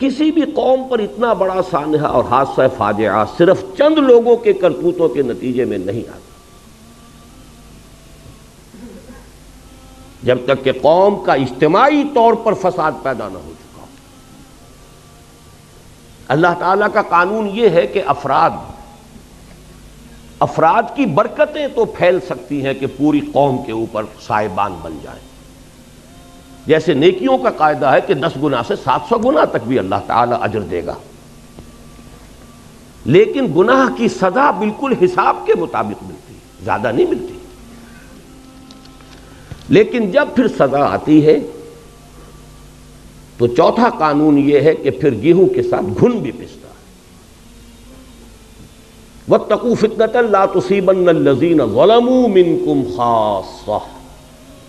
کسی بھی قوم پر اتنا بڑا سانحہ اور حادثہ فاجعہ صرف چند لوگوں کے کرتوتوں کے نتیجے میں نہیں آتا، جب تک کہ قوم کا اجتماعی طور پر فساد پیدا نہ ہو چکا ہو۔ اللہ تعالیٰ کا قانون یہ ہے کہ افراد کی برکتیں تو پھیل سکتی ہیں کہ پوری قوم کے اوپر سائبان بن جائیں، جیسے نیکیوں کا قاعدہ ہے کہ 10 گنا سے 700 گنا تک بھی اللہ تعالیٰ اجر دے گا، لیکن گناہ کی سزا بالکل حساب کے مطابق ملتی، زیادہ نہیں ملتی۔ لیکن جب پھر سزا آتی ہے تو چوتھا قانون یہ ہے کہ پھر گیہوں کے ساتھ گھن بھی پستا ہے۔ وَاتَّقُوا فِتْنَةً لَا تُصِيبَنَّ الَّذِينَ ظَلَمُوا مِنْكُمْ خَاصَّةً،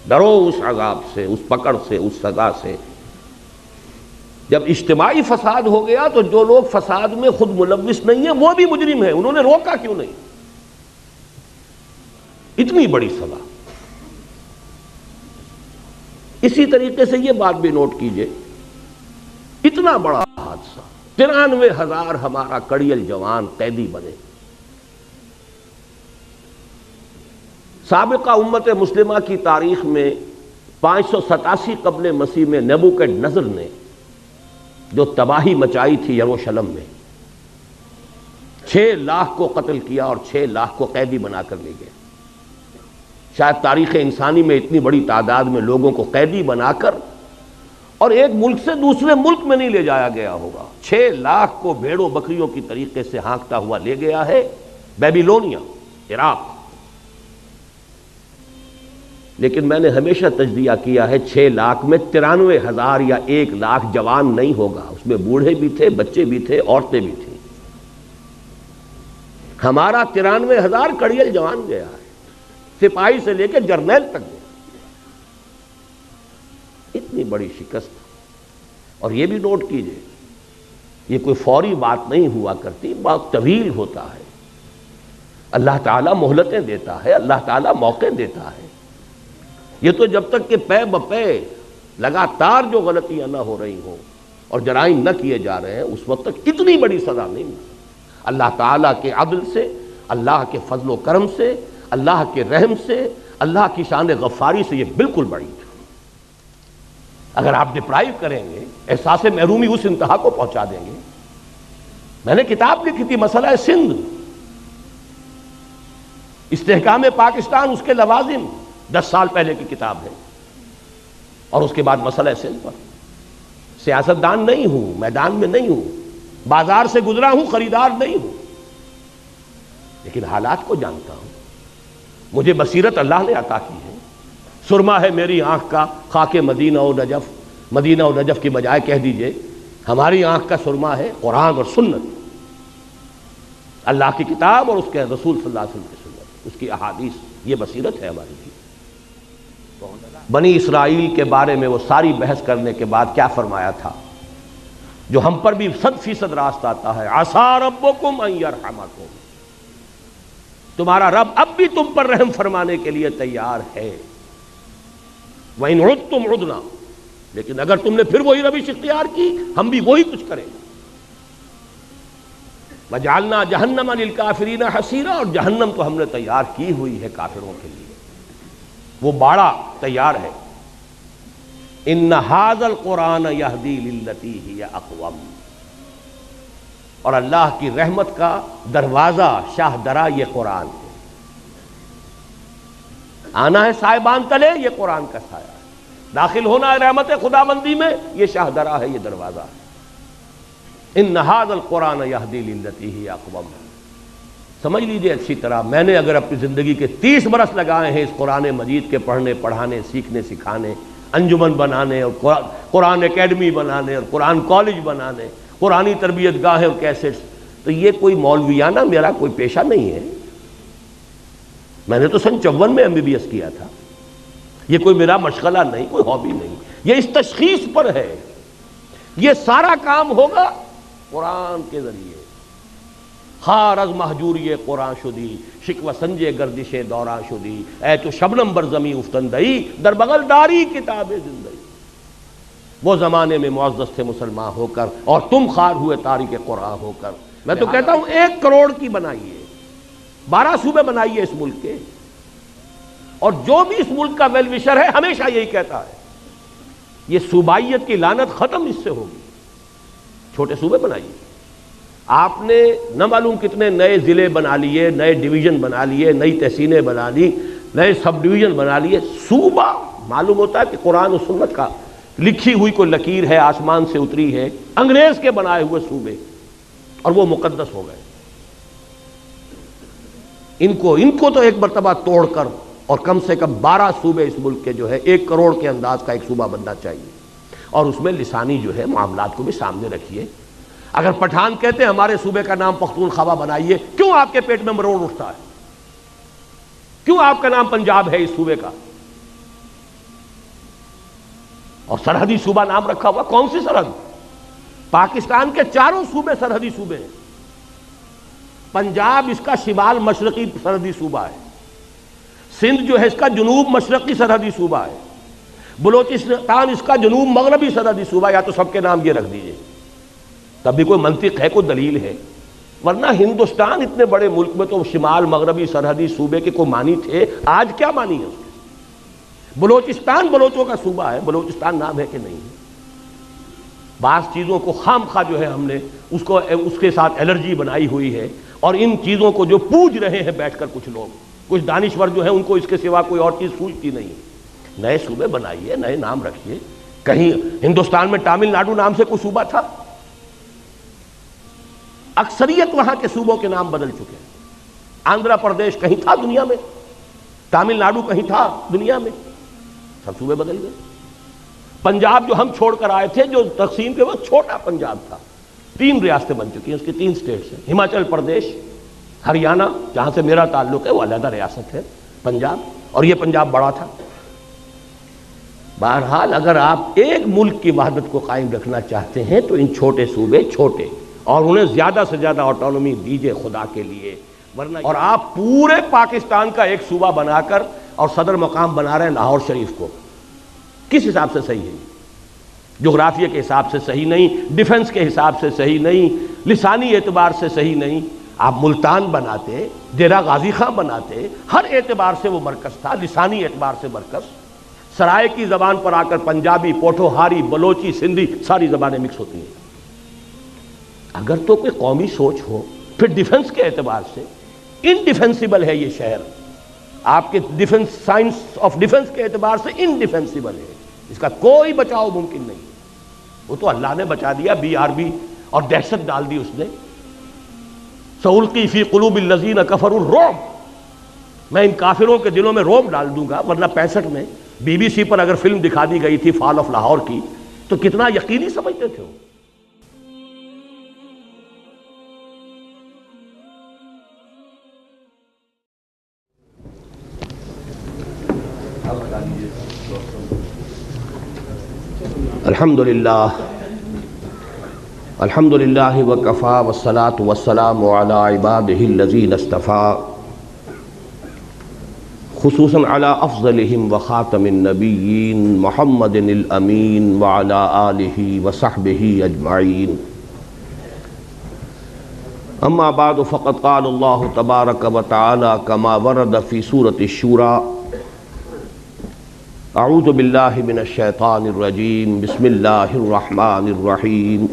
ڈرو اس عذاب سے، اس پکڑ سے، اس سزا سے۔ جب اجتماعی فساد ہو گیا تو جو لوگ فساد میں خود ملوث نہیں ہیں وہ بھی مجرم ہیں، انہوں نے روکا کیوں نہیں؟ اتنی بڑی سزا۔ اسی طریقے سے یہ بات بھی نوٹ کیجئے، اتنا بڑا حادثہ، 93,000 ہمارا کڑیل جوان قیدی بنے۔ سابقہ امت مسلمہ کی تاریخ میں 587 قبل مسیح میں نیبوکڈنیزر نے جو تباہی مچائی تھی یروشلم میں، 6 لاکھ کو قتل کیا اور 6 لاکھ کو قیدی بنا کر لے گئے۔ شاید تاریخ انسانی میں اتنی بڑی تعداد میں لوگوں کو قیدی بنا کر اور ایک ملک سے دوسرے ملک میں نہیں لے جایا گیا ہوگا۔ 6 لاکھ کو بھیڑوں بکریوں کی طریقے سے ہانکتا ہوا لے گیا ہے بیبیلونیا، عراق۔ لیکن میں نے ہمیشہ تجزیہ کیا ہے 6 لاکھ میں 93,000 یا 1 لاکھ جوان نہیں ہوگا، اس میں بوڑھے بھی تھے، بچے بھی تھے، عورتیں بھی تھیں۔ ہمارا 93,000 کڑیل جوان گیا ہے، سپاہی سے لے کے جرنیل تک گیا۔ اتنی بڑی شکست۔ اور یہ بھی نوٹ کیجئے، یہ کوئی فوری بات نہیں ہوا کرتی، بات طویل ہوتا ہے۔ اللہ تعالیٰ مہلتیں دیتا ہے، اللہ تعالیٰ موقع دیتا ہے۔ یہ تو جب تک کہ پے بپے لگاتار جو غلطیاں نہ ہو رہی ہوں اور جرائم نہ کیے جا رہے ہیں، اس وقت تک اتنی بڑی سزا نہیں ملتی۔ اللہ تعالیٰ کے عدل سے، اللہ کے فضل و کرم سے، اللہ کے رحم سے، اللہ کی شان غفاری سے یہ بالکل بڑی ہے۔ اگر آپ ڈپرائیو کریں گے، احساس محرومی اس انتہا کو پہنچا دیں گے۔ میں نے کتاب لکھی تھی مسئلہ سندھ، استحکام پاکستان اس کے لوازم، 10 سال پہلے کی کتاب ہے، اور اس کے بعد مسئلہ سندھ پر۔ سیاستدان نہیں ہوں، میدان میں نہیں ہوں، بازار سے گزرا ہوں، خریدار نہیں ہوں، لیکن حالات کو جانتا ہوں۔ مجھے بصیرت اللہ نے عطا کی ہے۔ سرما ہے میری آنکھ کا خاک مدینہ و نجف، مدینہ و نجف کی بجائے کہہ دیجئے ہماری آنکھ کا سرما ہے قرآن اور سنت، اللہ کی کتاب اور اس کے رسول صلی اللہ علیہ وسلم کی سنت، اس کی احادیث۔ یہ بصیرت ہے ہماری بھی۔ بنی اسرائیل کے بارے میں وہ ساری بحث کرنے کے بعد کیا فرمایا تھا جو ہم پر بھی 100% راست آتا ہے؟ عسیٰ ربکم ان یرحمکم، تمہارا رب اب بھی تم پر رحم فرمانے کے لیے تیار ہے۔ وَإِنْ عُدْتُمْ عُدْنَا، لیکن اگر تم نے پھر وہی روش اختیار کی، ہم بھی وہی کچھ کریں گے۔ وَجَعَلْنَا جَهَنَّمَ لِلْكَافِرِينَ حَصِيرًا، اور جہنم تو ہم نے تیار کی ہوئی ہے کافروں کے لیے، وہ باڑا تیار ہے۔ إِنَّ هَذَا الْقُرْآنَ يَهْدِي لِلَّتِي هِيَ أَقْوَمُ، اور اللہ کی رحمت کا دروازہ شاہ درا یہ قرآن ہے۔ آنا ہے سائبان تلے، یہ قرآن کا سایہ ہے۔ داخل ہونا ہے رحمت خداوندی میں، یہ شاہ درا ہے، یہ دروازہ ہے۔ ان ھذا القرآن یہدی للتی ہی اقوم، سمجھ لیجئے اچھی طرح، میں نے اگر اپنی زندگی کے 30 برس لگائے ہیں اس قرآن مجید کے پڑھنے پڑھانے سیکھنے سکھانے، انجمن بنانے اور قرآن اکیڈمی بنانے اور قرآن کالج بنانے، قرآنی تربیت گاہیں اور کیسٹس، تو یہ کوئی مولویانہ میرا کوئی پیشہ نہیں ہے۔ میں نے تو سن 54 میں MBBS کیا تھا، یہ کوئی میرا مشغلہ نہیں، کوئی ہابی نہیں، یہ اس تشخیص پر ہے۔ یہ سارا کام ہوگا قرآن کے ذریعے۔ خار از محجوری قرآن شدی، شکوہ سنجے گردش دوران شدی، اے تو شبنم بر زمیں افتندئی، در بغل داری کتاب زندگی۔ وہ زمانے میں معزز تھے مسلمان ہو کر اور تم خوار ہوئے تارک قرآن ہو کر. میں تو کہتا ہوں 1 کروڑ کی بنائیے، 12 صوبے بنائیے اس ملک کے، اور جو بھی اس ملک کا ویل وشر ہے ہمیشہ یہی کہتا ہے یہ صوبائیت کی لعنت ختم اس سے ہوگی. چھوٹے صوبے بنائیے. آپ نے نہ معلوم کتنے نئے ضلع بنا لیے، نئے ڈویژن بنا لیے، نئی تحصیلیں بنا لی، نئے سب ڈویژن بنا لیے. صوبہ معلوم ہوتا ہے کہ قرآن و سنت کا لکھی ہوئی کوئی لکیر ہے، آسمان سے اتری ہے. انگریز کے بنائے ہوئے صوبے، اور وہ مقدس ہو گئے. ان کو تو ایک مرتبہ توڑ کر، اور کم سے کم 12 صوبے اس ملک کے جو ہے 1 کروڑ کے انداز کا ایک صوبہ بننا چاہیے. اور اس میں لسانی جو ہے معاملات کو بھی سامنے رکھیے. اگر پٹھان کہتے ہیں ہمارے صوبے کا نام پختونخوا بنائیے، کیوں آپ کے پیٹ میں مروڑ اٹھتا ہے؟ کیوں آپ کا نام پنجاب ہے اس صوبے کا؟ اور سرحدی صوبہ نام رکھا ہوا. کون سی سرحد؟ پاکستان کے 4 صوبے سرحدی صوبے ہیں. پنجاب اس کا شمال مشرقی سرحدی صوبہ ہے، سندھ جو ہے اس کا جنوب مشرقی سرحدی صوبہ ہے، بلوچستان اس کا جنوب مغربی سرحدی صوبہ. یا تو سب کے نام یہ رکھ دیجئے، تب بھی کوئی منطق ہے، کوئی دلیل ہے. ورنہ ہندوستان اتنے بڑے ملک میں تو شمال مغربی سرحدی صوبے کے کوئی معنی تھے. آج کیا معنی ہے اس کے؟ بلوچستان بلوچوں کا صوبہ ہے، بلوچستان نام ہے کہ نہیں ہے؟ بعض چیزوں کو خام خواہ جو ہے ہم نے اس کے ساتھ الرجی بنائی ہوئی ہے، اور ان چیزوں کو جو پوج رہے ہیں بیٹھ کر کچھ لوگ، کچھ دانشور جو ہیں، ان کو اس کے سوا کوئی اور چیز سوچتی نہیں. نئے صوبے بنائیے، نئے نام رکھیے. کہیں ہندوستان میں تامل ناڈو نام سے کوئی صوبہ تھا؟ اکثریت وہاں کے صوبوں کے نام بدل چکے ہیں. آندھرا پردیش کہیں تھا دنیا میں؟ تامل ناڈو کہیں تھا دنیا میں؟ سب صوبے بدل گئے. پنجاب جو ہم چھوڑ کر آئے تھے، جو تقسیم کے وقت چھوٹا پنجاب تھا، 3 ریاستیں بن چکی ہیں، اس کی 3 اسٹیٹس ہیں. ہماچل پردیش، ہریانہ جہاں سے میرا تعلق ہے وہ علیحدہ ریاست ہے پنجاب، اور یہ پنجاب بڑا تھا. بہرحال اگر آپ ایک ملک کی وحدت کو قائم رکھنا چاہتے ہیں تو ان چھوٹے صوبے چھوٹے، اور انہیں زیادہ سے زیادہ آٹونومی دیجئے خدا کے لیے. ورنہ اور آپ پورے پاکستان کا ایک صوبہ بنا کر اور صدر مقام بنا رہے ہیں لاہور شریف کو. کس حساب سے صحیح ہے؟ جغرافیہ کے حساب سے صحیح نہیں، ڈیفنس کے حساب سے صحیح نہیں، لسانی اعتبار سے صحیح نہیں. آپ ملتان بناتے، ڈیرہ غازی خان بناتے، ہر اعتبار سے وہ مرکز تھا، لسانی اعتبار سے مرکز. سرائے کی زبان پر آ کر پنجابی، پوٹھوہاری، بلوچی، سندھی ساری زبانیں مکس ہوتی ہیں. اگر تو کوئی قومی سوچ ہو، پھر ڈیفنس کے اعتبار سے انڈیفینسیبل ہے یہ شہر. آپ کے ڈیفنس، سائنس آف ڈیفنس کے اعتبار سے انڈیفینسیبل ہے، اس کا کوئی بچاؤ ممکن نہیں. وہ تو اللہ نے بچا دیا، BRB اور دہشت ڈال دی اس نے. سألقی فی قلوب الذین کفروا الرعب، میں ان کافروں کے دلوں میں رعب ڈال دوں گا. ورنہ 65 میں BBC پر اگر فلم دکھا دی گئی تھی فال آف لاہور کی، تو کتنا یقینی سمجھتے تھے وہ. الحمدللہ وکفا والصلاة والسلام علی عبادہ الذین اصطفیٰ، خصوصاً علی افضلہم وخاتم النبیین محمد الامین وعلی آلہ وصحبہ اجمعین. اما بعد فقد قال اللہ تبارک وتعالی کما ورد فی سورۃ الشورى: اعوذ باللہ من الشیطان الرجیم، بسم اللہ الرحمن الرحیم.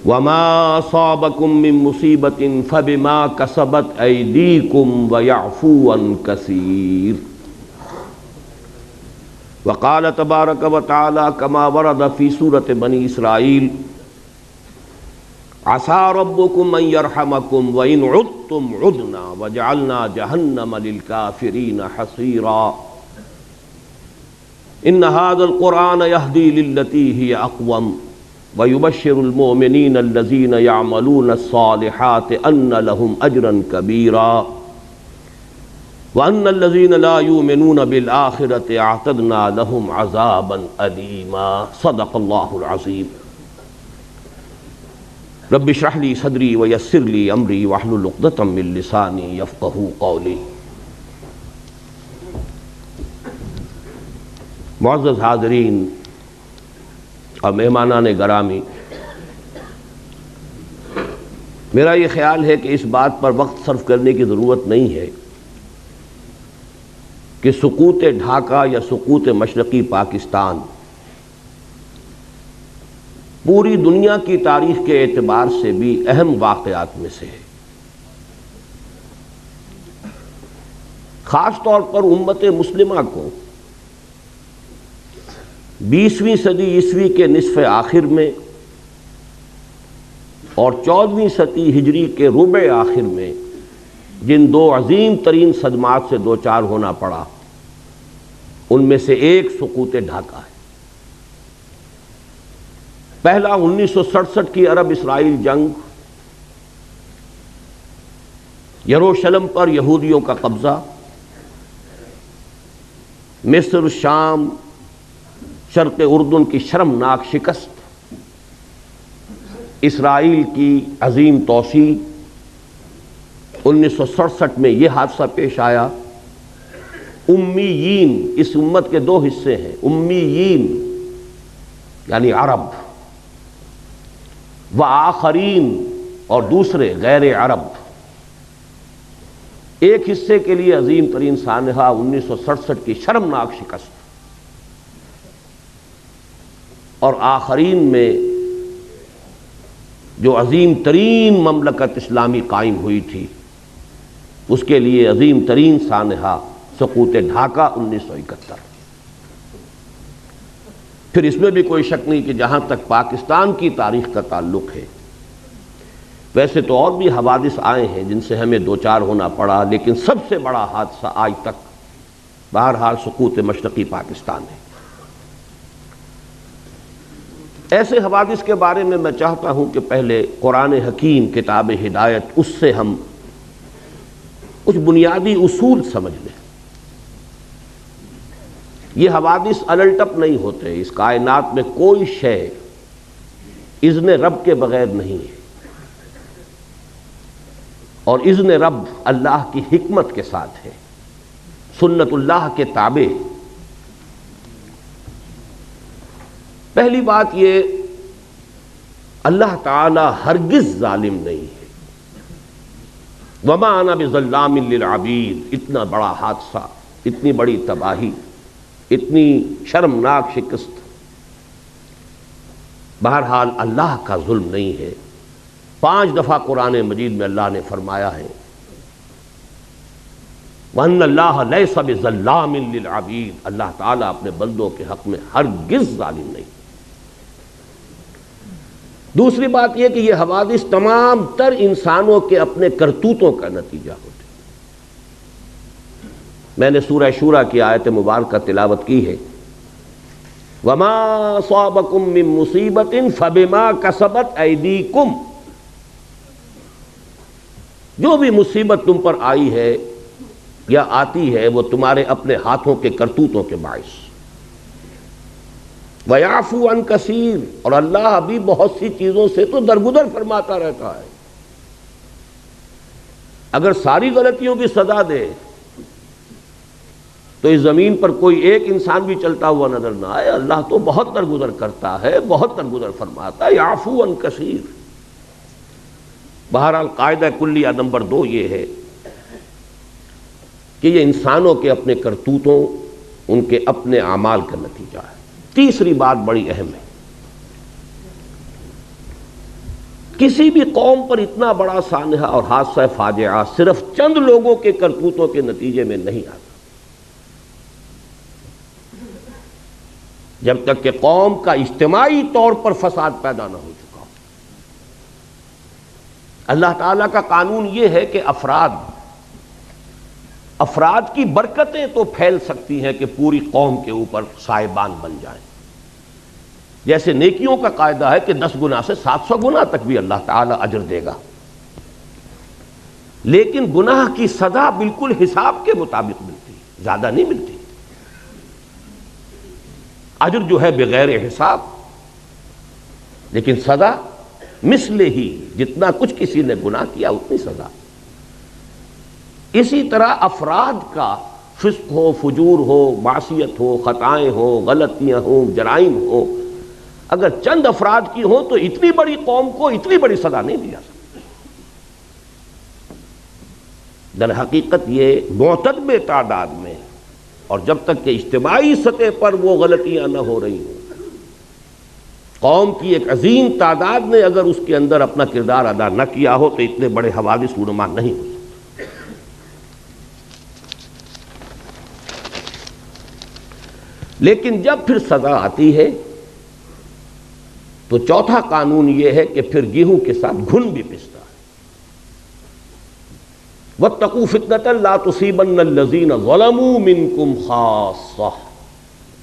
وما اصابکم من مصیبۃ فبما کسبت ایدیکم ویعفو عن کثیر. وقال تبارک وتعالی کما ورد فی سورۃ بنی اسرائیل: عسى ربكم ان يرحمكم وان عدتم عدنا وجعلنا جهنم للكافرين حصيرا. ان هذا القرآن يهدي للتي هي اقوم ويبشر المؤمنين الذين يعملون الصالحات ان لهم اجرا كبيرا وان الذين لا يؤمنون بالآخرة اعتدنا لهم عذابا أليما. صدق الله العظيم. رب اشرح لي صدري ويسر لي امري واحلل عقدة من لساني يفقهوا قولي. معزز حاضرین اور مہمانان گرامی، میرا یہ خیال ہے کہ اس بات پر وقت صرف کرنے کی ضرورت نہیں ہے کہ سقوط ڈھاکہ یا سقوط مشرقی پاکستان پوری دنیا کی تاریخ کے اعتبار سے بھی اہم واقعات میں سے ہے۔ خاص طور پر امت مسلمہ کو 20ویں صدی عیسوی کے نصف آخر میں اور 14ویں صدی ہجری کے ربع آخر میں جن دو عظیم ترین صدمات سے دوچار ہونا پڑا، ان میں سے ایک سقوط ڈھاکہ ہے۔ پہلا 1967 کی عرب اسرائیل جنگ، یروشلم پر یہودیوں کا قبضہ، مصر، شام، شرق اردن کی شرمناک شکست، اسرائیل کی عظیم توسیع۔ 1967 میں یہ حادثہ پیش آیا۔ امیین، اس امت کے دو حصے ہیں، امیین یعنی عرب، و آخرین اور دوسرے غیر عرب۔ ایک حصے کے لیے عظیم ترین سانحہ 1967 کی شرمناک شکست، اور آخرین میں جو عظیم ترین مملکت اسلامی قائم ہوئی تھی، اس کے لیے عظیم ترین سانحہ سقوط ڈھاکہ 1971۔ پھر اس میں بھی کوئی شک نہیں کہ جہاں تک پاکستان کی تاریخ کا تعلق ہے، ویسے تو اور بھی حوادث آئے ہیں جن سے ہمیں دوچار ہونا پڑا، لیکن سب سے بڑا حادثہ آج تک بہرحال سقوط مشرقی پاکستان ہے۔ ایسے حوادث کے بارے میں میں چاہتا ہوں کہ پہلے قرآن حکیم کتاب ہدایت، اس سے ہم کچھ بنیادی اصول سمجھ لیں۔ یہ حوادث الٹپ نہیں ہوتے، اس کائنات میں کوئی شے اذن رب کے بغیر نہیں ہے، اور اذن رب اللہ کی حکمت کے ساتھ ہے، سنت اللہ کے تابع۔ پہلی بات یہ، اللہ تعالی ہرگز ظالم نہیں ہے۔ وما انا بظلام للعبید، اتنا بڑا حادثہ، اتنی بڑی تباہی، اتنی شرمناک شکست، بہرحال اللہ کا ظلم نہیں ہے۔ 5 دفعہ قرآن مجید میں اللہ نے فرمایا ہے وَأَنَّ اللَّهَ لَيْسَ بِظَلَّامٍ لِلْعَبِيدِ، اللہ تعالیٰ اپنے بندوں کے حق میں ہرگز ظالم نہیں۔ دوسری بات یہ کہ یہ حوادث تمام تر انسانوں کے اپنے کرتوتوں کا نتیجہ ہوتے ہیں۔ میں نے سورہ شورى کی آیت مبارکہ تلاوت کی ہے، وَمَا أَصَابَكُم مِّن مُّصِيبَةٍ فَبِمَا كَسَبَتْ أَيْدِيكُمْ، جو بھی مصیبت تم پر آئی ہے یا آتی ہے وہ تمہارے اپنے ہاتھوں کے کرتوتوں کے باعث۔ وَيَعْفُو عَن كَثِيرٍ، اور اللہ ابھی بہت سی چیزوں سے تو درگزر فرماتا رہتا ہے۔ اگر ساری غلطیوں کی سزا دے تو اس زمین پر کوئی ایک انسان بھی چلتا ہوا نظر نہ آئے۔ اللہ تو بہت درگزر کرتا ہے، بہت درگزر فرماتا ہے، یعفو عن کثیر۔ بہرحال قاعدہ کلیہ نمبر 2 یہ ہے کہ یہ انسانوں کے اپنے کرتوتوں، ان کے اپنے اعمال کا نتیجہ ہے۔ تیسری بات بڑی اہم ہے، کسی بھی قوم پر اتنا بڑا سانحہ اور حادثہ فاجعہ صرف چند لوگوں کے کرتوتوں کے نتیجے میں نہیں آتا۔ جب تک کہ قوم کا اجتماعی طور پر فساد پیدا نہ ہو چکا ہو۔ اللہ تعالیٰ کا قانون یہ ہے کہ افراد کی برکتیں تو پھیل سکتی ہیں کہ پوری قوم کے اوپر صاحبان بن جائیں۔ جیسے نیکیوں کا قاعدہ ہے کہ 10 گنا سے 700 گنا تک بھی اللہ تعالیٰ اجر دے گا، لیکن گناہ کی سزا بالکل حساب کے مطابق ملتی، زیادہ نہیں ملتی۔ اجر جو ہے بغیر حساب، لیکن سزا مثل ہی، جتنا کچھ کسی نے گناہ کیا اتنی سزا۔ اسی طرح افراد کا فسق ہو، فجور ہو، معصیت ہو، خطائیں ہو، غلطیاں ہوں، جرائم ہو، اگر چند افراد کی ہوں تو اتنی بڑی قوم کو اتنی بڑی سزا نہیں دی جا سکتی۔ در حقیقت یہ معتدل تعداد میں اور جب تک کہ اجتماعی سطح پر وہ غلطیاں نہ ہو رہی ہوں، قوم کی ایک عظیم تعداد نے اگر اس کے اندر اپنا کردار ادا نہ کیا ہو تو اتنے بڑے حوادث رونما نہیں ہو سکتے۔ لیکن جب پھر سزا آتی ہے تو چوتھا قانون یہ ہے کہ پھر گیہوں کے ساتھ گھن بھی پستا ہے۔ وَاتَّقُوا فِتْنَةً لَا تُصِيبَنَّ الَّذِينَ ظَلَمُوا مِنْكُمْ خَاصَّةً،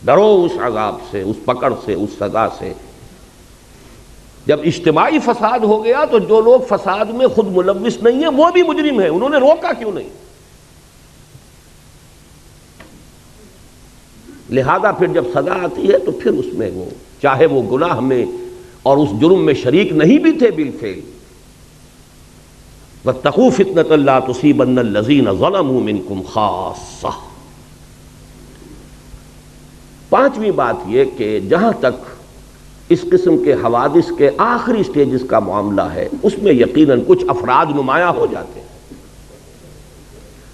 ڈرو اس عذاب سے، اس پکڑ سے، اس سزا سے۔ جب اجتماعی فساد ہو گیا تو جو لوگ فساد میں خود ملوث نہیں ہیں وہ بھی مجرم ہیں، انہوں نے روکا کیوں نہیں؟ لہذا پھر جب سزا آتی ہے تو پھر اس میں وہ چاہے وہ گناہ میں اور اس جرم میں شریک نہیں بھی تھے بالفعل، وَاتَّقُوا فِتْنَةً لَا تُصِيبَنَّ الَّذِينَ ظَلَمُوا مِنْكُمْ خَاصَّةً۔ پانچویں بات یہ کہ جہاں تک اس قسم کے حوادث کے آخری سٹیجز کا معاملہ ہے اس میں یقیناً کچھ افراد نمایاں ہو جاتے ہیں۔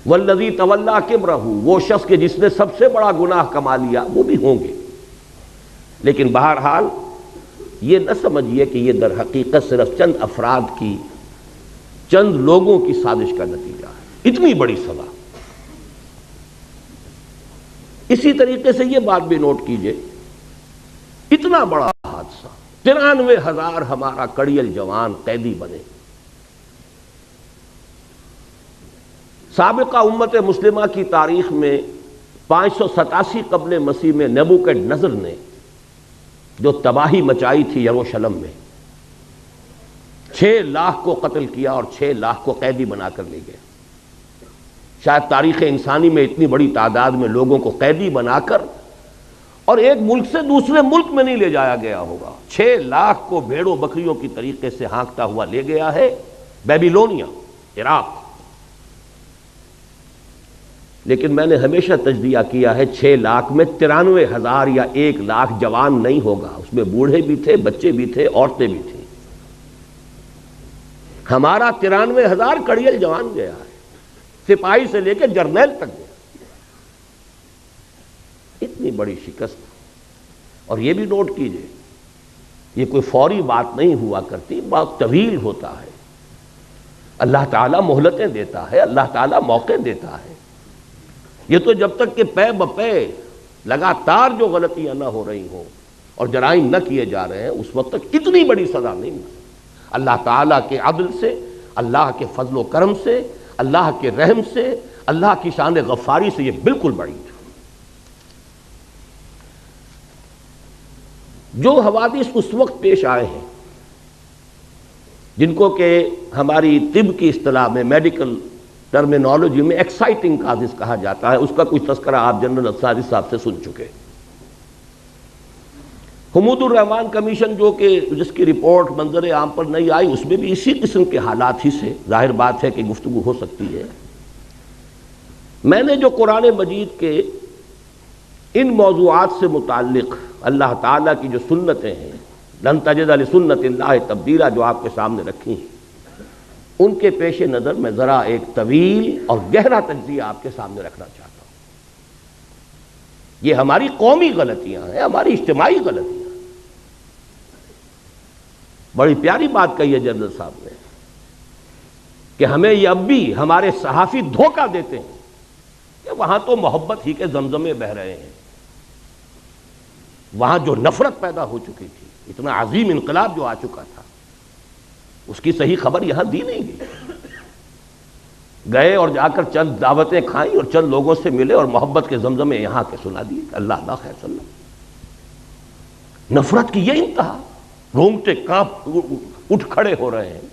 والذی تولی کبرہ، وہ شخص کے جس نے سب سے بڑا گناہ کما لیا، وہ بھی ہوں گے، لیکن بہرحال یہ نہ سمجھیے کہ یہ در حقیقت صرف چند افراد کی، چند لوگوں کی سازش کا نتیجہ ہے، اتنی بڑی سزا۔ اسی طریقے سے یہ بات بھی نوٹ کیجئے، اتنا بڑا حادثہ، 93,000 ہمارا کڑیل جوان قیدی بنے۔ سابقہ امت مسلمہ کی تاریخ میں 587 قبل مسیح میں نیبوکڈ-نظر نے جو تباہی مچائی تھی یروشلم میں، 6 لاکھ کو قتل کیا اور 6 لاکھ کو قیدی بنا کر لے گیا۔ شاید تاریخ انسانی میں اتنی بڑی تعداد میں لوگوں کو قیدی بنا کر اور ایک ملک سے دوسرے ملک میں نہیں لے جایا گیا ہوگا۔ 6 لاکھ کو بھیڑوں بکریوں کی طریقے سے ہانکتا ہوا لے گیا ہے بیبیلونیا، عراق۔ لیکن میں نے ہمیشہ تجزیہ کیا ہے 6 لاکھ میں 93,000 یا 1 لاکھ جوان نہیں ہوگا، اس میں بوڑھے بھی تھے، بچے بھی تھے، عورتیں بھی تھیں۔ ہمارا 93,000 کڑیل جوان گیا ہے، سپاہی سے لے کے جرنیل تک گیا۔ اتنی بڑی شکست، اور یہ بھی نوٹ کیجئے یہ کوئی فوری بات نہیں ہوا کرتی، بات طویل ہوتا ہے۔ اللہ تعالیٰ مہلتیں دیتا ہے، اللہ تعالیٰ موقع دیتا ہے۔ یہ تو جب تک کہ پے بپے لگاتار جو غلطیاں نہ ہو رہی ہوں اور جرائم نہ کیے جا رہے ہیں اس وقت تک اتنی بڑی سزا نہیں ملتی۔ اللہ تعالیٰ کے عدل سے، اللہ کے فضل و کرم سے، اللہ کے رحم سے، اللہ کی شان غفاری سے یہ بالکل بڑی ہے۔ جو حوادث اس وقت پیش آئے ہیں جن کو کہ ہماری طب کی اصطلاح میں، میڈیکل ٹرمینالوجی میں ایکسائٹنگ کازز کہا جاتا ہے، اس کا کچھ تذکرہ آپ جنرل انصاری صاحب سے سن چکے۔ حمود الرحمان کمیشن جو کہ جس کی رپورٹ منظر عام پر نہیں آئی، اس میں بھی اسی قسم کے حالات ہی سے ظاہر بات ہے کہ گفتگو ہو سکتی ہے۔ میں نے جو قرآن مجید کے ان موضوعات سے متعلق اللہ تعالیٰ کی جو سنتیں ہیں، لن تجد لسنت اللہ تبدیلا، جو آپ کے سامنے رکھی ہیں، ان کے پیش نظر میں ذرا ایک طویل اور گہرا تجزیہ آپ کے سامنے رکھنا چاہتا ہوں۔ یہ ہماری قومی غلطیاں ہیں، ہماری اجتماعی غلطیاں۔ بڑی پیاری بات کہی ہے جنرل صاحب نے کہ ہمیں یہ اب بھی ہمارے صحافی دھوکہ دیتے ہیں کہ وہاں تو محبت ہی کے زمزمے بہہ رہے ہیں، وہاں جو نفرت پیدا ہو چکی تھی، اتنا عظیم انقلاب جو آ چکا تھا، اس کی صحیح خبر یہاں دی نہیں گئی۔ گئے اور جا کر چند دعوتیں کھائیں اور چند لوگوں سے ملے اور محبت کے زمزمے یہاں کے سنا دیے، اللہ اللہ خیر صلی اللہ۔ نفرت کی یہ انتہا، رونگٹے کانپ اٹھ کھڑے ہو رہے ہیں،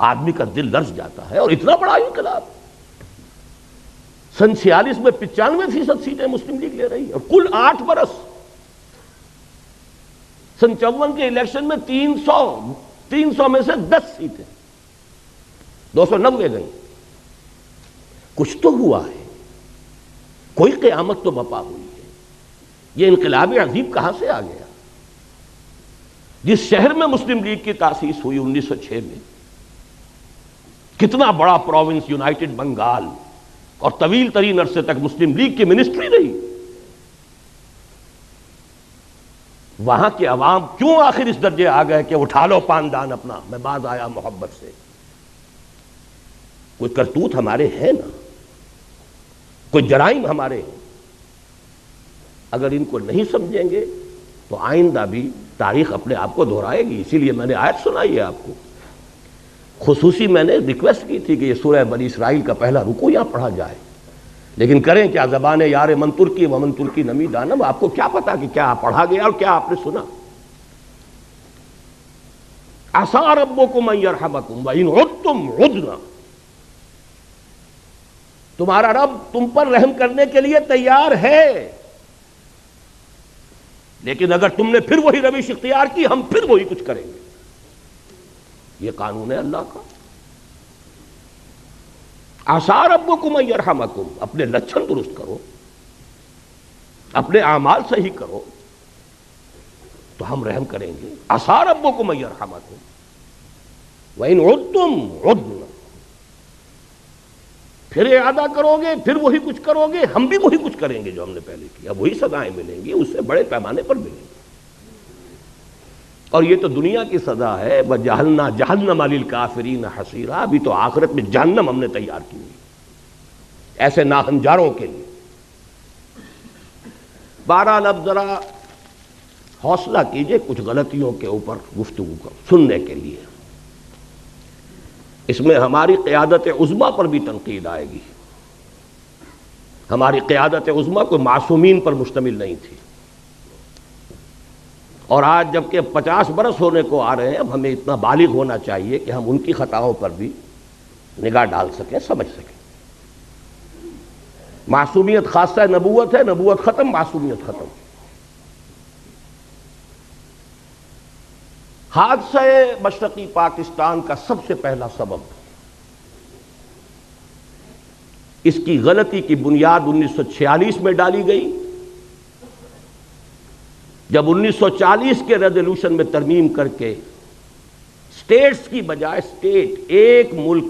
آدمی کا دل لرز جاتا ہے۔ اور اتنا بڑا انقلاب، سن 46 میں 95% سیٹیں مسلم لیگ لے رہی ہے، اور کل 8 برس۔ سن 54 کے الیکشن میں 300 میں سے 10 سیٹیں، 290 گئیں۔ کچھ تو ہوا ہے، کوئی قیامت تو بپا ہوئی ہے. یہ انقلاب عظیم کہاں سے آ گیا؟ جس شہر میں مسلم لیگ کی تاسیس ہوئی 1906 میں، کتنا بڑا پروونس یونائٹڈ بنگال، اور طویل ترین عرصے تک مسلم لیگ کی منسٹری رہی. وہاں کے عوام کیوں آخر اس درجے آ گئے کہ اٹھا لو پاندان اپنا، میں باز آیا محبت سے؟ کوئی کرتوت ہمارے ہیں نا، کوئی جرائم ہمارے ہیں. اگر ان کو نہیں سمجھیں گے تو آئندہ بھی تاریخ اپنے آپ کو دہرائے گی. اسی لیے میں نے آیت سنائی ہے آپ کو. خصوصی میں نے ریکویسٹ کی تھی کہ یہ سورہ بنی اسرائیل کا پہلا رکوع یہاں پڑھا جائے، لیکن کریں کیا، زبان یار من ترکی ومن ترکی نمی دانم. آپ کو کیا پتا کہ کیا پڑھا گیا اور کیا آپ نے سنا؟ عسیٰ ربکم ان یرحمکم وان عدتم عدنا. تمہارا رب تم پر رحم کرنے کے لیے تیار ہے، لیکن اگر تم نے پھر وہی روش اختیار کی ہم پھر وہی کچھ کریں گے. یہ قانون ہے اللہ کا. عسیٰ ربکم ان یرحمکم. اپنے لچھن درست کرو، اپنے اعمال صحیح کرو تو ہم رحم کریں گے. عسیٰ ربکم ان یرحمکم وان عدتم عدنا. پھر اعادہ کرو گے، پھر وہی کچھ کرو گے، ہم بھی وہی کچھ کریں گے جو ہم نے پہلے کیا. وہی سزائیں ملیں گی، اس سے بڑے پیمانے پر ملیں گی. اور یہ تو دنیا کی سزا ہے. وَجَعَلْنَا جَهَنَّمَ لِلْكَافِرِينَ حَصِيرًا. ابھی تو آخرت میں جہنم ہم نے تیار کی ہوئی ایسے ناہنجاروں کے لیے. بہرحال اب ذرا حوصلہ کیجئے کچھ غلطیوں کے اوپر گفتگو کو سننے کے لیے. اس میں ہماری قیادت عظمیٰ پر بھی تنقید آئے گی. ہماری قیادت عظمیٰ کوئی معصومین پر مشتمل نہیں تھی، اور آج جبکہ 50 برس ہونے کو آ رہے ہیں، اب ہمیں اتنا بالغ ہونا چاہیے کہ ہم ان کی خطاؤں پر بھی نگاہ ڈال سکیں، سمجھ سکیں. معصومیت خاصہ نبوت ہے، نبوت ختم، معصومیت ختم. حادثہ مشرقی پاکستان کا سب سے پہلا سبب، اس کی غلطی کی بنیاد 1946 میں ڈالی گئی، جب 1940 کے ریزولوشن میں ترمیم کر کے اسٹیٹس کی بجائے اسٹیٹ، ایک ملک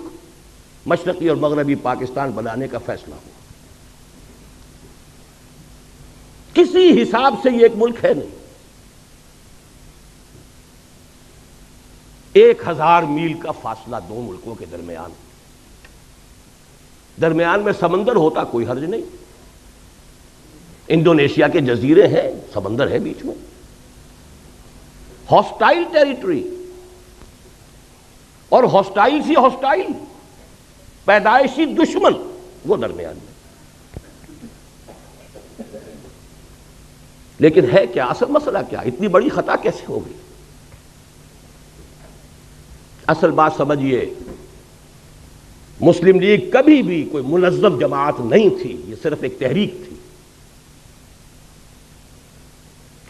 مشرقی اور مغربی پاکستان بنانے کا فیصلہ ہوا. کسی حساب سے یہ ایک ملک ہے نہیں. 1000 میل کا فاصلہ دو ملکوں کے درمیان میں سمندر ہوتا کوئی حرج نہیں. انڈونیشیا کے جزیرے ہیں، سمندر ہے بیچ میں. ہاسٹائل ٹیریٹری، اور ہاسٹائل سی ہاسٹائل، پیدائشی دشمن وہ درمیان میں. لیکن ہے کیا اصل مسئلہ؟ کیا اتنی بڑی خطا کیسے ہو گئی؟ اصل بات سمجھیے، مسلم لیگ کبھی بھی کوئی منظم جماعت نہیں تھی، یہ صرف ایک تحریک تھی.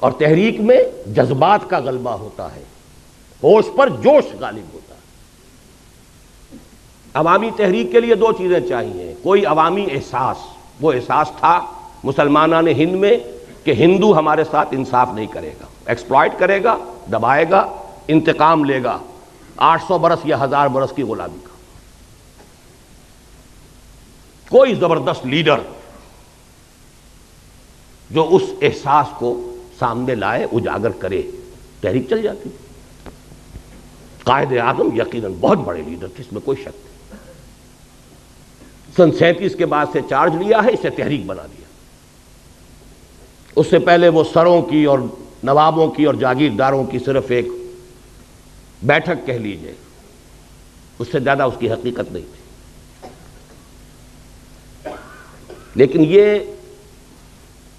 اور تحریک میں جذبات کا غلبہ ہوتا ہے، ہوش پر جوش غالب ہوتا ہے. عوامی تحریک کے لیے دو چیزیں چاہیے. کوئی عوامی احساس، وہ احساس تھا مسلمانان ہند میں کہ ہندو ہمارے ساتھ انصاف نہیں کرے گا، ایکسپلائٹ کرے گا، دبائے گا، انتقام لے گا 800 برس یا 1000 برس کی غلامی کا. کوئی زبردست لیڈر جو اس احساس کو سامنے لائے، اجاگر کرے، تحریک چل جاتی. قائد اعظم یقیناً بہت بڑے لیڈر تھے، اس میں کوئی شک نہیں. سن 37 کے بعد سے چارج لیا ہے، اسے تحریک بنا دیا. اس سے پہلے وہ سروں کی اور نوابوں کی اور جاگیرداروں کی صرف ایک بیٹھک کہہ لیجئے، اس سے زیادہ اس کی حقیقت نہیں تھی. لیکن یہ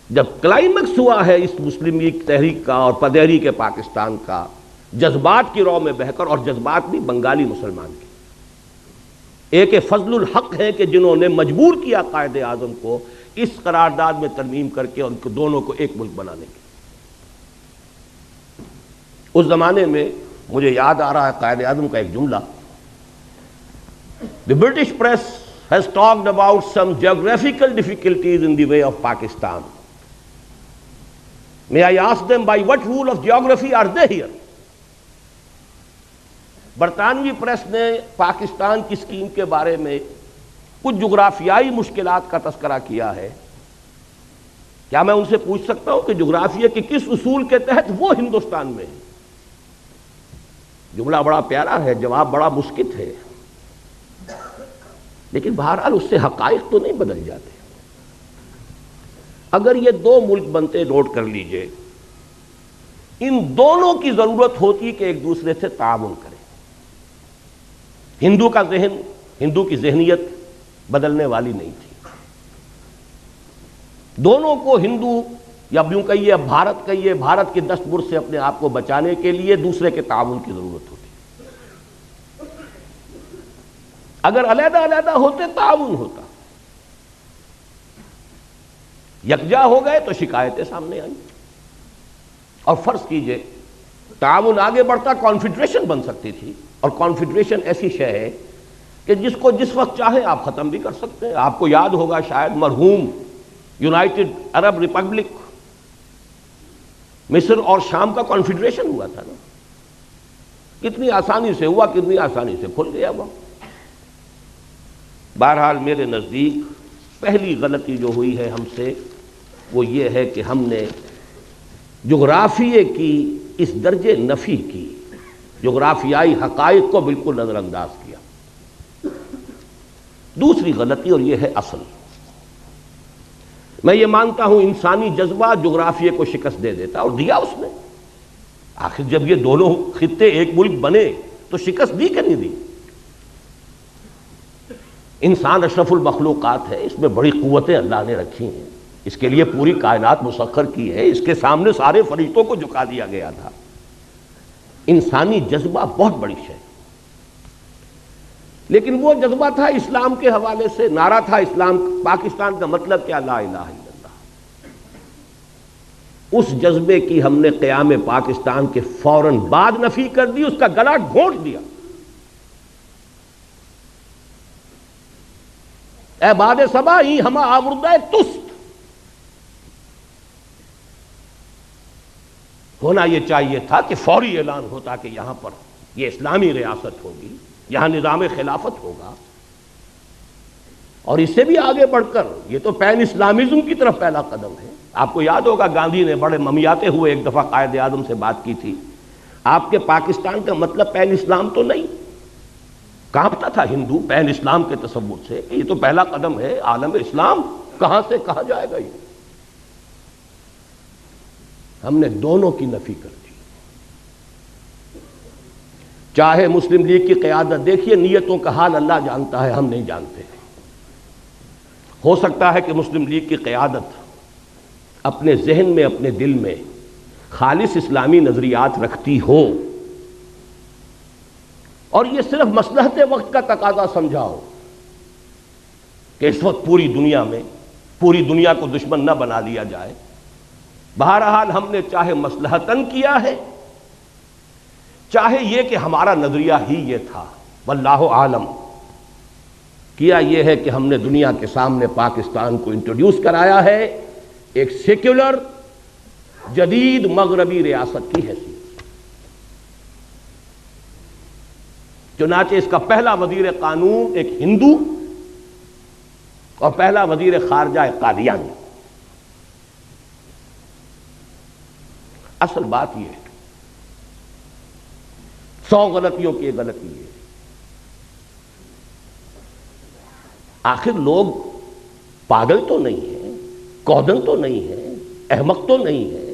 جب کلائمیکس ہوا ہے اس مسلم لیگ تحریک کا اور تحریک پاکستان کا، جذبات کی رو میں بہ کر، اور جذبات بھی بنگالی مسلمان کے، ایک فضل الحق ہیں کہ جنہوں نے مجبور کیا قائد اعظم کو اس قرارداد میں ترمیم کر کے ان کو دونوں کو ایک ملک بنانے کے. اس زمانے میں مجھے یاد آ رہا ہے قائد اعظم کا ایک جملہ. The British press has talked about some geographical difficulties in the way of Pakistan. May I ask them, by what rule of geography are they here? برطانوی پریس نے پاکستان کی اسکیم کے بارے میں کچھ جغرافیائی مشکلات کا تذکرہ کیا ہے. کیا میں ان سے پوچھ سکتا ہوں کہ جغرافیہ کے کس اصول کے تحت وہ ہندوستان میں ہے؟ جملہ بڑا پیارا ہے، جواب بڑا مسکت ہے، لیکن بہرحال اس سے حقائق تو نہیں بدل جاتے. اگر یہ دو ملک بنتے، نوٹ کر لیجئے، ان دونوں کی ضرورت ہوتی کہ ایک دوسرے سے تعاون کریں. ہندو کا ذہن، ہندو کی ذہنیت بدلنے والی نہیں تھی. دونوں کو ہندو یا یوں کہیے بھارت کہیے، بھارت کے دستبر سے اپنے آپ کو بچانے کے لیے دوسرے کے تعاون کی ضرورت ہوتی. اگر علیحدہ علیحدہ ہوتے تعاون ہوتا، یکجا ہو گئے تو شکایتیں سامنے آئیں. اور فرض کیجئے تعاون آگے بڑھتا، کانفیڈریشن بن سکتی تھی. اور کانفیڈریشن ایسی شے ہے کہ جس کو جس وقت چاہیں آپ ختم بھی کر سکتے ہیں. آپ کو یاد ہوگا شاید مرحوم یونائٹڈ عرب ریپبلک مصر اور شام کا کانفیڈریشن ہوا تھا نا، کتنی آسانی سے ہوا، کتنی آسانی سے کھل گیا وہ. بہرحال میرے نزدیک پہلی غلطی جو ہوئی ہے ہم سے وہ یہ ہے کہ ہم نے جغرافیے کی اس درجے نفی کی، جغرافیائی حقائق کو بالکل نظر انداز کیا. دوسری غلطی، اور یہ ہے اصل، میں یہ مانتا ہوں انسانی جذبہ جغرافیے کو شکست دے دیتا، اور دیا اس نے. آخر جب یہ دونوں خطے ایک ملک بنے تو شکست دی کہ نہیں دی؟ انسان اشرف المخلوقات ہے، اس میں بڑی قوتیں اللہ نے رکھی ہیں، اس کے لیے پوری کائنات مسخر کی ہے، اس کے سامنے سارے فرشتوں کو جھکا دیا گیا تھا. انسانی جذبہ بہت بڑی شے، لیکن وہ جذبہ تھا اسلام کے حوالے سے، نعرہ تھا اسلام، پاکستان کا مطلب کیا؟ لا الہ الا اللہ. اس جذبے کی ہم نے قیام پاکستان کے فوراً بعد نفی کر دی، اس کا گلا گھونٹ دیا. اے باد صبا ہی ہما آمردہ تست. ہونا یہ چاہیے تھا کہ فوری اعلان ہوتا کہ یہاں پر یہ اسلامی ریاست ہوگی، یہاں نظام خلافت ہوگا. اور اس سے بھی آگے بڑھ کر یہ تو پین اسلامزم کی طرف پہلا قدم ہے. آپ کو یاد ہوگا گاندھی نے بڑے ممیاتے ہوئے ایک دفعہ قائد اعظم سے بات کی تھی، آپ کے پاکستان کا مطلب پین اسلام تو نہیں. کانپتا تھا ہندو پین اسلام کے تصور سے کہ یہ تو پہلا قدم ہے، عالم اسلام کہاں سے کہاں جائے گا. یہ ہم نے دونوں کی نفی کر دی. چاہے مسلم لیگ کی قیادت، دیکھیے نیتوں کا حال اللہ جانتا ہے، ہم نہیں جانتے. ہو سکتا ہے کہ مسلم لیگ کی قیادت اپنے ذہن میں، اپنے دل میں خالص اسلامی نظریات رکھتی ہو، اور یہ صرف مصلحت وقت کا تقاضا سمجھا ہو کہ اس وقت پوری دنیا میں پوری دنیا کو دشمن نہ بنا لیا جائے. بہرحال ہم نے چاہے مصلحتاً کیا ہے، چاہے یہ کہ ہمارا نظریہ ہی یہ تھا، واللہ عالم، کیا یہ ہے کہ ہم نے دنیا کے سامنے پاکستان کو انٹروڈیوس کرایا ہے ایک سیکولر جدید مغربی ریاست کی حیثیت. چنانچہ اس کا پہلا وزیر قانون ایک ہندو اور پہلا وزیر خارجہ ایک قادیانی. اصل بات یہ ہے، 100 غلطیوں کی ایک غلطی ہے. آخر لوگ پاگل تو نہیں ہیں، کودن تو نہیں ہے، احمق تو نہیں ہے،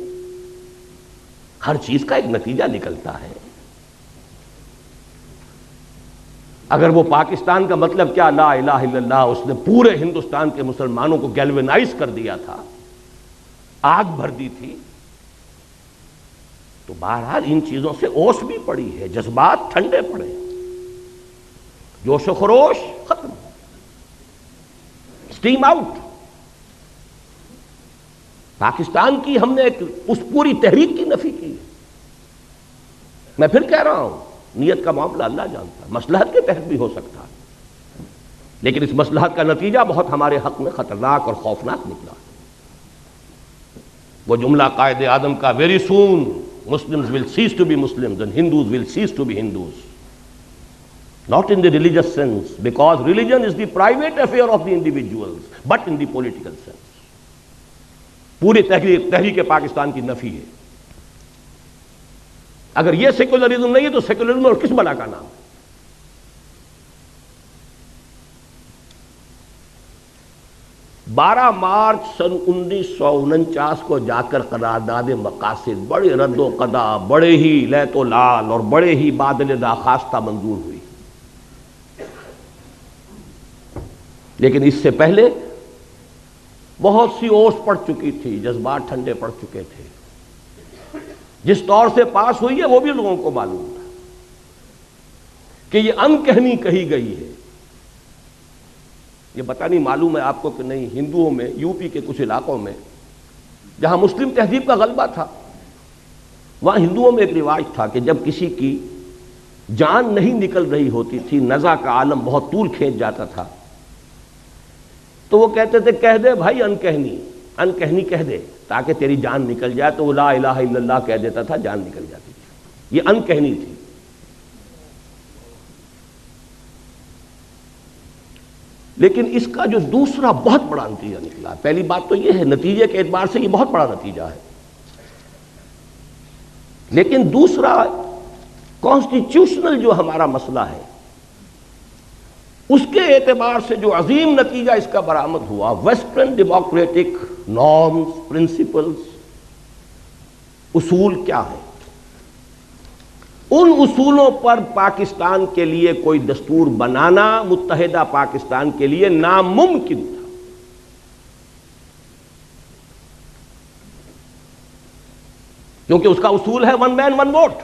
ہر چیز کا ایک نتیجہ نکلتا ہے. اگر وہ پاکستان کا مطلب کیا لا الہ الا اللہ، اس نے پورے ہندوستان کے مسلمانوں کو گیلوینائز کر دیا تھا، آگ بھر دی تھی، تو بہرحال ان چیزوں سے اوس بھی پڑی ہے، جذبات ٹھنڈے پڑے، جوش و خروش ختم، اسٹیم آؤٹ. پاکستان کی ہم نے اس پوری تحریک کی نفی کی. میں پھر کہہ رہا ہوں، نیت کا معاملہ اللہ جانتا ہے، مصلحت کے تحت بھی ہو سکتا ہے، لیکن اس مصلحت کا نتیجہ بہت ہمارے حق میں خطرناک اور خوفناک نکلا. وہ جملہ قائد اعظم کا very soon Muslims will cease to be Muslims and Hindus will cease to be Hindus. Not in the religious sense, because religion is the private affair of the individuals, but in the political sense. پوری تحریک پاکستان کی نفی ہے. اگر یہ secularism نہیں ہے تو سیکولرزم اور کس بلا کا نام ہے؟ 12 مارچ سن 1949 کو جا کر قرارداد مقاصد بڑے رد و قدا، بڑے ہی لیت و لال اور بڑے ہی بادل داخواستہ منظور ہوئی. لیکن اس سے پہلے بہت سی اوس پڑ چکی تھی، جذبات ٹھنڈے پڑ چکے تھے. جس طور سے پاس ہوئی ہے وہ بھی لوگوں کو معلوم تھا کہ یہ انکہنی کہی گئی ہے. یہ پتہ نہیں معلوم ہے آپ کو کہ نہیں، ہندوؤں میں یو پی کے کچھ علاقوں میں جہاں مسلم تہذیب کا غلبہ تھا، وہاں ہندوؤں میں ایک رواج تھا کہ جب کسی کی جان نہیں نکل رہی ہوتی تھی، نزع کا عالم بہت طول کھینچ جاتا تھا، تو وہ کہتے تھے کہہ دے بھائی انکہنی کہہ دے تاکہ تیری جان نکل جائے. تو وہ لا الہ الا اللہ کہہ دیتا تھا، جان نکل جاتی تھی. یہ انکہنی تھی. لیکن اس کا جو دوسرا بہت بڑا نتیجہ نکلا، پہلی بات تو یہ ہے نتیجے کے اعتبار سے یہ بہت بڑا نتیجہ ہے، لیکن دوسرا کانسٹیٹیوشنل جو ہمارا مسئلہ ہے اس کے اعتبار سے جو عظیم نتیجہ اس کا برآمد ہوا، ویسٹرن ڈیموکریٹک نارمز، پرنسپلز، اصول کیا ہے؟ ان اصولوں پر پاکستان کے لیے کوئی دستور بنانا متحدہ پاکستان کے لیے ناممکن تھا. کیونکہ اس کا اصول ہے ون مین ون ووٹ.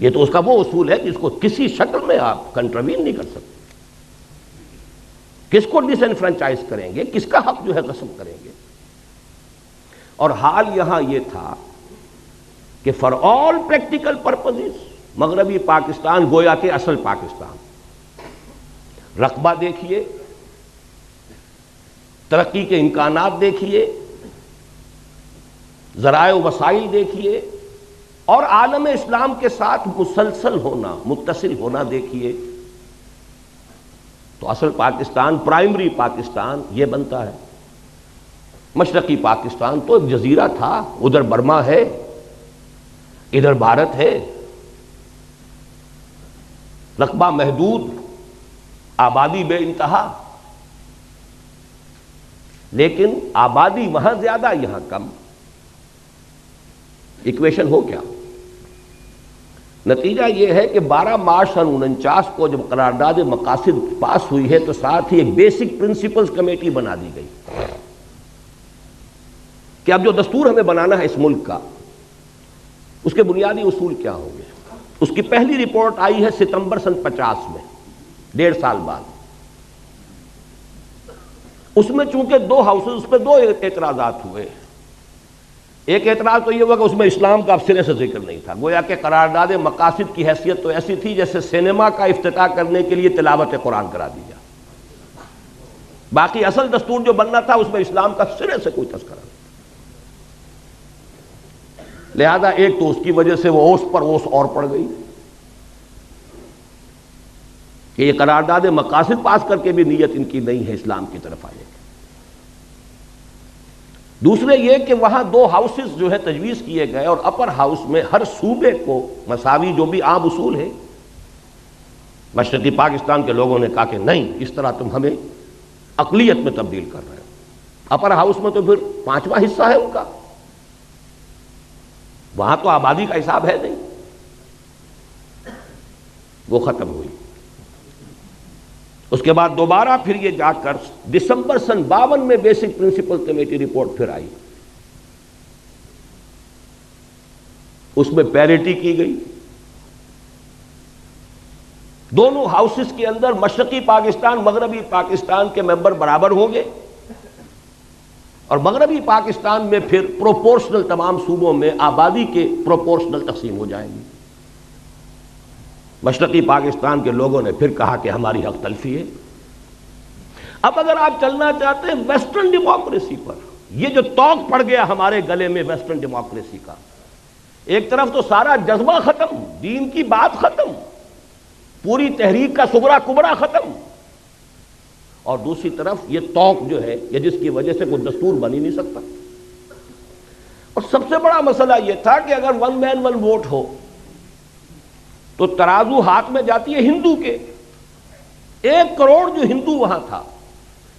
یہ تو اس کا وہ اصول ہے جس کو کسی شکل میں آپ کنٹروین نہیں کر سکتے. کس کو ڈس انفرنچائز کریں گے، کس کا حق جو ہے غصب کریں گے. اور حال یہاں یہ تھا کہ فار آل پریکٹیکل پرپزز مغربی پاکستان گویا کہ اصل پاکستان. رقبہ دیکھیے، ترقی کے امکانات دیکھیے، ذرائع و وسائل دیکھیے، اور عالم اسلام کے ساتھ مسلسل ہونا، متصل ہونا دیکھیے، تو اصل پاکستان، پرائمری پاکستان یہ بنتا ہے. مشرقی پاکستان تو ایک جزیرہ تھا، ادھر برما ہے، ادھر بھارت ہے، رقبہ محدود، آبادی بے انتہا، لیکن آبادی وہاں زیادہ یہاں کم. ایکویشن ہو کیا؟ نتیجہ یہ ہے کہ 12 مارچ سن 49 کو جب قرارداد مقاصد پاس ہوئی ہے تو ساتھ ہی ایک بیسک پرنسپلز کمیٹی بنا دی گئی کہ اب جو دستور ہمیں بنانا ہے اس ملک کا، اس کے بنیادی اصول کیا ہوں گے. اس کی پہلی رپورٹ آئی ہے ستمبر سن 50 میں، 1.5 سال بعد. اس میں چونکہ 2 ہاؤسز، اس پہ 2 اعتراضات ہوئے. ایک اعتراض تو یہ ہوا کہ اس میں اسلام کا اب سرے سے ذکر نہیں تھا، گویا کہ قرارداد مقاصد کی حیثیت تو ایسی تھی جیسے سینما کا افتتاح کرنے کے لیے تلاوت قرآن کرا دی جائے. باقی اصل دستور جو بننا تھا اس میں اسلام کا سرے سے کوئی تذکرہ نہیں. لہذا ایک تو اس کی وجہ سے وہ اوس پر اوس اور پڑ گئی کہ یہ قرارداد مقاصد پاس کر کے بھی نیت ان کی نہیں ہے اسلام کی طرف آنے کی. دوسرے یہ کہ وہاں 2 ہاؤسز جو ہے تجویز کیے گئے، اور اپر ہاؤس میں ہر صوبے کو مساوی جو بھی عام اصول ہے. مشرقی پاکستان کے لوگوں نے کہا کہ نہیں، اس طرح تم ہمیں اقلیت میں تبدیل کر رہے ہو. اپر ہاؤس میں تو پھر 5واں حصہ ہے ان کا، وہاں تو آبادی کا حساب ہے نہیں. وہ ختم ہوئی. اس کے بعد دوبارہ پھر یہ جا کر دسمبر سن 52 میں بیسک پرنسپل کمیٹی رپورٹ پھر آئی. اس میں پیریٹی کی گئی. دونوں ہاؤسز کے اندر مشرقی پاکستان، مغربی پاکستان کے ممبر برابر ہوں گے، اور مغربی پاکستان میں پھر پروپورشنل تمام صوبوں میں آبادی کے پروپورشنل تقسیم ہو جائے گی. مشرقی پاکستان کے لوگوں نے پھر کہا کہ ہماری حق تلفی ہے۔ اب اگر آپ چلنا چاہتے ہیں ویسٹرن ڈیموکریسی پر، یہ جو توق پڑ گیا ہمارے گلے میں ویسٹرن ڈیموکریسی کا، ایک طرف تو سارا جذبہ ختم، دین کی بات ختم، پوری تحریک کا صغرا کبرا ختم، اور دوسری طرف یہ توق جو ہے یہ جس کی وجہ سے کوئی دستور بن ہی نہیں سکتا۔ اور سب سے بڑا مسئلہ یہ تھا کہ اگر ون مین ون ووٹ ہو تو ترازو ہاتھ میں جاتی ہے ہندو کے۔ 1 کروڑ جو ہندو وہاں تھا،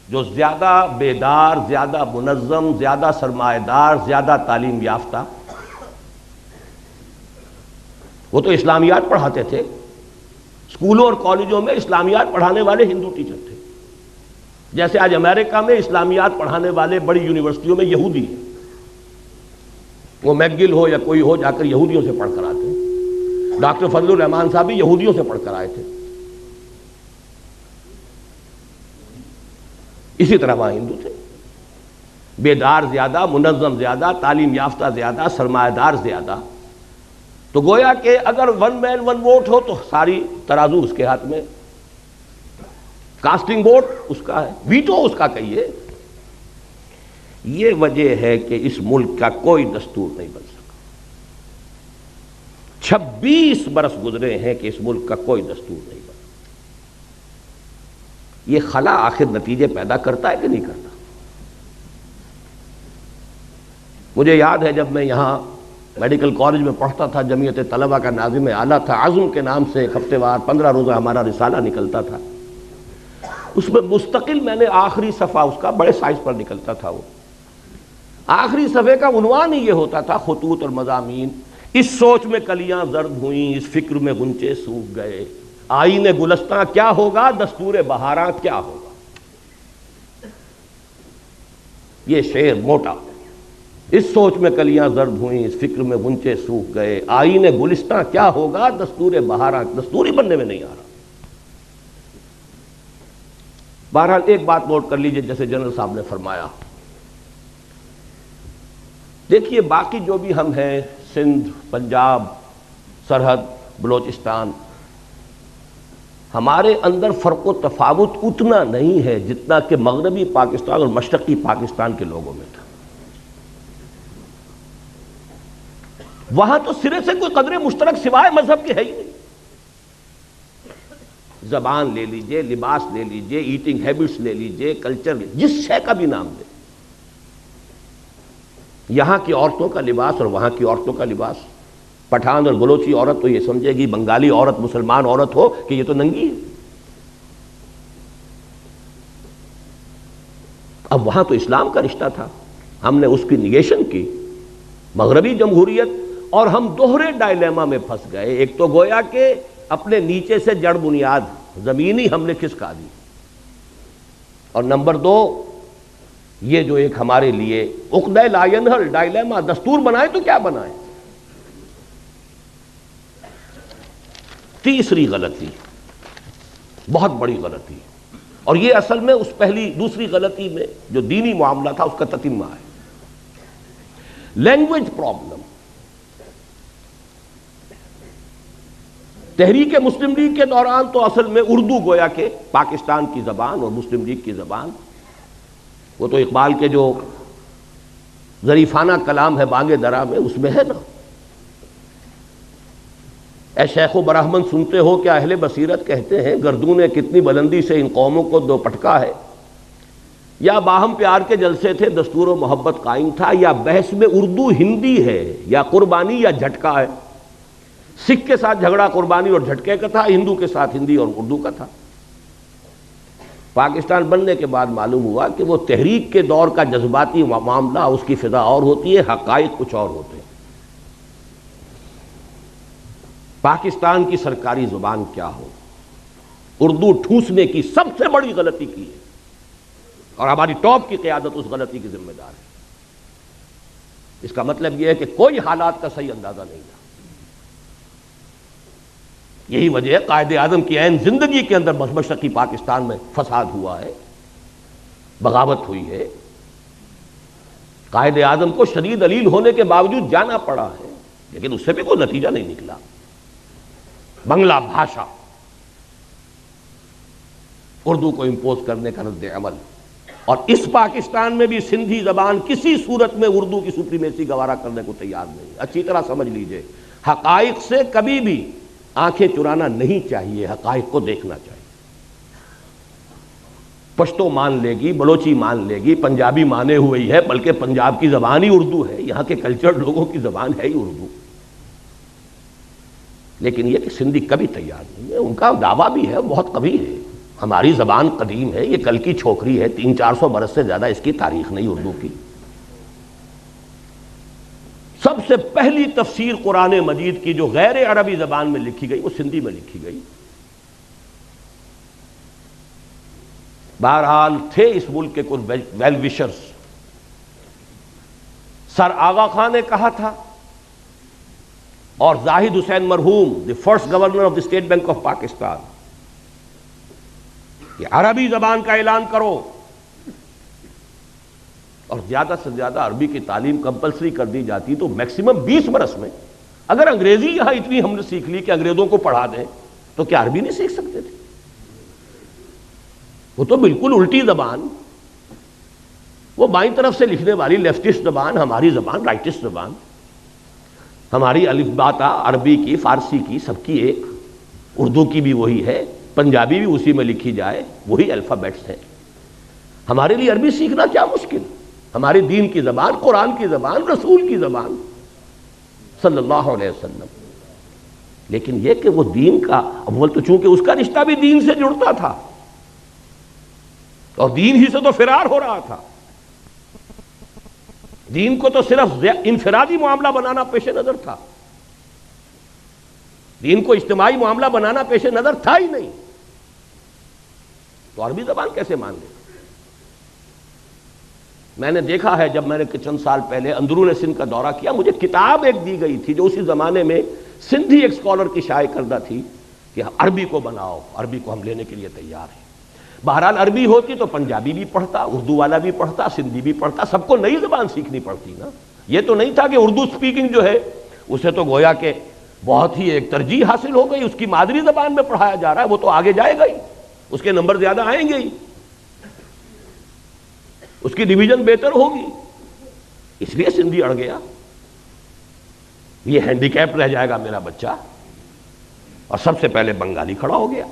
جو زیادہ بیدار، زیادہ منظم، زیادہ سرمایہ دار، زیادہ تعلیم یافتہ، وہ تو اسلامیات پڑھاتے تھے، اسکولوں اور کالجوں میں اسلامیات پڑھانے والے ہندو ٹیچر تھے، جیسے آج امریکہ میں اسلامیات پڑھانے والے بڑی یونیورسٹیوں میں یہودی ہیں، وہ میکگل ہو یا کوئی ہو جا کر یہودیوں سے پڑھ کر آتے ہیں۔ ڈاکٹر فضل الرحمان صاحب بھی یہودیوں سے پڑھ کر آئے تھے۔ اسی طرح وہاں ہندو تھے، بیدار زیادہ، منظم زیادہ، تعلیم یافتہ زیادہ، سرمایہ دار زیادہ۔ تو گویا کہ اگر ون مین ون ووٹ ہو تو ساری ترازو اس کے ہاتھ میں، کاسٹنگ ووٹ اس کا ہے، ویٹو اس کا کہیے۔ یہ وجہ ہے کہ اس ملک کا کوئی دستور نہیں بن سکا۔ 26 برس گزرے ہیں کہ اس ملک کا کوئی دستور نہیں بنا۔ یہ خلا آخر نتیجے پیدا کرتا ہے کہ نہیں کرتا؟ مجھے یاد ہے جب میں یہاں میڈیکل کالج میں پڑھتا تھا، جمعیت طلبہ کا ناظم اعلیٰ تھا، عزم کے نام سے ایک ہفتے وار 15 روزہ ہمارا رسالہ نکلتا تھا۔ اس میں مستقل میں نے آخری صفحہ اس کا بڑے سائز پر نکلتا تھا، وہ آخری صفحے کا عنوان ہی یہ ہوتا تھا، خطوط اور مضامین: اس سوچ میں کلیاں زرد ہوئیں، اس فکر میں غنچے سوکھ گئے، آئین گلستاں کیا ہوگا، دستور بہاراں کیا ہوگا۔ یہ شعر موٹا: اس سوچ میں کلیاں زرد ہوئیں، اس فکر میں غنچے سوکھ گئے، آئین گلستاں کیا ہوگا، دستور بہاراں، دستور ہی بننے میں نہیں آ رہا۔ بہرحال ایک بات نوٹ کر لیجئے، جیسے جنرل صاحب نے فرمایا، دیکھیے باقی جو بھی ہم ہیں، سندھ، پنجاب، سرحد، بلوچستان، ہمارے اندر فرق و تفاوت اتنا نہیں ہے جتنا کہ مغربی پاکستان اور مشرقی پاکستان کے لوگوں میں تھا۔ وہاں تو سرے سے کوئی قدر مشترک سوائے مذہب کے ہے ہی نہیں۔ زبان لے لیجئے، لباس لے لیجئے، ایٹنگ ہیبٹس لے لیجئے، کلچر، جس شے کا بھی نام دے، یہاں کی عورتوں کا لباس اور وہاں کی عورتوں کا لباس، پٹھان اور بلوچی عورت تو یہ سمجھے گی بنگالی عورت مسلمان عورت ہو کہ یہ تو ننگی ہے۔ اب وہاں تو اسلام کا رشتہ تھا، ہم نے اس کی نیگیشن کی، مغربی جمہوریت، اور ہم دوہرے ڈائلیما میں پھنس گئے۔ ایک تو گویا کہ اپنے نیچے سے جڑ بنیاد زمینی ہم نے کھسکا دی، اور نمبر 2 یہ جو ایک ہمارے لیے عقدہ لا ینحل ڈائلیما، دستور بنائے تو کیا بنائے۔ تیسری غلطی، بہت بڑی غلطی، اور یہ اصل میں اس دوسری غلطی میں جو دینی معاملہ تھا اس کا تتمہ ہے، لینگویج پرابلم۔ تحریک مسلم لیگ کے دوران تو اصل میں اردو گویا کہ پاکستان کی زبان اور مسلم لیگ کی زبان، وہ تو اقبال کے جو ظریفانہ کلام ہے بانگ درا میں، اس میں ہے نا، اے شیخ و برہمن سنتے ہو کیا اہل بصیرت کہتے ہیں، گردون کتنی بلندی سے ان قوموں کو دو پٹکا ہے، یا باہم پیار کے جلسے تھے دستور و محبت قائم تھا، یا بحث میں اردو ہندی ہے، یا قربانی یا جھٹکا ہے۔ سکھ کے ساتھ جھگڑا قربانی اور جھٹکے کا تھا، ہندو کے ساتھ ہندی اور اردو کا تھا۔ پاکستان بننے کے بعد معلوم ہوا کہ وہ تحریک کے دور کا جذباتی معاملہ، اس کی فضا اور ہوتی ہے، حقائق کچھ اور ہوتے ہیں۔ پاکستان کی سرکاری زبان کیا ہو، اردو ٹھوسنے کی سب سے بڑی غلطی کی ہے، اور ہماری ٹاپ کی قیادت اس غلطی کی ذمہ دار ہے۔ اس کا مطلب یہ ہے کہ کوئی حالات کا صحیح اندازہ نہیں تھا۔ یہی وجہ ہے قائد اعظم کی عین زندگی کے اندر مشرقی پاکستان میں فساد ہوا ہے، بغاوت ہوئی ہے، قائد اعظم کو شدید علیل ہونے کے باوجود جانا پڑا ہے، لیکن اس سے بھی کوئی نتیجہ نہیں نکلا۔ بنگلہ بھاشا، اردو کو امپوز کرنے کا رد عمل، اور اس پاکستان میں بھی سندھی زبان کسی صورت میں اردو کی سپریمیسی گوارا کرنے کو تیار نہیں۔ اچھی طرح سمجھ لیجئے، حقائق سے کبھی بھی آنکھیں چرانا نہیں چاہیے، حقائق کو دیکھنا چاہیے۔ پشتو مان لے گی، بلوچی مان لے گی، پنجابی مانے ہوئی ہے، بلکہ پنجاب کی زبان ہی اردو ہے، یہاں کے کلچرڈ لوگوں کی زبان ہے ہی اردو، لیکن یہ کہ سندھی کبھی تیار نہیں ہے۔ ان کا دعویٰ بھی ہے، بہت قوی ہے، ہماری زبان قدیم ہے، یہ کل کی چھوکری ہے، 300-400 برس سے زیادہ اس کی تاریخ نہیں اردو کی۔ سب سے پہلی تفسیر قرآن مجید کی جو غیر عربی زبان میں لکھی گئی وہ سندھی میں لکھی گئی۔ بہرحال تھے اس ملک کے کچھ ویل وشرز، سر آغا خان نے کہا تھا، اور زاہد حسین مرحوم، the first governor of the state bank of Pakistan, کہ عربی زبان کا اعلان کرو، اور زیادہ سے زیادہ عربی کی تعلیم کمپلسری کر دی جاتی تو میکسیمم 20 برس میں اگر انگریزی یہاں اتنی ہم نے سیکھ لی کہ انگریزوں کو پڑھا دیں تو کیا عربی نہیں سیکھ سکتے تھے؟ وہ تو بالکل الٹی زبان، وہ بائیں طرف سے لکھنے والی لیفٹسٹ زبان، ہماری زبان رائٹسٹ زبان، ہماری الف با تا عربی کی، فارسی کی، سب کی ایک، اردو کی بھی وہی ہے، پنجابی بھی اسی میں لکھی جائے، وہی الفابیٹس ہیں۔ ہمارے لیے عربی سیکھنا کیا مشکل، ہماری دین کی زبان، قرآن کی زبان، رسول کی زبان صلی اللہ علیہ وسلم۔ لیکن یہ کہ وہ دین کا اول تو چونکہ اس کا رشتہ بھی دین سے جڑتا تھا اور دین ہی سے تو فرار ہو رہا تھا، دین کو تو صرف انفرادی معاملہ بنانا پیش نظر تھا، دین کو اجتماعی معاملہ بنانا پیش نظر تھا ہی نہیں، تو عربی زبان کیسے مان لے؟ میں نے دیکھا ہے، جب میں نے چند سال پہلے اندرون سندھ کا دورہ کیا، مجھے کتاب ایک دی گئی تھی جو اسی زمانے میں سندھی ایک اسکالر کی شائع کردہ تھی کہ عربی کو بناؤ، عربی کو ہم لینے کے لیے تیار ہیں۔ بہرحال عربی ہوتی تو پنجابی بھی پڑھتا، اردو والا بھی پڑھتا، سندھی بھی پڑھتا، سب کو نئی زبان سیکھنی پڑتی نا۔ یہ تو نہیں تھا کہ اردو سپیکنگ جو ہے اسے تو گویا کہ بہت ہی ایک ترجیح حاصل ہو گئی، اس کی مادری زبان میں پڑھایا جا رہا ہے، وہ تو آگے جائے گا ہی، اس کے نمبر زیادہ آئیں گے ہی، اس کی ڈویژن بہتر ہوگی، اس لیے سندھی اڑ گیا، یہ ہینڈی کیپ رہ جائے گا میرا بچہ، اور سب سے پہلے بنگالی کھڑا ہو گیا۔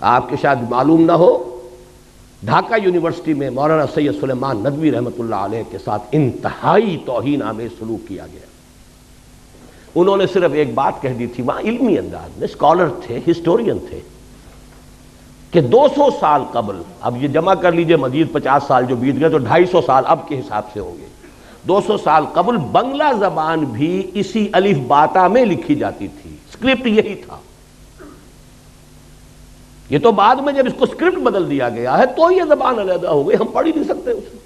آپ کے شاید معلوم نہ ہو، ڈھاکہ یونیورسٹی میں مولانا سید سلیمان ندوی رحمۃ اللہ علیہ کے ساتھ انتہائی توہین آمیز سلوک کیا گیا۔ انہوں نے صرف ایک بات کہہ دی تھی، وہاں علمی انداز میں، اسکالر تھے، ہسٹورین تھے، کہ 200 سال قبل، اب یہ جمع کر لیجئے مزید 50 سال جو بیت گئے تو 250 سال اب کے حساب سے ہوں گے، 200 سال قبل بنگلہ زبان بھی اسی الف باتا میں لکھی جاتی تھی، اسکرپٹ یہی تھا۔ یہ تو بعد میں جب اس کو اسکرپٹ بدل دیا گیا ہے تو یہ زبان علیحدہ ہو گئی، ہم پڑھ ہی نہیں سکتے اسے،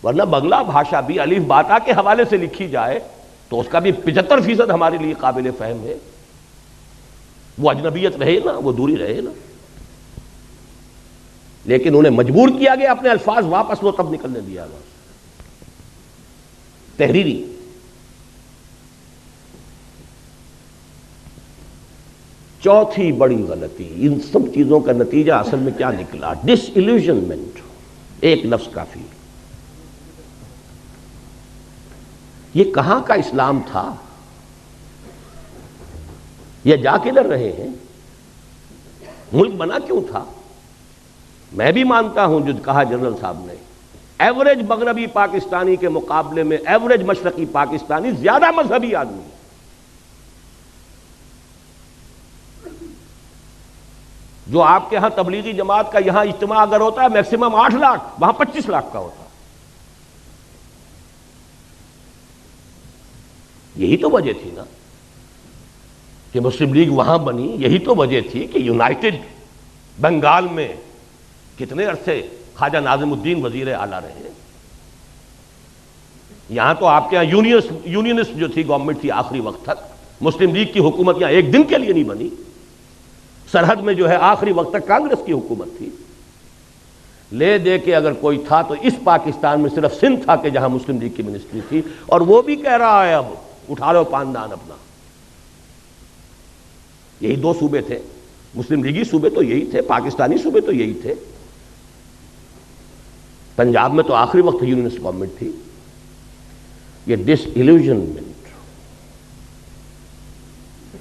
ورنہ بنگلہ بھاشا بھی الف باتا کے حوالے سے لکھی جائے تو اس کا بھی 75% ہمارے لیے قابل فہم ہے، وہ اجنبیت رہے نا، وہ دوری رہے نا، لیکن انہیں مجبور کیا گیا اپنے الفاظ واپس لو، تب نکلنے دیا گیا تحریری۔ چوتھی بڑی غلطی، ان سب چیزوں کا نتیجہ اصل میں کیا نکلا؟ ڈس ایلیوژنمنٹ، ایک لفظ کافی۔ یہ کہاں کا اسلام تھا؟ یہ جا کدھر رہے ہیں؟ ملک بنا کیوں تھا؟ میں بھی مانتا ہوں جو کہا جنرل صاحب نے، ایوریج مغربی پاکستانی کے مقابلے میں ایوریج مشرقی پاکستانی زیادہ مذہبی آدمی، جو آپ کے ہاں تبلیغی جماعت کا یہاں اجتماع اگر ہوتا ہے میکسیمم 8 لاکھ، وہاں 25 لاکھ کا ہوتا۔ یہی تو وجہ تھی نا کہ مسلم لیگ وہاں بنی، یہی تو وجہ تھی کہ یونائٹڈ بنگال میں کتنے عرصے خواجہ ناظم الدین وزیر اعلیٰ رہے، یہاں تو آپ کے یہاں یونینسٹ جو تھی گورنمنٹ تھی آخری وقت تک، مسلم لیگ کی حکومت یہاں ایک دن کے لیے نہیں بنی، سرحد میں جو ہے آخری وقت تک کانگریس کی حکومت تھی۔ لے دے کے اگر کوئی تھا تو اس پاکستان میں صرف سندھ تھا کہ جہاں مسلم لیگ کی منسٹری تھی، اور وہ بھی کہہ رہا ہے اب اٹھا لو پاندان اپنا، یہی دو صوبے تھے، مسلم لیگی صوبے تو یہی تھے، پاکستانی صوبے تو یہی تھے. پنجاب میں تو آخری وقت یونینسٹ گورنمنٹ تھی. یہ ڈس ایلیوژنمنٹ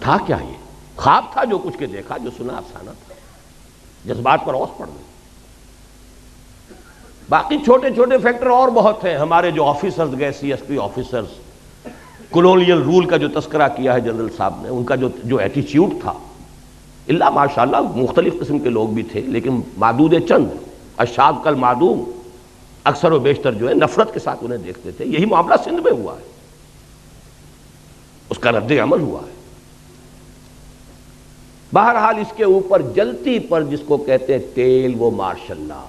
تھا کیا؟ یہ خواب تھا جو کچھ کے دیکھا، جو سنا افسانہ تھا، جذبات پر اوس پڑ گئی. باقی چھوٹے چھوٹے فیکٹر اور بہت ہیں. ہمارے جو آفیسرز گئے، C S P officers, colonial role کا جو تذکرہ کیا ہے جنرل صاحب نے، ان کا جو ایٹیچیوڈ تھا، اللہ ماشاءاللہ مختلف قسم کے لوگ بھی تھے، لیکن معدود چند، اشاد کل معدوم، اکثر و بیشتر جو ہے نفرت کے ساتھ انہیں دیکھتے تھے. یہی معاملہ سندھ میں ہوا ہے، اس کا رد عمل ہوا ہے. بہرحال اس کے اوپر جلتی پر جس کو کہتے ہیں تیل، وہ مارشل لا.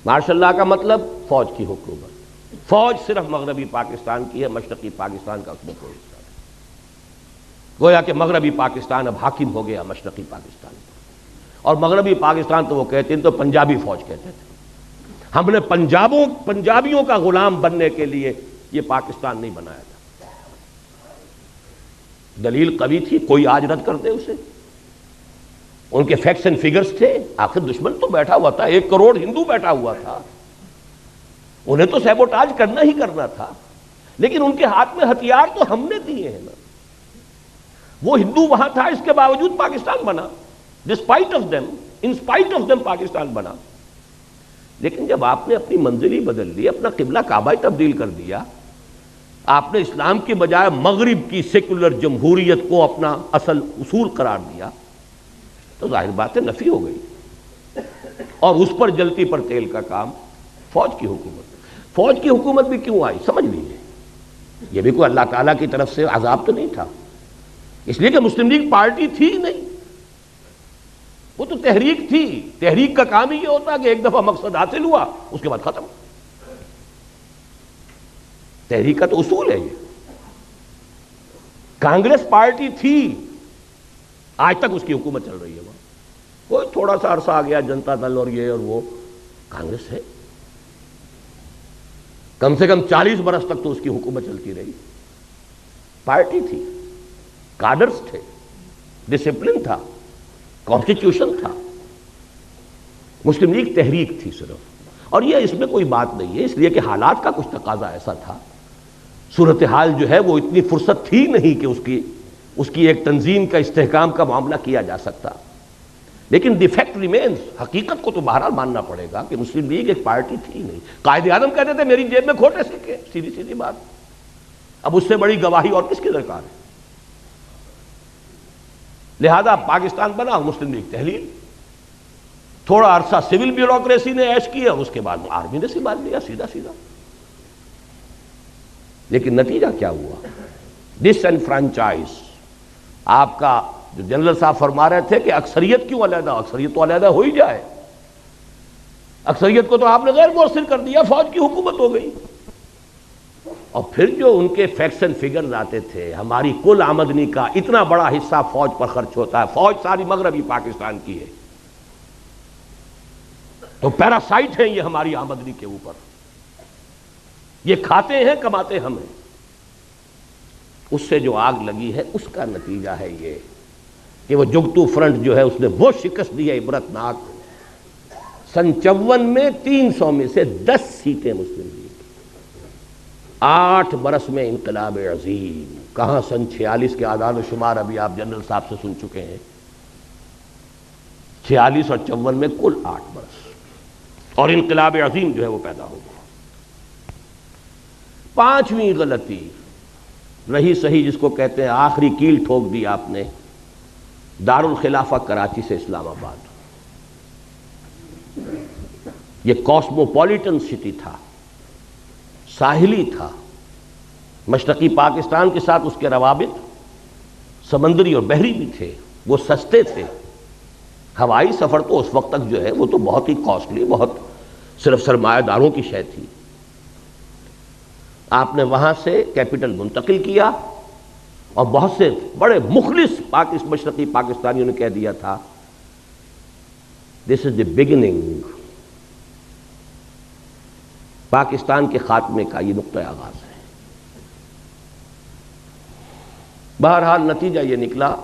مارشل لا کا مطلب فوج کی حکومت. فوج صرف مغربی پاکستان کی ہے، مشرقی پاکستان کا اس میں کوئی حصہ نہیں. گویا کہ مغربی پاکستان اب حاکم ہو گیا مشرقی پاکستان پر. اور مغربی پاکستان تو وہ کہتے ہیں تو پنجابی فوج کہتے تھے. ہم نے پنجابیوں کا غلام بننے کے لیے یہ پاکستان نہیں بنایا تھا. دلیل قوی تھی، کوئی آج رد کر دے اسے. ان کے فیکٹس اینڈ فگرز تھے. آخر دشمن تو بیٹھا ہوا تھا، 1 کروڑ ہندو بیٹھا ہوا تھا، انہیں تو سیبوٹاج کرنا ہی کرنا تھا. لیکن ان کے ہاتھ میں ہتھیار تو ہم نے دیے ہیں نا. وہ ہندو وہاں تھا، اس کے باوجود پاکستان بنا. Despite of them, in spite of them Pakistan بنا. لیکن جب آپ نے اپنی منزل ہی بدل لی، اپنا قبلہ کعبہ تبدیل کر دیا، آپ نے اسلام کی بجائے مغرب کی سیکولر جمہوریت کو اپنا اصل اصول قرار دیا، تو ظاہر بات ہے نفی ہو گئی. اور اس پر جلتی پر تیل کا کام فوج کی حکومت. فوج کی حکومت بھی کیوں آئی سمجھ لیجیے. یہ بھی کوئی اللہ تعالیٰ کی طرف سے عذاب تو نہیں تھا، اس لیے کہ مسلم لیگ پارٹی تھی نہیں، وہ تو تحریک تھی. تحریک کا کام ہی یہ ہوتا کہ ایک دفعہ مقصد حاصل ہوا اس کے بعد ختم. تحریک کا تو اصول ہے یہ. کانگریس پارٹی تھی، آج تک اس کی حکومت چل رہی ہے. وہاں کوئی تھوڑا سا عرصہ آ گیا جنتا دل اور یہ اور وہ، کانگریس ہے. کم سے کم 40 برس تک تو اس کی حکومت چلتی رہی. پارٹی تھی، کادرز تھے، ڈسپلن تھا، کانسٹیٹیوشن تھا. مسلم لیگ تحریک تھی صرف. اور یہ اس میں کوئی بات نہیں ہے، اس لیے کہ حالات کا کچھ تقاضا ایسا تھا. صورتحال جو ہے وہ اتنی فرصت تھی نہیں کہ اس کی ایک تنظیم کا استحکام کا معاملہ کیا جا سکتا. لیکن دی فیکٹ ریمینز، حقیقت کو تو بہرحال ماننا پڑے گا کہ مسلم لیگ ایک پارٹی تھی نہیں. قائد اعظم کہتے تھے میری جیب میں کھوٹے سکے، سیدھی سیدھی بات. اب اس سے بڑی گواہی اور کس کی درکار ہے؟ لہذا پاکستان بنا، مسلم لیگ تحلیل. تھوڑا عرصہ سول بیوروکریسی نے عیش کیا، اس کے بعد آرمی نے سنبھال لیا سیدھا سیدھا. لیکن نتیجہ کیا ہوا؟ ڈس انفرانچائز. آپ کا جو جنرل صاحب فرما رہے تھے کہ اکثریت کیوں علیحدہ، اکثریت تو علیحدہ ہو ہی جائے. اکثریت کو تو آپ نے غیر مؤثر کر دیا، فوج کی حکومت ہو گئی. اور پھر جو ان کے فیکٹس اینڈ فگرز آتے تھے، ہماری کل آمدنی کا اتنا بڑا حصہ فوج پر خرچ ہوتا ہے. فوج ساری مغربی پاکستان کی ہے، تو پیراسائٹ ہیں یہ ہماری آمدنی کے اوپر. یہ کھاتے ہیں، کماتے ہم ہیں. اس سے جو آگ لگی ہے اس کا نتیجہ ہے یہ کہ وہ جگتو فرنٹ جو ہے اس نے وہ شکست دی ہے عبرتناک. سن 54 میں 300 میں سے 10 سیٹیں مسلم لیگ. 8 برس میں انقلاب عظیم. کہاں سن 46 کے اعداد و شمار ابھی آپ جنرل صاحب سے سن چکے ہیں. 46 اور 54 میں کل 8 برس، اور انقلاب عظیم جو ہے وہ پیدا ہو گیا. 5ویں غلطی رہی صحیح، جس کو کہتے ہیں آخری کیل ٹھوک دی آپ نے، دارالخلافہ کراچی سے اسلام آباد. یہ کاسموپولیٹن سٹی تھا، ساحلی تھا. مشرقی پاکستان کے ساتھ اس کے روابط سمندری اور بحری بھی تھے. وہ سستے تھے. ہوائی سفر تو اس وقت تک جو ہے وہ تو بہت ہی کاسٹلی، بہت صرف سرمایہ داروں کی شے تھی. آپ نے وہاں سے کیپٹل منتقل کیا، اور بہت سے بڑے مخلص مشرقی پاکستانیوں نے کہہ دیا تھا دس از دی بگننگ. پاکستان کے خاتمے کا یہ نقطۂ آغاز ہے. بہرحال نتیجہ یہ نکلا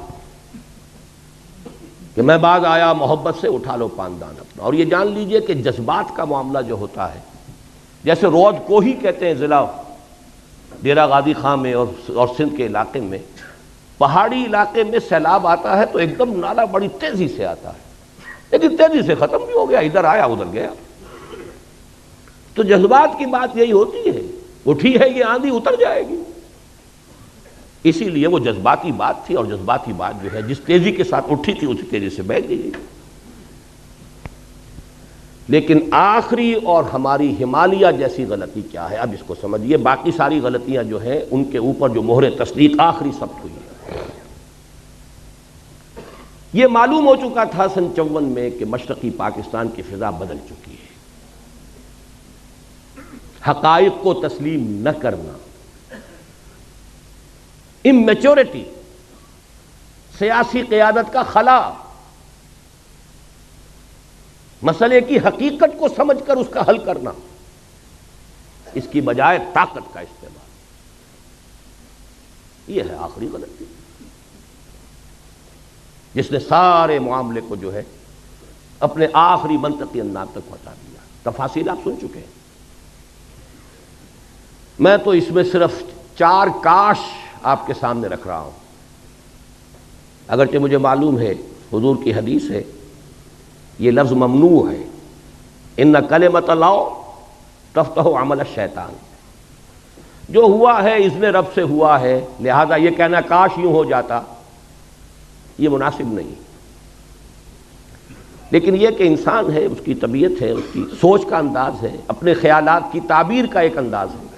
کہ میں باز آیا محبت سے، اٹھا لو پاندان اپنا۔ اور یہ جان لیجئے کہ جذبات کا معاملہ جو ہوتا ہے، جیسے رود کوہی کہتے ہیں ضلع ڈیرہ غازی خان میں اور سندھ کے علاقے میں، پہاڑی علاقے میں سیلاب آتا ہے تو ایک دم نالا بڑی تیزی سے آتا ہے، لیکن تیزی سے ختم بھی ہو گیا، ادھر آیا ادھر گیا۔ تو جذبات کی بات یہی ہوتی ہے، اٹھی ہے یہ آندھی اتر جائے گی۔ اسی لیے وہ جذباتی بات تھی، اور جذباتی بات جو ہے جس تیزی کے ساتھ اٹھی تھی اسی تیزی سے بہہ گئی۔ لیکن آخری اور ہماری ہمالیہ جیسی غلطی کیا ہے، اب اس کو سمجھیے۔ باقی ساری غلطیاں جو ہیں ان کے اوپر جو مہر تصدیق آخری ثبت ہوئی ہے، یہ معلوم ہو چکا تھا سن 54 میں کہ مشرقی پاکستان کی فضا بدل چکی ہے۔ حقائق کو تسلیم نہ کرنا، اممیچورٹی، سیاسی قیادت کا خلا، مسئلے کی حقیقت کو سمجھ کر اس کا حل کرنا، اس کی بجائے طاقت کا استعمال، یہ ہے آخری غلطی جس نے سارے معاملے کو جو ہے اپنے آخری منطقی انداز تک پہنچا دیا۔ تفاصیل آپ سن چکے ہیں، میں تو اس میں صرف 4 کاش آپ کے سامنے رکھ رہا ہوں، اگرچہ مجھے معلوم ہے حضور کی حدیث ہے، یہ لفظ ممنوع ہے، ان کلمۃ اللہ تفتح عمل الشیطان، جو ہوا ہے اس نے رب سے ہوا ہے، لہذا یہ کہنا کاش یوں ہو جاتا یہ مناسب نہیں۔ لیکن یہ کہ انسان ہے، اس کی طبیعت ہے، اس کی سوچ کا انداز ہے، اپنے خیالات کی تعبیر کا ایک انداز ہے۔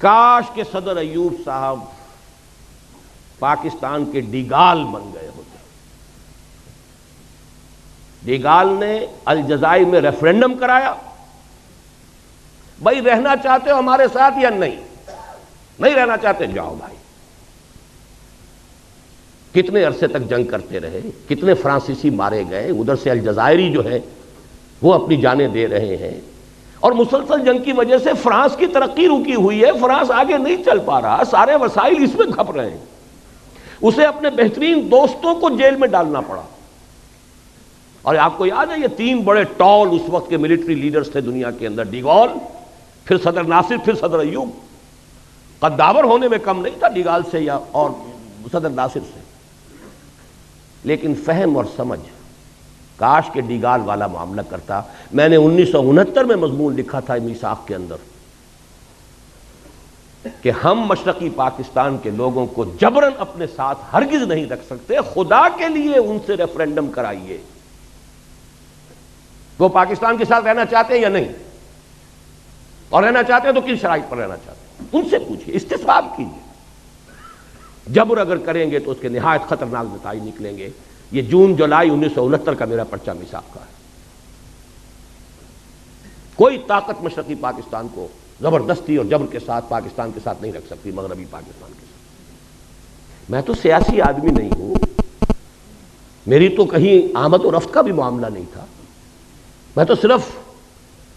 کاش کہ صدر ایوب صاحب پاکستان کے ڈیگال بن گئے ہوتے۔ ڈیگال نے الجزائر میں ریفرینڈم کرایا، بھائی رہنا چاہتے ہو ہمارے ساتھ یا نہیں رہنا چاہتے جاؤ بھائی۔ کتنے عرصے تک جنگ کرتے رہے، کتنے فرانسیسی مارے گئے، ادھر سے الجزائری جو ہے وہ اپنی جانیں دے رہے ہیں، اور مسلسل جنگ کی وجہ سے فرانس کی ترقی رکی ہوئی ہے، فرانس آگے نہیں چل پا رہا، سارے وسائل اس میں کھپ رہے ہیں، اسے اپنے بہترین دوستوں کو جیل میں ڈالنا پڑا۔ اور آپ کو یاد ہے یہ 3 بڑے ٹال اس وقت کے ملٹری لیڈرز تھے دنیا کے اندر، ڈیگال، پھر صدر ناصر، پھر صدر ایوب۔ قداور ہونے میں کم نہیں تھا ڈیگال سے یا اور صدر ناصر سے، لیکن فہم اور سمجھ، کاش کہ ڈیگال والا معاملہ کرتا۔ میں نے 1969 میں مضمون لکھا تھا میثاق کے اندر کہ ہم مشرقی پاکستان کے لوگوں کو جبراً اپنے ساتھ ہرگز نہیں رکھ سکتے، خدا کے لیے ان سے ریفرینڈم کرائیے، وہ پاکستان کے ساتھ رہنا چاہتے ہیں یا نہیں، اور رہنا چاہتے ہیں تو کن شرائط پر رہنا چاہتے ہیں، ان سے پوچھئے، استصواب کیجیے۔ جبر اگر کریں گے تو اس کے نہایت خطرناک نتائج نکلیں گے۔ یہ جون جولائی 1969 کا میرا پرچہ میثاق کا ہے۔ کوئی طاقت مشرقی پاکستان کو زبردستی اور جبر کے ساتھ پاکستان کے ساتھ نہیں رکھ سکتی، مغربی پاکستان کے ساتھ۔ میں تو سیاسی آدمی نہیں ہوں، میری تو کہیں آمد و رفت کا بھی معاملہ نہیں تھا، میں تو صرف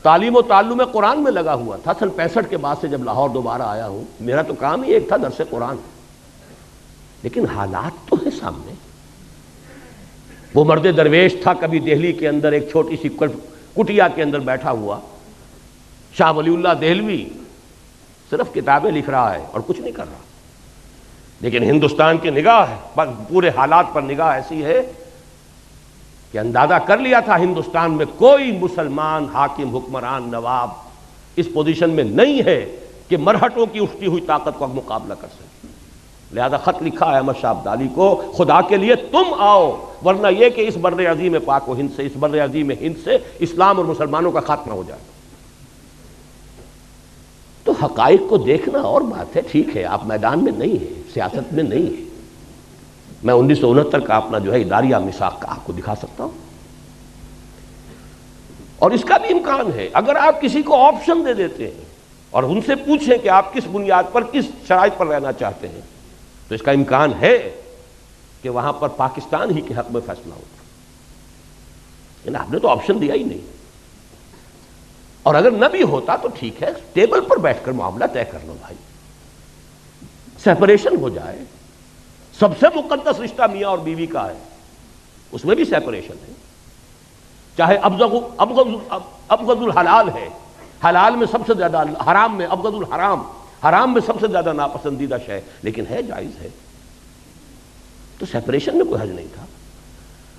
تعلیم و تعلم قرآن میں لگا ہوا تھا۔ سن 65 کے بعد سے جب لاہور دوبارہ آیا ہوں، میرا تو کام ہی ایک تھا، درس قرآن۔ لیکن حالات تو ہیں سامنے۔ وہ مرد درویش تھا کبھی دہلی کے اندر ایک چھوٹی سی کٹیا کے اندر بیٹھا ہوا، شاہ ولی اللہ دہلوی، صرف کتابیں لکھ رہا ہے اور کچھ نہیں کر رہا، لیکن ہندوستان کی نگاہ پر، پورے حالات پر نگاہ ایسی ہے کہ اندازہ کر لیا تھا ہندوستان میں کوئی مسلمان حاکم، حکمران، نواب اس پوزیشن میں نہیں ہے کہ مرہٹوں کی اٹھتی ہوئی طاقت کو مقابلہ کر سکے۔ لہذا خط لکھا ہے احمد شاہ ابدالی کو، خدا کے لیے تم آؤ، ورنہ یہ کہ اس بر عظیم پاک و ہند سے، اس بر عظیم ہند سے اسلام اور مسلمانوں کا خاتمہ ہو جائے۔ تو حقائق کو دیکھنا اور بات ہے، ٹھیک ہے آپ میدان میں نہیں ہیں، سیاست میں نہیں ہیں، میں 1969 کا اپنا جو ہے اداریہ میثاق کا آپ کو دکھا سکتا ہوں، اور اس کا بھی امکان ہے اگر آپ کسی کو آپشن دے دیتے ہیں اور ان سے پوچھیں کہ آپ کس بنیاد پر، کس شرائط پر رہنا چاہتے ہیں، تو اس کا امکان ہے کہ وہاں پر پاکستان ہی کے حق میں فیصلہ ہوگا۔ لیکن آپ نے تو آپشن دیا ہی نہیں، اور اگر نہ بھی ہوتا تو ٹھیک ہے، ٹیبل پر بیٹھ کر معاملہ طے کر لو بھائی، سیپریشن ہو جائے. سب سے مقدس رشتہ میاں اور بیوی کا ہے، اس میں بھی سیپریشن ہے. چاہے ابغض الحلال ہے، حلال میں سب سے زیادہ، حرام میں ابغض الحرام، حرام میں سب سے زیادہ ناپسندیدہ شے، لیکن ہے، جائز ہے. تو سیپریشن میں کوئی حرج نہیں تھا.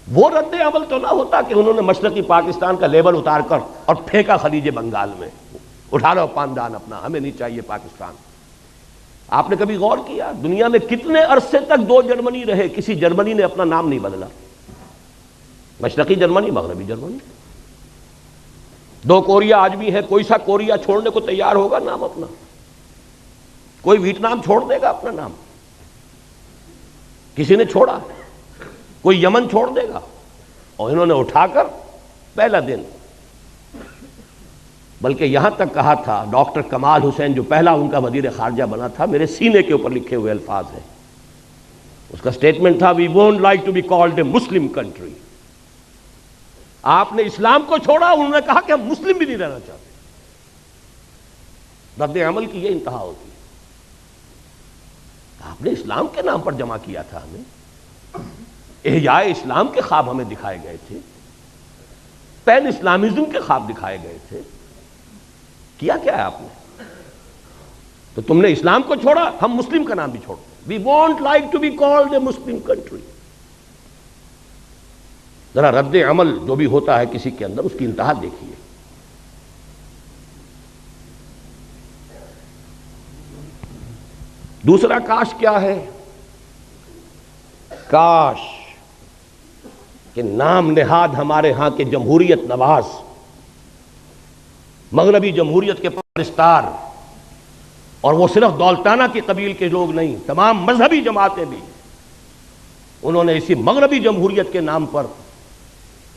وہ رد عمل تو نہ ہوتا کہ انہوں نے مشرقی پاکستان کا لیبل اتار کر اور پھینکا خلیج بنگال میں، اٹھا لو پاندان اپنا، ہمیں نہیں چاہیے پاکستان. آپ نے کبھی غور کیا دنیا میں کتنے عرصے تک دو جرمنی رہے، کسی جرمنی نے اپنا نام نہیں بدلا؟ مشرقی جرمنی، مغربی جرمنی. دو کوریا آج بھی ہے، کوئی سا کوریا چھوڑنے کو تیار ہوگا نام اپنا؟ کوئی ویتنام چھوڑ دے گا اپنا نام؟ کسی نے چھوڑا؟ کوئی یمن چھوڑ دے گا؟ اور انہوں نے اٹھا کر پہلا دن، بلکہ یہاں تک کہا تھا ڈاکٹر کمال حسین جو پہلا ان کا وزیر خارجہ بنا تھا، میرے سینے کے اوپر لکھے ہوئے الفاظ ہیں، اس کا سٹیٹمنٹ تھا we won't like to be called a Muslim country. آپ نے اسلام کو چھوڑا، انہوں نے کہا کہ ہم مسلم بھی نہیں رہنا چاہتے. رد عمل کی یہ انتہا ہوتی ہے. آپ نے اسلام کے نام پر جمع کیا تھا ہمیں، احیاء اسلام کے خواب ہمیں دکھائے گئے تھے، پین اسلامزم کے خواب دکھائے گئے تھے. کیا ہے آپ نے؟ تو تم نے اسلام کو چھوڑا، ہم مسلم کا نام بھی چھوڑ. We want like to be called a Muslim country. ذرا رد عمل جو بھی ہوتا ہے کسی کے اندر، اس کی انتہا دیکھیے. دوسرا کاش کیا ہے؟ کاش کہ نام نہاد ہمارے ہاں کے جمہوریت نواز، مغربی جمہوریت کے پرستار، اور وہ صرف دولتانہ کے قبیل کے لوگ نہیں، تمام مذہبی جماعتیں بھی، انہوں نے اسی مغربی جمہوریت کے نام پر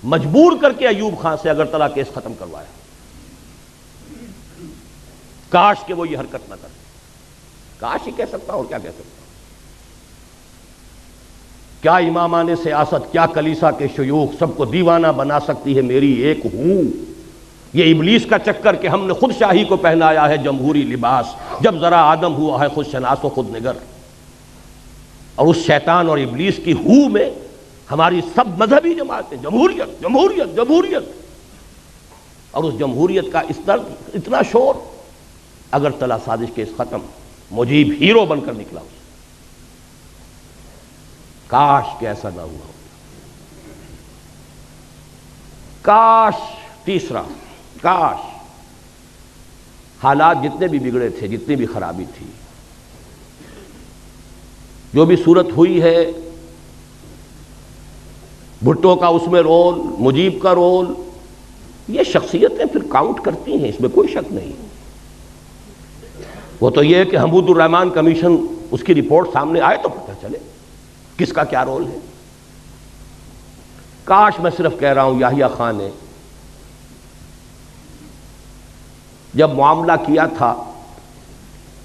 مجبور کر کے ایوب خان سے اگرتلہ کیس ختم کروایا. کاش کہ وہ یہ حرکت نہ کرتے. کاش ہی کہہ سکتا ہوں، اور کیا کہہ سکتا ہوں. کیا امامان سیاست، کیا کلیسا کے شیوخ، سب کو دیوانہ بنا سکتی ہے میری ایک ہوں. یہ ابلیس کا چکر کہ ہم نے خود شاہی کو پہنایا ہے جمہوری لباس، جب ذرا آدم ہوا ہے خود شناس و خود نگر. اور اس شیطان اور ابلیس کی ہو میں ہماری سب مذہبی جماعتیں جمہوریت جمہوریت جمہوریت، اور اس جمہوریت کا اس طرح اتنا شور. اگرتلہ سازش کیس ختم، مجیب ہیرو بن کر نکلا. کاش کہ ایسا نہ ہوا. کاش، تیسرا کاش حالات جتنے بھی بگڑے تھے، جتنی بھی خرابی تھی، جو بھی صورت ہوئی ہے، بھٹو کا اس میں رول، مجیب کا رول، یہ شخصیتیں پھر کاؤنٹ کرتی ہیں، اس میں کوئی شک نہیں. وہ تو یہ ہے کہ حمود الرحمان کمیشن اس کی رپورٹ سامنے آئے تو پتہ چلے کس کا کیا رول ہے. کاش، میں صرف کہہ رہا ہوں، یحییٰ خان نے جب معاملہ کیا تھا،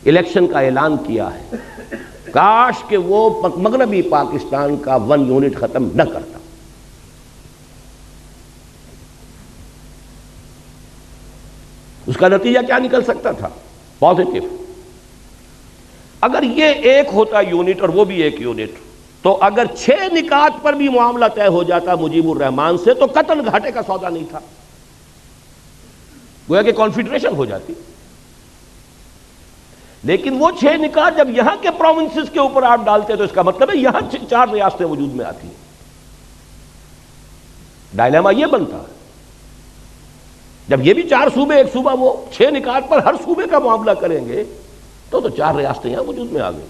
الیکشن کا اعلان کیا ہے، کاش کہ وہ مغربی پاکستان کا 1 یونٹ ختم نہ کرتا. اس کا نتیجہ کیا نکل سکتا تھا؟ پازیٹو. اگر یہ ایک ہوتا یونٹ اور وہ بھی ایک یونٹ، تو اگر 6 نکات پر بھی معاملہ طے ہو جاتا مجیب الرحمان سے، تو قتل گھاٹے کا سودا نہیں تھا، گویا کہ کانفیڈریشن ہو جاتی. لیکن وہ 6 نکات جب یہاں کے پروونسز کے اوپر آپ ڈالتے تو اس کا مطلب ہے یہاں 4 ریاستیں وجود میں آتی ہیں. ڈائلیما یہ بنتا ہے جب یہ بھی 4 صوبے، ایک صوبہ، وہ 6 نکات پر ہر صوبے کا معاملہ کریں گے تو 4 ریاستیں یہاں وجود میں آ گئی،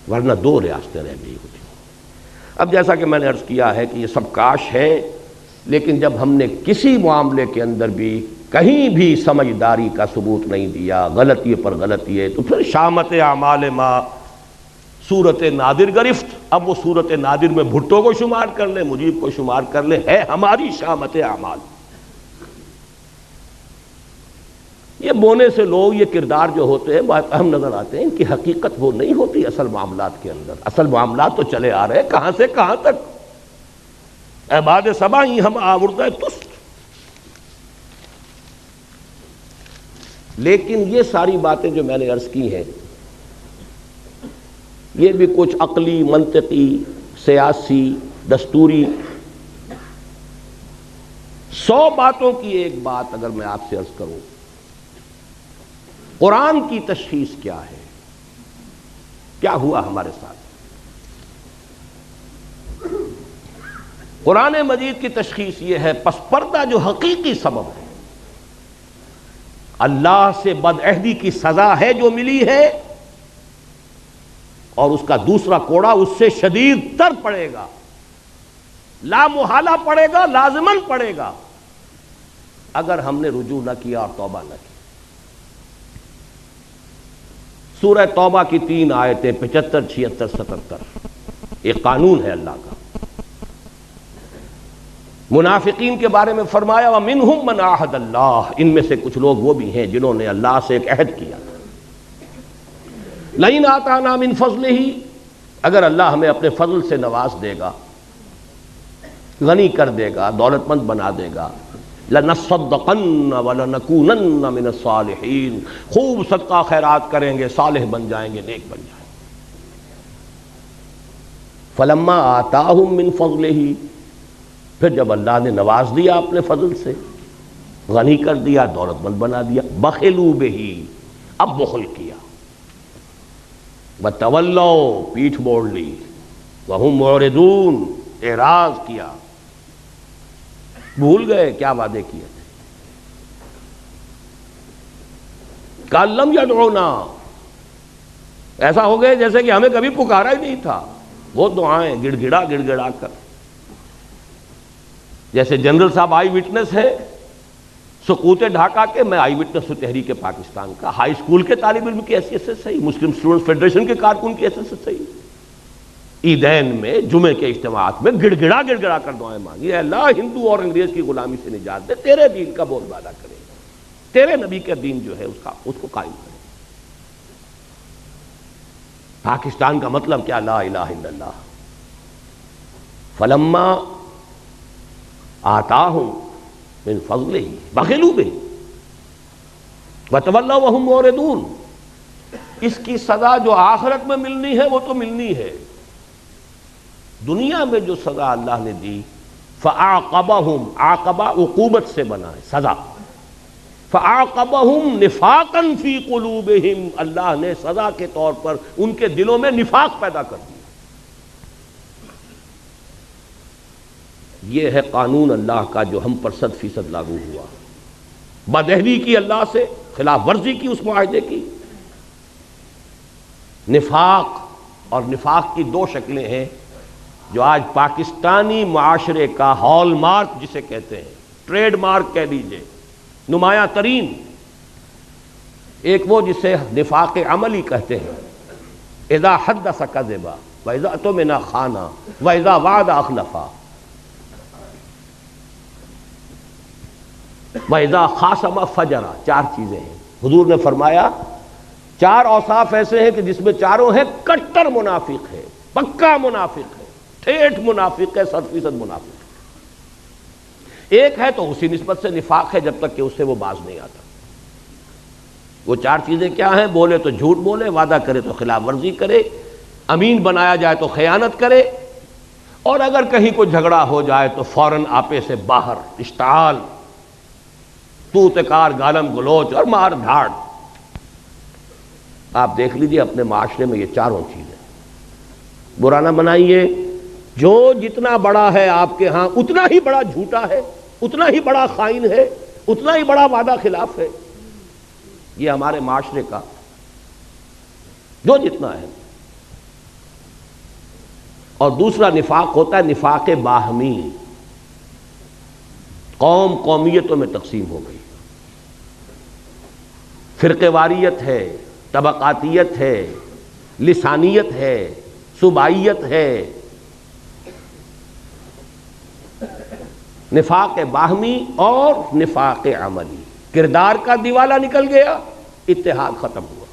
ورنہ 2 ریاستیں رہ گئی ہوتی. اب جیسا کہ میں نے عرض کیا ہے کہ یہ سب کاش ہے، لیکن جب ہم نے کسی معاملے کے اندر بھی کہیں بھی سمجھداری کا ثبوت نہیں دیا، غلطی پر غلطی ہے، تو پھر شامت اعمال ما صورت نادر گرفت. اب وہ صورت نادر میں بھٹو کو شمار کر لیں، مجیب کو شمار کر لیں، ہے ہماری شامت اعمال. یہ بونے سے لوگ، یہ کردار جو ہوتے ہیں بہت اہم نظر آتے ہیں، ان کی حقیقت وہ نہیں ہوتی اصل معاملات کے اندر. اصل معاملات تو چلے آ رہے ہیں کہاں سے کہاں تک. عباد سبا ہی ہم آوردہ تست. لیکن یہ ساری باتیں جو میں نے عرض کی ہیں، یہ بھی کچھ عقلی، منطقی، سیاسی، دستوری 100 باتوں کی ایک بات اگر میں آپ سے عرض کروں، قرآن کی تشخیص کیا ہے؟ کیا ہوا ہمارے ساتھ؟ قرآن مجید کی تشخیص یہ ہے، پس پردہ جو حقیقی سبب ہے، اللہ سے بدعہدی کی سزا ہے جو ملی ہے، اور اس کا دوسرا کوڑا اس سے شدید تر پڑے گا، لا محالہ پڑے گا، لازماً پڑے گا، اگر ہم نے رجوع نہ کیا اور توبہ نہ کی۔ سورہ توبہ کی 3 آیتیں 75، 76، 77 ایک قانون ہے اللہ کا۔ منافقین کے بارے میں فرمایا وَمِنْهُمْ مَنْ عَاهَدَ اللَّهُ، ان میں سے کچھ لوگ وہ بھی ہیں جنہوں نے اللہ سے ایک عہد کیا، لَئِنْ آتَانَا مِنْ فَضْلِهِ، اگر اللہ ہمیں اپنے فضل سے نواز دے گا، غنی کر دے گا، دولت مند بنا دے گا، لَنَصَّدَّقَنَّ وَلَنَكُونَنَّ مِنَ الصَّالِحِينَ، خوب صدقہ خیرات کریں گے، صالح بن جائیں گے، نیک بن جائیں گے۔ فَلَمَّا آتَاهُم مِّن فَضْلِهِ، پھر جب اللہ نے نواز دیا اپنے فضل سے، غنی کر دیا، دولت مند بنا دیا، بخلوا بہ، اب بخل کیا، وتولوا، پیٹھ موڑ لی، وہم معرضون، اعراض کیا، بھول گئے کیا وعدے کیے تھے۔ کأن لم یدعونا، ایسا ہو گئے جیسے کہ ہمیں کبھی پکارا ہی نہیں تھا۔ وہ دعائیں گڑ گڑا کر، جیسے جنرل صاحب آئی وٹنس ہے سقوط ڈھاکہ کے، میں آئی وٹنس ہوں تحریک پاکستان کا، ہائی اسکول کے طالب علم کی حیثیت سے صحیح، مسلم اسٹوڈنٹ فیڈریشن کے کارکن کی حیثیت سے صحیح، عیدین میں، جمعے کے اجتماعات میں گڑ گڑا کر دعائیں مانگی، اے اللہ ہندو اور انگریز کی غلامی سے نجات دے، تیرے دین کا بول بالا کرے، تیرے نبی کا دین جو ہے اس کو قائم کرے۔ پاکستان کا مطلب کیا؟ لا الہ الا اللہ۔ فلما آتاہم من فضلہ بخلوا بہ وتولوا وہم معرضون، اس کی سزا جو آخرت میں ملنی ہے وہ تو ملنی ہے، دنیا میں جو سزا اللہ نے دی، فعاقبہم، عاقبہ عقوبت سے بنا ہے، سزا، فعاقبہم نفاقا فی قلوبہم، اللہ نے سزا کے طور پر ان کے دلوں میں نفاق پیدا کر دیا۔ یہ ہے قانون اللہ کا جو ہم پر 100% لاگو ہوا، بدعہدی کی اللہ سے، خلاف ورزی کی اس معاہدے کی، نفاق، اور نفاق کی 2 شکلیں ہیں جو آج پاکستانی معاشرے کا ہال مارک جسے کہتے ہیں، ٹریڈ مارک کہہ لیجئے، نمایاں ترین، ایک وہ جسے نفاق عملی کہتے ہیں، اذا حدث کذب واذا اؤتمن خان واذا وعد اخلف وَإِذَا خَاصَمَ فَجَرَ، 4 چیزیں ہیں۔ حضور نے فرمایا 4 اوصاف ایسے ہیں کہ جس میں چاروں ہیں کٹر منافق ہے، پکا منافق ہے، ٹھیٹھ منافق ہے، 100% منافق ہے۔ ایک ہے تو اسی نسبت سے نفاق ہے جب تک کہ اس سے وہ باز نہیں آتا۔ وہ 4 چیزیں کیا ہیں؟ بولے تو جھوٹ بولے، وعدہ کرے تو خلاف ورزی کرے، امین بنایا جائے تو خیانت کرے، اور اگر کہیں کوئی جھگڑا ہو جائے تو فوراً آپے سے باہر، اشتعال، توتکار، گالم گلوچ اور مار دھاڑ۔ آپ دیکھ لیجئے اپنے معاشرے میں یہ 4 چیزیں، برا نہ بنائیے، جو جتنا بڑا ہے آپ کے ہاں اتنا ہی بڑا جھوٹا ہے، اتنا ہی بڑا خائن ہے، اتنا ہی بڑا وعدہ خلاف ہے، یہ ہمارے معاشرے کا جو جتنا ہے۔ اور دوسرا نفاق ہوتا ہے نفاق باہمی، قوم قومیتوں میں تقسیم ہو گئی، فرقے واریت ہے، طبقاتیت ہے، لسانیت ہے، صوبائیت ہے، نفاق باہمی اور نفاق عملی، کردار کا دیوالا نکل گیا، اتحاد ختم ہوا۔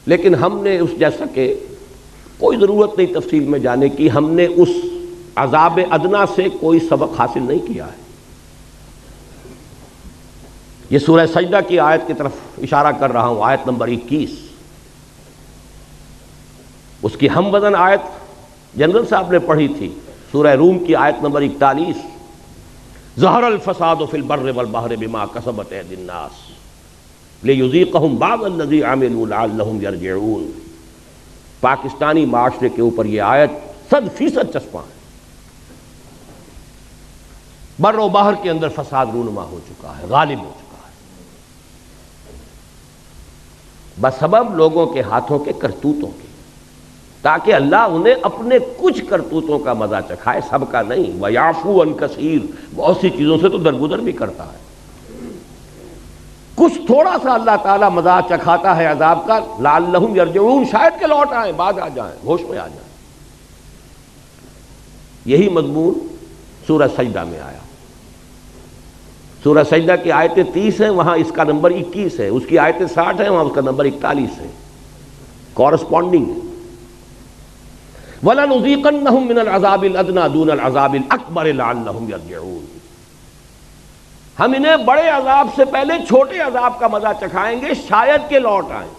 لیکن ہم نے اس جیسا کہ کوئی ضرورت نہیں تفصیل میں جانے کی، ہم نے اس عذاب ادنا سے کوئی سبق حاصل نہیں کیا ہے۔ یہ سورہ سجدہ کی آیت کی طرف اشارہ کر رہا ہوں، آیت نمبر 21، اس کی ہم وزن آیت جنرل صاحب نے پڑھی تھی، سورہ روم کی آیت نمبر 41، ظہر الفساد فی البر والبحر بما کسبت ایدی الناس لیذیقہم بعض الذی عملوا لعلہم یرجعون۔ پاکستانی معاشرے کے اوپر یہ آیت 100% چسپاں ہے۔ بر و بحر کے اندر فساد رونما ہو چکا ہے، غالب ہو چکا ہے، بسبب لوگوں کے ہاتھوں کے کرتوتوں کے، تاکہ اللہ انہیں اپنے کچھ کرتوتوں کا مزہ چکھائے، سب کا نہیں۔ وَيَعْفُو عَنْ كَثِيرٍ، بہت سی چیزوں سے تو درگزر بھی کرتا ہے، کچھ تھوڑا سا اللہ تعالیٰ مزہ چکھاتا ہے عذاب کا، لعلہم یرجعون، شاید کہ لوٹ آئیں، باز آ جائیں، ہوش میں آ جائیں۔ یہی مضمون سورہ سجدہ میں آیا۔ سورہ سجدہ کی آیتیں 30 ہیں، وہاں اس کا نمبر 21 ہے، اس کی آیتیں 60 ہیں، وہاں اس کا نمبر 41 ہے، کورسپونڈنگ ہے۔ وَلَنُذِيقَنَّهُم مِّنَ الْعَذَابِ الْأَدْنَىٰ دُونَ الْعَذَابِ الْأَكْبَرِ لَعَلَّهُمْ يَرْجِعُونَ۔ ہم انہیں بڑے عذاب سے پہلے چھوٹے عذاب کا مزہ چکھائیں گے، شاید کہ لوٹ آئیں۔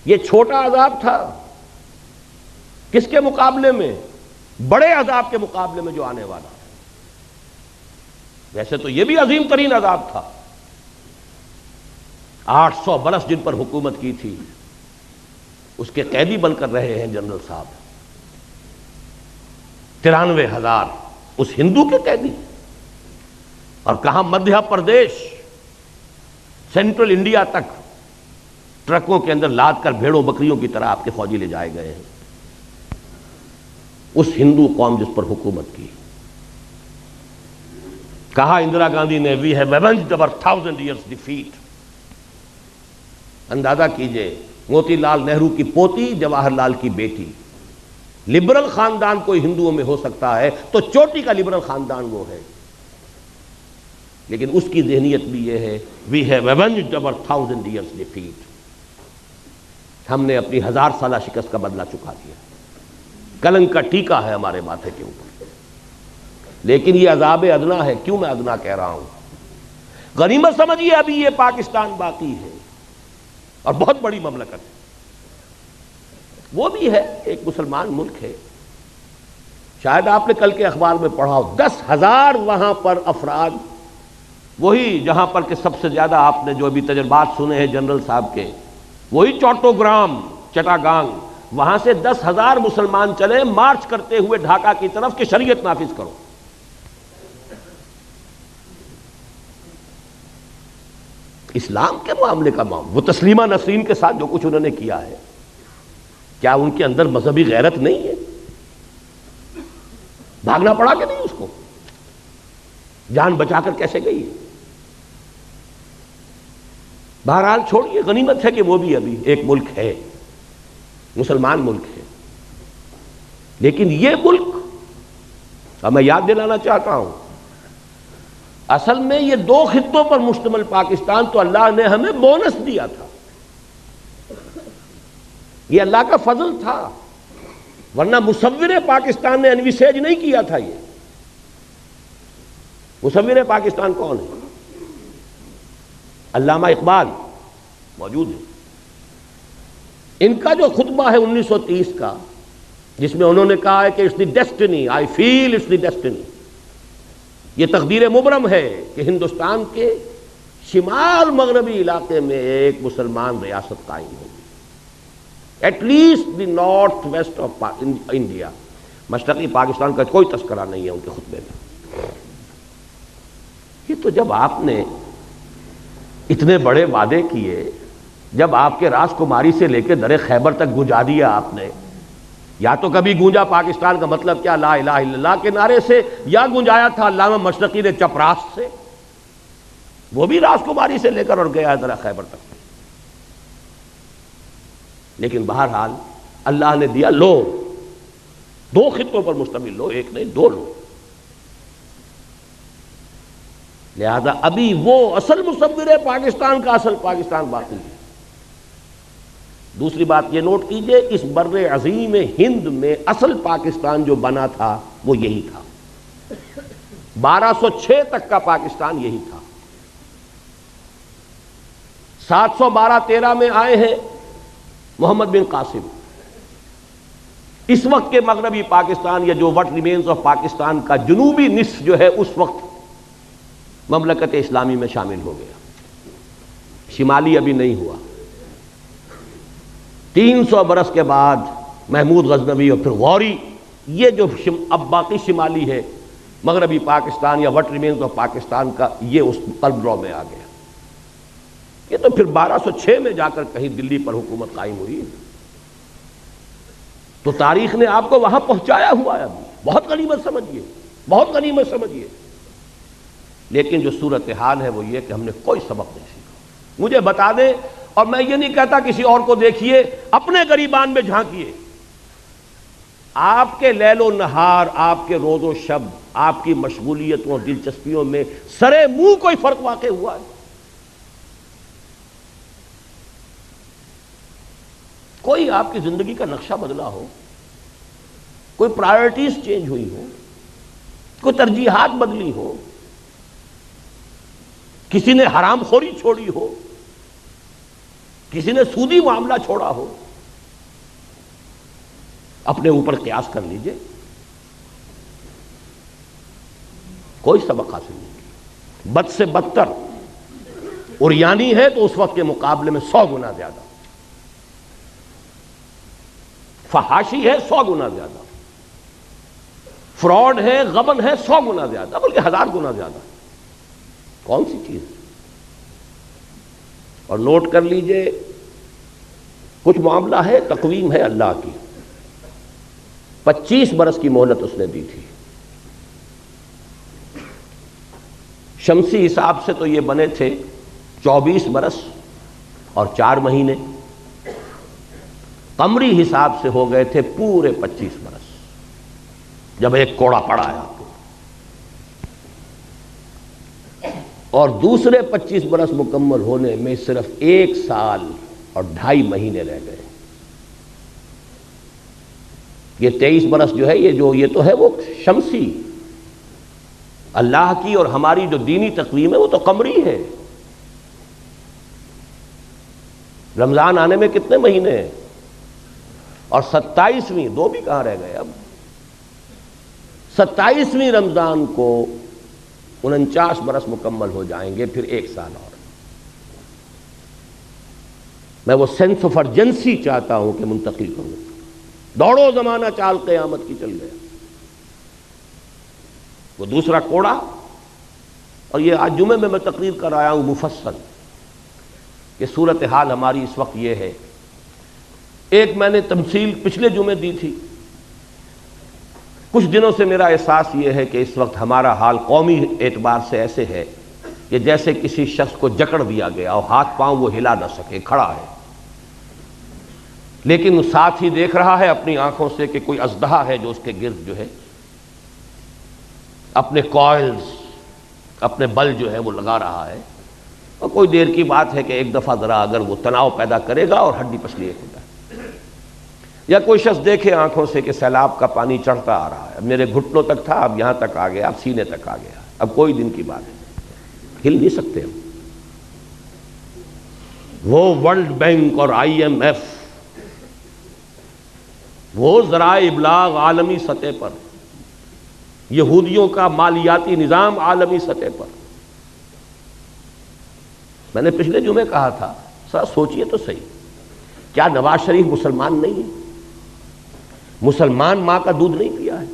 یہ چھوٹا عذاب تھا کس کے مقابلے میں؟ بڑے عذاب کے مقابلے میں جو آنے والا ہے۔ ویسے تو یہ بھی عظیم ترین عذاب تھا، 800 برس جن پر حکومت کی تھی، اس کے قیدی بن کر رہے ہیں جنرل صاحب، 93,000 اس ہندو کے قیدی، اور کہاں مدھیہ پردیش، سینٹرل انڈیا تک ٹرکوں کے اندر لاد کر بھیڑوں بکریوں کی طرح آپ کے فوجی لے جائے گئے ہیں، اس ہندو قوم جس پر حکومت کی۔ کہا اندرا گاندھی نے we have avenged over 1000 years defeat۔ اندازہ کیجئے، موتی لال نہرو کی پوتی، جواہر لال کی بیٹی، لبرل خاندان کوئی ہندوؤں میں ہو سکتا ہے تو چوٹی کا لبرل خاندان وہ ہے، لیکن اس کی ذہنیت بھی یہ ہے، we have avenged over 1000 years defeat۔ ہم نے اپنی 1000 سالہ شکست کا بدلہ چکا دیا، کلنک کا ٹیکا ہے ہمارے ماتھے کے اوپر۔ لیکن یہ عذاب ادنا ہے۔ کیوں میں ادنا کہہ رہا ہوں؟ غنیمت سمجھیے ابھی یہ پاکستان باقی ہے، اور بہت بڑی مملکت ہے، وہ بھی ہے، ایک مسلمان ملک ہے۔ شاید آپ نے کل کے اخبار میں پڑھا ہو، 10,000 وہاں پر افراد، وہی جہاں پر کہ سب سے زیادہ آپ نے جو ابھی تجربات سنے ہیں جنرل صاحب کے، وہی چوٹوگرام، چٹاگانگ، وہاں سے 10,000 مسلمان چلے مارچ کرتے ہوئے ڈھاکہ کی طرف کہ شریعت نافذ کرو۔ اسلام کے معاملے کا معاملہ، وہ تسلیمہ نسرین کے ساتھ جو کچھ انہوں نے کیا ہے، کیا ان کے اندر مذہبی غیرت نہیں ہے؟ بھاگنا پڑا کہ نہیں اس کو؟ جان بچا کر کیسے گئی ہے؟ بہرحال چھوڑیے، غنیمت ہے کہ وہ بھی ابھی ایک ملک ہے، مسلمان ملک ہے۔ لیکن یہ ملک، اب میں یاد دلانا چاہتا ہوں، اصل میں یہ 2 خطوں پر مشتمل پاکستان تو اللہ نے ہمیں بونس دیا تھا، یہ اللہ کا فضل تھا، ورنہ مصور پاکستان نے انویسیج نہیں کیا تھا۔ یہ مصور پاکستان کون ہے؟ علامہ اقبال موجود ہے، ان کا جو خطبہ ہے 1930 کا، جس میں انہوں نے کہا ہے کہ it's the destiny, I feel it's the destiny, یہ تقدیر مبرم ہے کہ ہندوستان کے شمال مغربی علاقے میں ایک مسلمان ریاست قائم ہوگی، at least the north west of India. مشرقی پاکستان کا کوئی تذکرہ نہیں ہے ان کے خطبے میں۔ یہ تو جب آپ نے اتنے بڑے وعدے کیے، جب آپ کے راز کماری سے لے کے در خیبر تک گونجا دیا آپ نے، یا تو کبھی گونجا پاکستان کا مطلب کیا لا الہ الا اللہ کے نعرے سے، یا گونجایا تھا علامہ مشرقی نے چپراس سے، وہ بھی راز کماری سے لے کر اور گیا ہے در خیبر تک۔ لیکن بہرحال اللہ نے دیا، لو، 2 خطوں پر مشتمل، لو، ایک نہیں 2 لو۔ لہذا ابھی وہ اصل مصور پاکستان کا اصل پاکستان باقی ہے۔ دوسری بات یہ نوٹ کیجئے، اس بر عظیم ہند میں اصل پاکستان جو بنا تھا وہ یہی تھا، 1206 تک کا پاکستان یہی تھا۔ 712-13 میں آئے ہیں محمد بن قاسم اس وقت کے مغربی پاکستان یا جو وٹ ریمینز آف پاکستان کا جنوبی نصف جو ہے اس وقت مملکت اسلامی میں شامل ہو گیا، شمالی ابھی نہیں ہوا۔ 300 برس کے بعد محمود غزنوی اور پھر غوری، یہ جو اب باقی شمالی ہے مغربی پاکستان یا وٹ ریمینز آف پاکستان کا، یہ اس قلب ڈرا میں آ گیا۔ یہ تو پھر 1206 میں جا کر کہیں دلی پر حکومت قائم ہوئی، تو تاریخ نے آپ کو وہاں پہنچایا ہوا ہے۔ ابھی بہت غنیمت سمجھیے، بہت غنیمت سمجھیے، لیکن جو صورتحال ہے وہ یہ کہ ہم نے کوئی سبق نہیں سیکھا۔ مجھے بتا دیں، اور میں یہ نہیں کہتا کسی اور کو دیکھیے، اپنے گریبان میں جھانکیے، آپ کے لیل و نہار، آپ کے روز و شب، آپ کی مشغولیتوں اور دلچسپیوں میں سرے منہ کوئی فرق واقع ہوا ہے؟ کوئی آپ کی زندگی کا نقشہ بدلا ہو، کوئی پرائرٹیز چینج ہوئی ہو، کوئی ترجیحات بدلی ہو، کسی نے حرام خوری چھوڑی ہو، کسی نے سودی معاملہ چھوڑا ہو؟ اپنے اوپر قیاس کر لیجئے، کوئی سبق حاصل نہیں کیا۔ بد سے بدتر اوریانی ہے تو اس وقت کے مقابلے میں 100 گنا زیادہ، فحاشی ہے 100 گنا زیادہ، فراڈ ہے، غبن ہے 100 گنا زیادہ، بلکہ 1000 گنا زیادہ۔ کون سی چیز؟ اور نوٹ کر لیجئے، کچھ معاملہ ہے، تقویم ہے اللہ کی، 25 برس کی مہلت اس نے دی تھی۔ شمسی حساب سے تو یہ بنے تھے 24 برس اور 4 مہینے، قمری حساب سے ہو گئے تھے پورے 25 برس، جب ایک کوڑا پڑا ہے آپ کو، اور دوسرے 25 برس مکمل ہونے میں صرف 1 سال اور 2.5 مہینے رہ گئے۔ یہ 23 برس جو ہے یہ تو ہے وہ شمسی، اللہ کی اور ہماری جو دینی تقویم ہے وہ تو قمری ہے۔ رمضان آنے میں کتنے مہینے ہیں؟ اور 27ویں، 2 بھی کہاں رہ گئے اب؟ 27ویں رمضان کو 49 برس مکمل ہو جائیں گے، پھر 1 سال اور۔ میں وہ سینس آف ارجنسی چاہتا ہوں کہ منتقل کروں۔ دوڑو زمانہ چال قیامت کی چل گیا، وہ دوسرا کوڑا۔ اور یہ آج جمعے میں تقریر کر آیا ہوں مفصل کہ صورتحال ہماری اس وقت یہ ہے۔ ایک میں نے تمثیل پچھلے جمعے دی تھی، کچھ دنوں سے میرا احساس یہ ہے کہ اس وقت ہمارا حال قومی اعتبار سے ایسے ہے کہ جیسے کسی شخص کو جکڑ دیا گیا اور ہاتھ پاؤں وہ ہلا نہ سکے، کھڑا ہے، لیکن ساتھ ہی دیکھ رہا ہے اپنی آنکھوں سے کہ کوئی اژدہا ہے جو اس کے گرد جو ہے اپنے کوائلز، اپنے بل جو ہے وہ لگا رہا ہے، اور کوئی دیر کی بات ہے کہ ایک دفعہ ذرا اگر وہ تناؤ پیدا کرے گا اور ہڈی پسلی ایک ہو جائے۔ یا کوئی شخص دیکھے آنکھوں سے کہ سیلاب کا پانی چڑھتا آ رہا ہے، اب میرے گھٹنوں تک تھا، اب یہاں تک آ گیا، اب سینے تک آ گیا، اب کوئی دن کی بات ہے، ہل نہیں سکتے ہم۔ وہ ورلڈ بینک اور IMF، وہ ذرائع ابلاغ عالمی سطح پر، یہودیوں کا مالیاتی نظام عالمی سطح پر۔ میں نے پچھلے جمعے کہا تھا، سر سوچئے تو صحیح، کیا نواز شریف مسلمان نہیں ہے؟ مسلمان ماں کا دودھ نہیں پیا ہے؟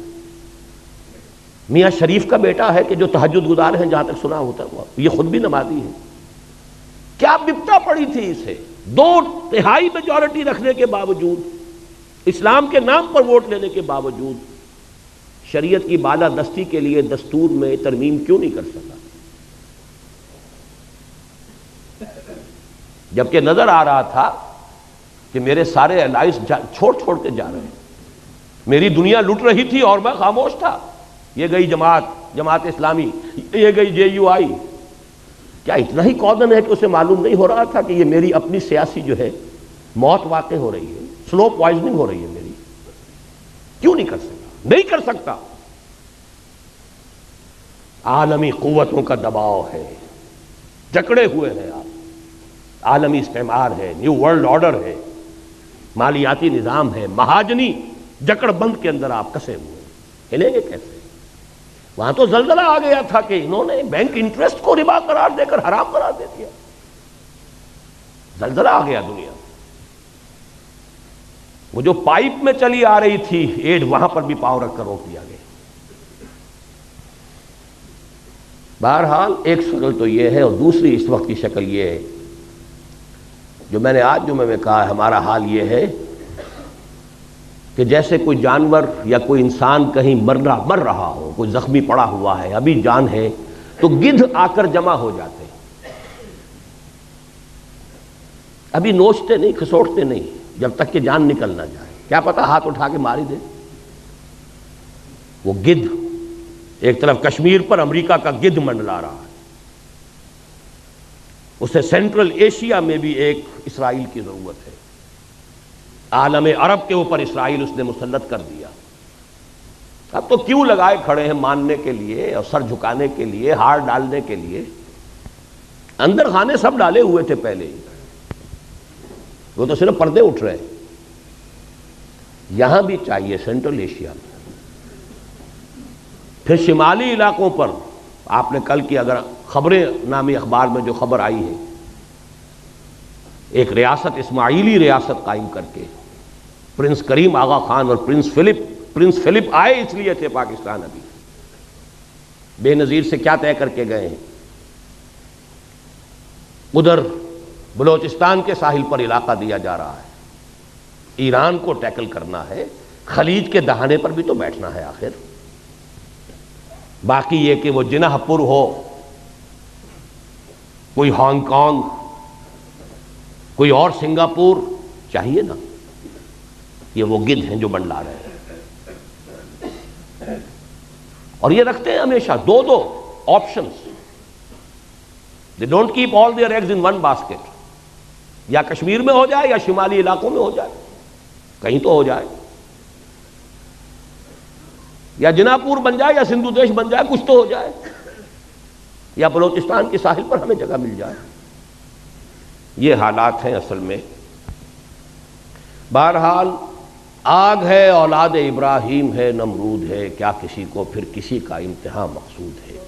میاں شریف کا بیٹا ہے کہ جو تہجد گزار ہیں، جہاں تک سنا ہوتا ہے، یہ خود بھی نمازی ہے۔ کیا بپتا پڑی تھی اسے 2/3 میجورٹی رکھنے کے باوجود، اسلام کے نام پر ووٹ لینے کے باوجود شریعت کی بالادستی کے لیے دستور میں ترمیم کیوں نہیں کر سکا؟ جبکہ نظر آ رہا تھا کہ میرے سارے الائز چھوڑ کے جا رہے ہیں، میری دنیا لٹ رہی تھی اور میں خاموش تھا۔ یہ گئی جماعت اسلامی، یہ گئی JUI۔ کیا اتنا ہی کودن ہے کہ اسے معلوم نہیں ہو رہا تھا کہ یہ میری اپنی سیاسی جو ہے موت واقع ہو رہی ہے، سلو پوائزننگ ہو رہی ہے میری؟ کیوں نہیں کر سکتا؟ نہیں کر سکتا۔ عالمی قوتوں کا دباؤ ہے، جکڑے ہوئے ہیں آپ، عالمی استعمار ہے، نیو ورلڈ آرڈر ہے، مالیاتی نظام ہے، مہاجنی جکڑ بند کے اندر آپ کسے ہوئے، ہلیں گے کیسے؟ وہاں تو زلزلہ آ گیا تھا کہ انہوں نے بینک انٹرسٹ کو ربا قرار دے کر حرام قرار دے دیا، زلزلہ آ گیا دنیا میں۔ وہ جو پائپ میں چلی آ رہی تھی ایڈ، وہاں پر بھی پاؤں رکھ کر روک دیا گیا۔ بہرحال ایک شکل تو یہ ہے، اور دوسری اس وقت کی شکل یہ ہے جو میں نے آج جمعے میں کہا، ہمارا حال یہ ہے کہ جیسے کوئی جانور یا کوئی انسان کہیں مر رہا ہو، کوئی زخمی پڑا ہوا ہے، ابھی جان ہے، تو گدھ آ کر جمع ہو جاتے ہیں، ابھی نوچتے نہیں، کھسوٹتے نہیں جب تک کہ جان نکل نہ جائے، کیا پتا ہاتھ اٹھا کے مار ہی دے۔ وہ گدھ ایک طرف کشمیر پر امریکہ کا گدھ منڈلا رہا ہے، اسے سینٹرل ایشیا میں بھی ایک اسرائیل کی ضرورت ہے، عالم عرب کے اوپر اسرائیل اس نے مسلط کر دیا۔ اب تو کیوں لگائے کھڑے ہیں ماننے کے لیے اور سر جھکانے کے لیے، ہار ڈالنے کے لیے، اندر خانے سب ڈالے ہوئے تھے پہلے ہی، وہ تو صرف پردے اٹھ رہے ہیں۔ یہاں بھی چاہیے سینٹرل ایشیا میں، پھر شمالی علاقوں پر آپ نے کل کی اگر خبریں نامی اخبار میں جو خبر آئی ہے، ایک ریاست اسماعیلی ریاست قائم کر کے پرنس کریم آغا خان اور پرنس فلپ آئے اس لیے تھے پاکستان، ابھی بے نظیر سے کیا طے کر کے گئے ہیں، ادھر بلوچستان کے ساحل پر علاقہ دیا جا رہا ہے، ایران کو ٹیکل کرنا ہے، خلیج کے دہانے پر بھی تو بیٹھنا ہے آخر۔ باقی یہ کہ وہ جناح پور ہو، کوئی ہانگ کانگ، کوئی اور سنگاپور، چاہیے نا، یہ وہ گدھ ہیں جو منڈلا رہے ہیں، اور یہ رکھتے ہیں ہمیشہ دو options, they don't keep all their eggs in one basket، یا کشمیر میں ہو جائے یا شمالی علاقوں میں ہو جائے، کہیں تو ہو جائے، یا جناح پور بن جائے یا سندھو دیش بن جائے، کچھ تو ہو جائے، یا بلوچستان کے ساحل پر ہمیں جگہ مل جائے۔ یہ حالات ہیں اصل میں۔ بہرحال آگ ہے، اولاد ابراہیم ہے، نمرود ہے، کیا کسی کو پھر کسی کا امتحان مقصود ہے۔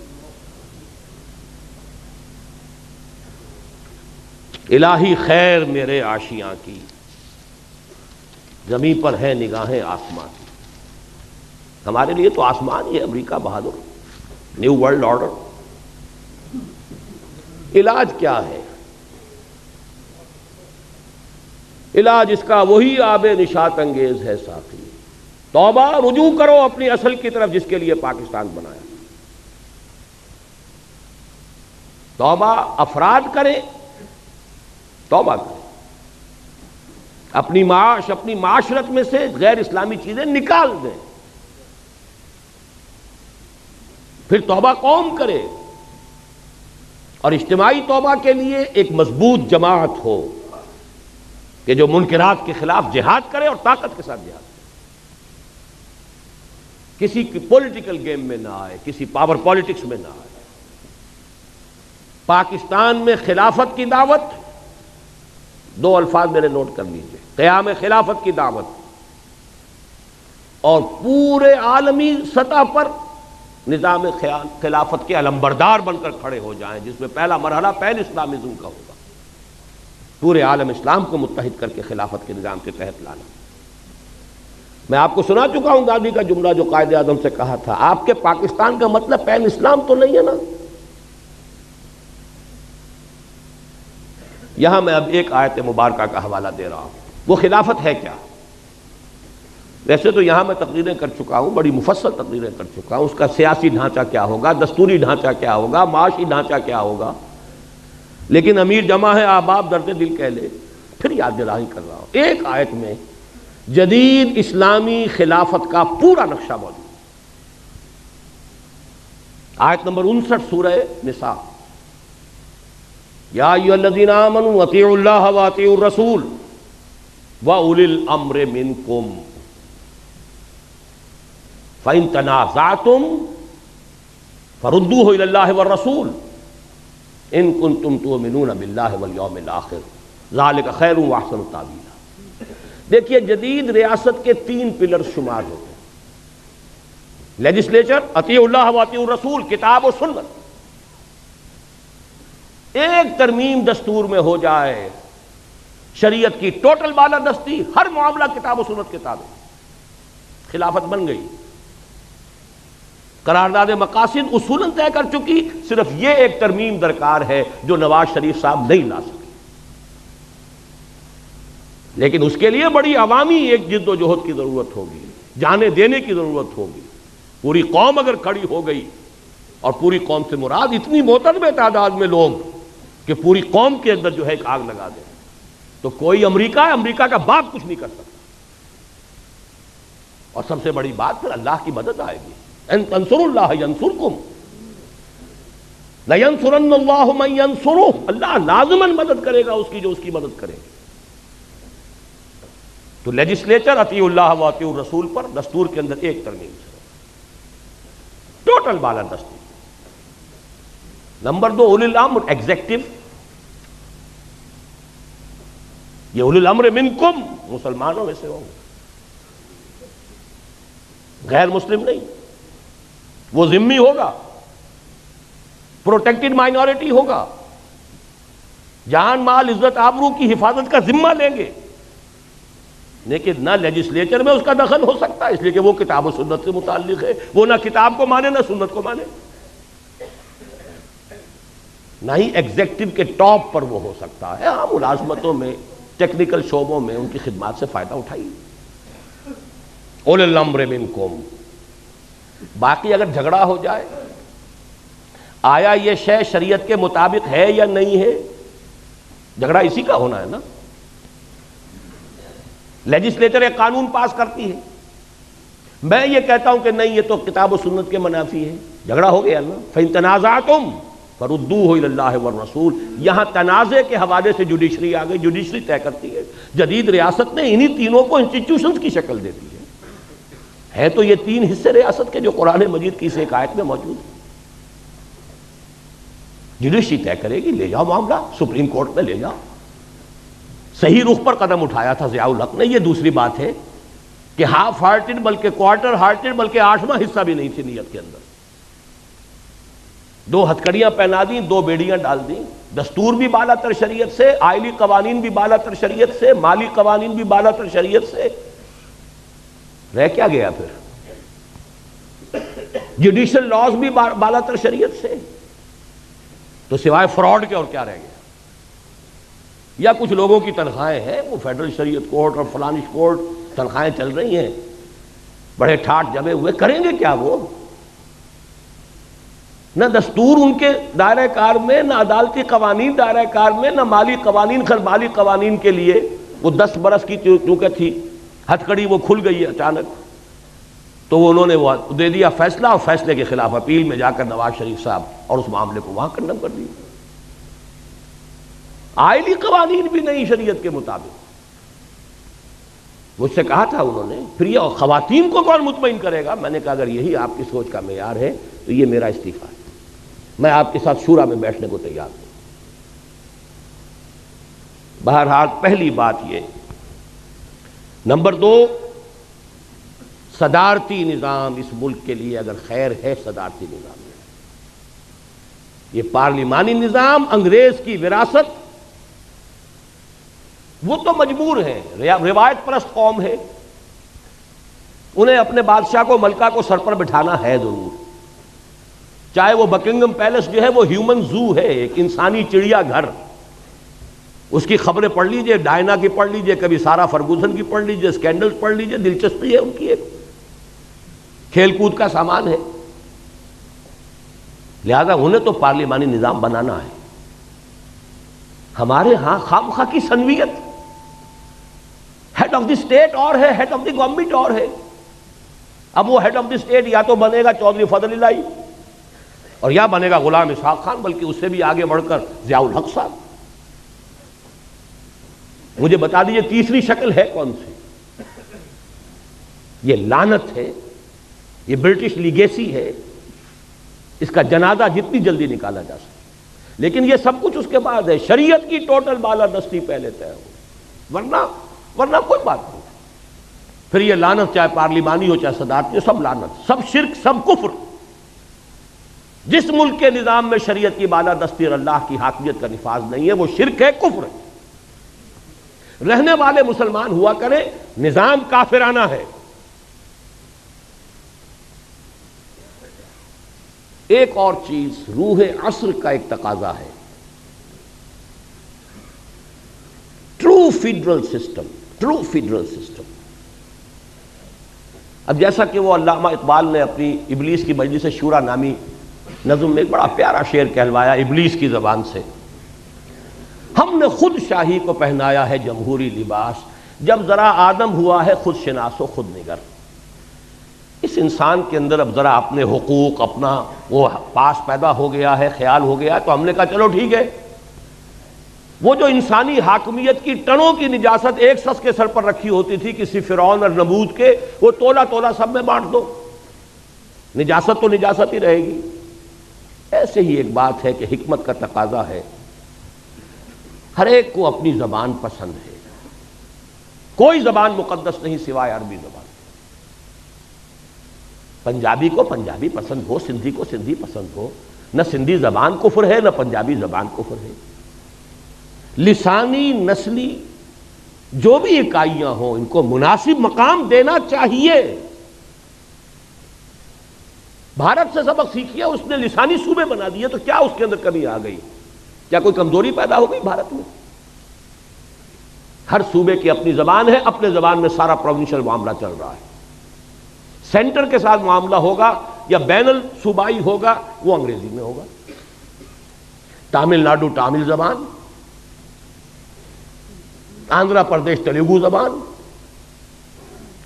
الہی خیر میرے آشیاں کی، زمین پر ہے نگاہیں آسمان کی۔ ہمارے لیے تو آسمان یہ امریکہ بہادر، نیو ورلڈ آرڈر۔ علاج کیا ہے؟ علاج اس کا وہی آب نشاط انگیز ہے ساقی، توبہ، رجوع کرو اپنی اصل کی طرف جس کے لیے پاکستان بنایا۔ توبہ افراد کریں، توبہ کریں، اپنی معاش، اپنی معاشرت میں سے غیر اسلامی چیزیں نکال دیں، پھر توبہ قوم کرے، اور اجتماعی توبہ کے لیے ایک مضبوط جماعت ہو کہ جو منکرات کے خلاف جہاد کرے اور طاقت کے ساتھ جہاد کرے، کسی کی پولیٹیکل گیم میں نہ آئے، کسی پاور پالیٹکس میں نہ آئے۔ پاکستان میں خلافت کی دعوت، دو الفاظ میرے نوٹ کر لیجئے، قیام خلافت کی دعوت، اور پورے عالمی سطح پر نظام خلافت کے علمبردار بن کر کھڑے ہو جائیں، جس میں پہلا مرحلہ پین اسلامزم کا ہوگا، پورے عالم اسلام کو متحد کر کے خلافت کے نظام کے تحت لانا۔ میں آپ کو سنا چکا ہوں گاندھی کا جملہ جو قائد اعظم سے کہا تھا، آپ کے پاکستان کا مطلب پین اسلام تو نہیں ہے نا۔ یہاں میں اب ایک آیت مبارکہ کا حوالہ دے رہا ہوں، وہ خلافت ہے کیا؟ ویسے تو یہاں میں تقریریں کر چکا ہوں، بڑی مفصل تقریریں کر چکا ہوں، اس کا سیاسی ڈھانچہ کیا ہوگا، دستوری ڈھانچہ کیا ہوگا، معاشی ڈھانچہ کیا ہوگا، لیکن امیر جمع ہے احباب درد دل کہہ لے، پھر یاد دلائی کر رہا ہوں۔ ایک آیت میں جدید اسلامی خلافت کا پورا نقشہ موجود، آیت نمبر 59 سورہ نساء، یا ایھا الذین آمنوا اطیعوا اللہ واطیعوا الرسول واولی الامر منکم فَإِن تَنَازَعْتُمْ فَرُدُّوهُ إِلَى اللَّهِ وَالرَّسُولِ إِن كُنتُمْ تُؤْمِنُونَ بِاللَّهِ وَالْيَوْمِ الْآخِرِ ذَلِكَ خَيْرٌ وَأَحْسَنُ تَأْوِيلًا۔ دیکھیے جدید ریاست کے 3 پلر شمار ہوتے ہیں: لیجسلیچر، اطیع اللہ و اطیع الرسول، کتاب و سنت. ایک ترمیم دستور میں ہو جائے، شریعت کی ٹوٹل بالادستی، ہر معاملہ کتاب و سنت کے تابع، خلافت بن گئی. قرارداد مقاصد اصولاً طے کر چکی، صرف یہ ایک ترمیم درکار ہے جو نواز شریف صاحب نہیں لا سکے. لیکن اس کے لیے بڑی عوامی ایک جد و جہد کی ضرورت ہوگی، جانے دینے کی ضرورت ہوگی. پوری قوم اگر کھڑی ہو گئی، اور پوری قوم سے مراد اتنی معتدل تعداد میں لوگ کہ پوری قوم کے اندر جو ہے ایک آگ لگا دیں، تو کوئی امریکہ کا باپ کچھ نہیں کر سکتا. اور سب سے بڑی بات پھر اللہ کی مدد آئے گی. ان تنصروا اللہ ینصرکم لینصرن اللہ من ینصرہ، اللہ لازماً مدد کرے گا اس کی جو اس کی مدد کرے. تو لیجسلیچر اطیع اللہ و اطیع الرسول پر دستور کے اندر ایک ترمیم سے ٹوٹل بالادستی. نمبر 2 اولی الامر ایگزیکٹو. یہ اولی الامر منکم مسلمانوں میں سے ہوں گے، غیر مسلم نہیں. وہ ذمہ ہوگا، پروٹیکٹڈ مائنورٹی ہوگا، جان مال عزت آبرو کی حفاظت کا ذمہ لیں گے. لیکن نہ لیجسلیچر میں اس کا دخل ہو سکتا ہے، اس لیے کہ وہ کتاب و سنت سے متعلق ہے. وہ نہ کتاب کو مانے نہ سنت کو مانے. نہ ہی ایگزیکٹو کے ٹاپ پر وہ ہو سکتا ہے. ہاں ملازمتوں میں، ٹیکنیکل شعبوں میں ان کی خدمات سے فائدہ اٹھائیے. اولی الامر منکم. باقی اگر جھگڑا ہو جائے، آیا یہ شے شریعت کے مطابق ہے یا نہیں ہے، جھگڑا اسی کا ہونا ہے نا. لیجسلیچر ایک قانون پاس کرتی ہے، میں یہ کہتا ہوں کہ نہیں یہ تو کتاب و سنت کے منافی ہے، جھگڑا ہو گیا نا. فَإِن تَنَازَعْتُمْ فَرُدُّوهُ إِلَى اللَّهِ وَالرَّسُولِ. یہاں تنازع کے حوالے سے جوڈیشری آ گئی، جوڈیشری طے کرتی ہے. جدید ریاست نے انہی تینوں کو انسٹیٹیوشنز کی شکل دے دی ہے تو یہ 3 حصے ریاست کے جو قرآن مجید کی اس ایک آیت میں موجود ہے. جوڈیشری طے کرے گی، لے جاؤ معاملہ سپریم کورٹ میں لے جاؤ. صحیح رخ پر قدم اٹھایا تھا ضیاء الحق نے. یہ دوسری بات ہے کہ ہاف ہارٹڈ بلکہ کوارٹر ہارٹڈ بلکہ 8واں حصہ بھی نہیں تھی نیت کے اندر. 2 ہتھکڑیاں پہنا دیں، 2 بیڑیاں ڈال دیں. دستور بھی بالا تر شریعت سے، آئلی قوانین بھی بالا تر شریعت سے، مالی قوانین بھی بالا تر شریعت سے. رہ کیا گیا پھر؟ جوڈیشل لاز بھی بالا تر شریعت سے. تو سوائے فراڈ کے اور کیا رہ گیا؟ یا کچھ لوگوں کی تنخواہیں ہیں، وہ فیڈرل شریعت کورٹ اور فلانش کورٹ تنخواہیں چل رہی ہیں، بڑے ٹھاٹ جمے ہوئے، کریں گے کیا وہ؟ نہ دستور ان کے دائرہ کار میں، نہ عدالتی قوانین دائرہ کار میں، نہ مالی قوانین. خیر مالی قوانین کے لیے وہ 10 برس کی چونکہ تھی ہتھ کڑی، وہ کھل گئی اچانک، تو وہ انہوں نے وہ دے دیا فیصلہ، اور فیصلے کے خلاف اپیل میں جا کر نواز شریف صاحب اور اس معاملے کو وہاں کنڈم کر دیا. آئلی قوانین بھی نہیں شریعت کے مطابق. مجھ سے کہا تھا انہوں نے، پھر یہ خواتین کو کون مطمئن کرے گا؟ میں نے کہا اگر یہی آپ کی سوچ کا معیار ہے تو یہ میرا استعفیٰ ہے. میں آپ کے ساتھ شورا میں بیٹھنے کو تیار ہوں. بہرحال پہلی بات یہ. نمبر 2، صدارتی نظام اس ملک کے لیے اگر خیر ہے، صدارتی نظام ہے. یہ پارلیمانی نظام انگریز کی وراثت، وہ تو مجبور ہیں، روایت پرست قوم ہے، انہیں اپنے بادشاہ کو، ملکہ کو سر پر بٹھانا ہے ضرور. چاہے وہ بکنگم پیلس جو ہے وہ ہیومن زو ہے، ایک انسانی چڑیا گھر. اس کی خبریں پڑھ لیجئے، ڈائنا کی پڑھ لیجئے، کبھی سارا فرگوسن کی پڑھ لیجئے، سکینڈلز پڑھ لیجئے، دلچسپی ہے ان کی، ایک کھیل کود کا سامان ہے. لہذا انہیں تو پارلیمانی نظام بنانا ہے. ہمارے ہاں خام خواہ کی سنویت، ہیڈ آف دی اسٹیٹ اور ہے، ہیڈ آف دی گورنمنٹ اور ہے. اب وہ ہیڈ آف دی اسٹیٹ یا تو بنے گا چودھری فضل الہی، اور یا بنے گا غلام اسحاق خان، بلکہ اس سے بھی آگے بڑھ کر ضیاء الحق صاحب. مجھے بتا دیجئے تیسری شکل ہے کون سی؟ یہ لعنت ہے، یہ برٹش لیگیسی ہے. اس کا جنازہ جتنی جلدی نکالا جا سکے. لیکن یہ سب کچھ اس کے بعد ہے، شریعت کی ٹوٹل بالادستی پہلے طے ہو، ورنہ کوئی بات نہیں. پھر یہ لعنت چاہے پارلیمانی ہو چاہے صدارتی ہو، سب لعنت، سب شرک، سب کفر۔ جس ملک کے نظام میں شریعت کی بالادستی اور اللہ کی حاکمیت کا نفاذ نہیں ہے وہ شرک ہے، کفر ہے۔ رہنے والے مسلمان ہوا کریں، نظام کافرانہ ہے۔ ایک اور چیز روح عصر کا ایک تقاضا ہے، true federal system, true federal system. اب جیسا کہ وہ علامہ اقبال نے اپنی ابلیس کی مجلس شورا نامی نظم میں ایک بڑا پیارا شعر کہلوایا ابلیس کی زبان سے، ہم نے خود شاہی کو پہنایا ہے جمہوری لباس، جب ذرا آدم ہوا ہے خود شناس و خود نگر۔ اس انسان کے اندر اب ذرا اپنے حقوق، اپنا وہ پاس پیدا ہو گیا ہے، خیال ہو گیا ہے، تو ہم نے کہا چلو ٹھیک ہے، وہ جو انسانی حاکمیت کی ٹنوں کی نجاست ایک شخص کے سر پر رکھی ہوتی تھی کسی فرعون اور نمرود کے، وہ تولا تولا سب میں بانٹ دو، نجاست تو نجاست ہی رہے گی۔ ایسے ہی ایک بات ہے کہ حکمت کا تقاضا ہے، ہر ایک کو اپنی زبان پسند ہے، کوئی زبان مقدس نہیں سوائے عربی زبان۔ پنجابی کو پنجابی پسند ہو، سندھی کو سندھی پسند ہو، نہ سندھی زبان کفر ہے نہ پنجابی زبان کفر ہے۔ لسانی، نسلی جو بھی اکائیاں ہوں ان کو مناسب مقام دینا چاہیے۔ بھارت سے سبق سیکھیے، اس نے لسانی صوبے بنا دیے تو کیا اس کے اندر کمی آ گئی؟ کیا کوئی کمزوری پیدا ہو گئی بھارت میں؟ ہر صوبے کی اپنی زبان ہے، اپنے زبان میں سارا پروونشل معاملہ چل رہا ہے۔ سینٹر کے ساتھ معاملہ ہوگا یا بین الصوبائی ہوگا وہ انگریزی میں ہوگا۔ تامل ناڈو تامل زبان، آندھرا پردیش تیلگو زبان،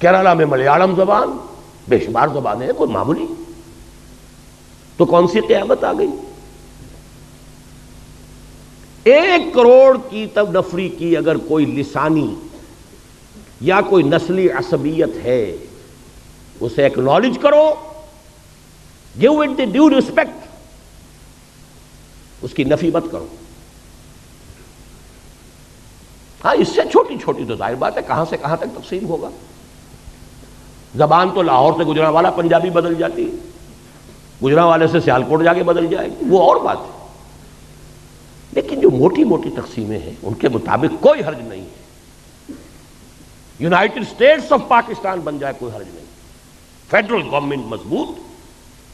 کیرالہ میں ملیالم زبان، بے شمار زبانیں ہیں، کوئی معمولی تو کون سی قیامت آ گئی؟ 1 کروڑ کی تب نفری کی اگر کوئی لسانی یا کوئی نسلی عصبیت ہے اسے ایکنالج کرو، give it the due respect, اس کی نفی مت کرو۔ ہاں اس سے چھوٹی چھوٹی تو ظاہر بات ہے کہاں سے کہاں تک تقسیم ہوگا۔ زبان تو لاہور سے گجرانوالہ پنجابی بدل جاتی ہے، گجرانوالے سے سیالکوٹ جا کے بدل جائے گی، وہ اور بات ہے۔ لیکن جو موٹی موٹی تقسیمیں ہیں ان کے مطابق کوئی حرج نہیں ہے۔ یونائٹڈ اسٹیٹس آف پاکستان بن جائے کوئی حرج نہیں، فیڈرل گورنمنٹ مضبوط،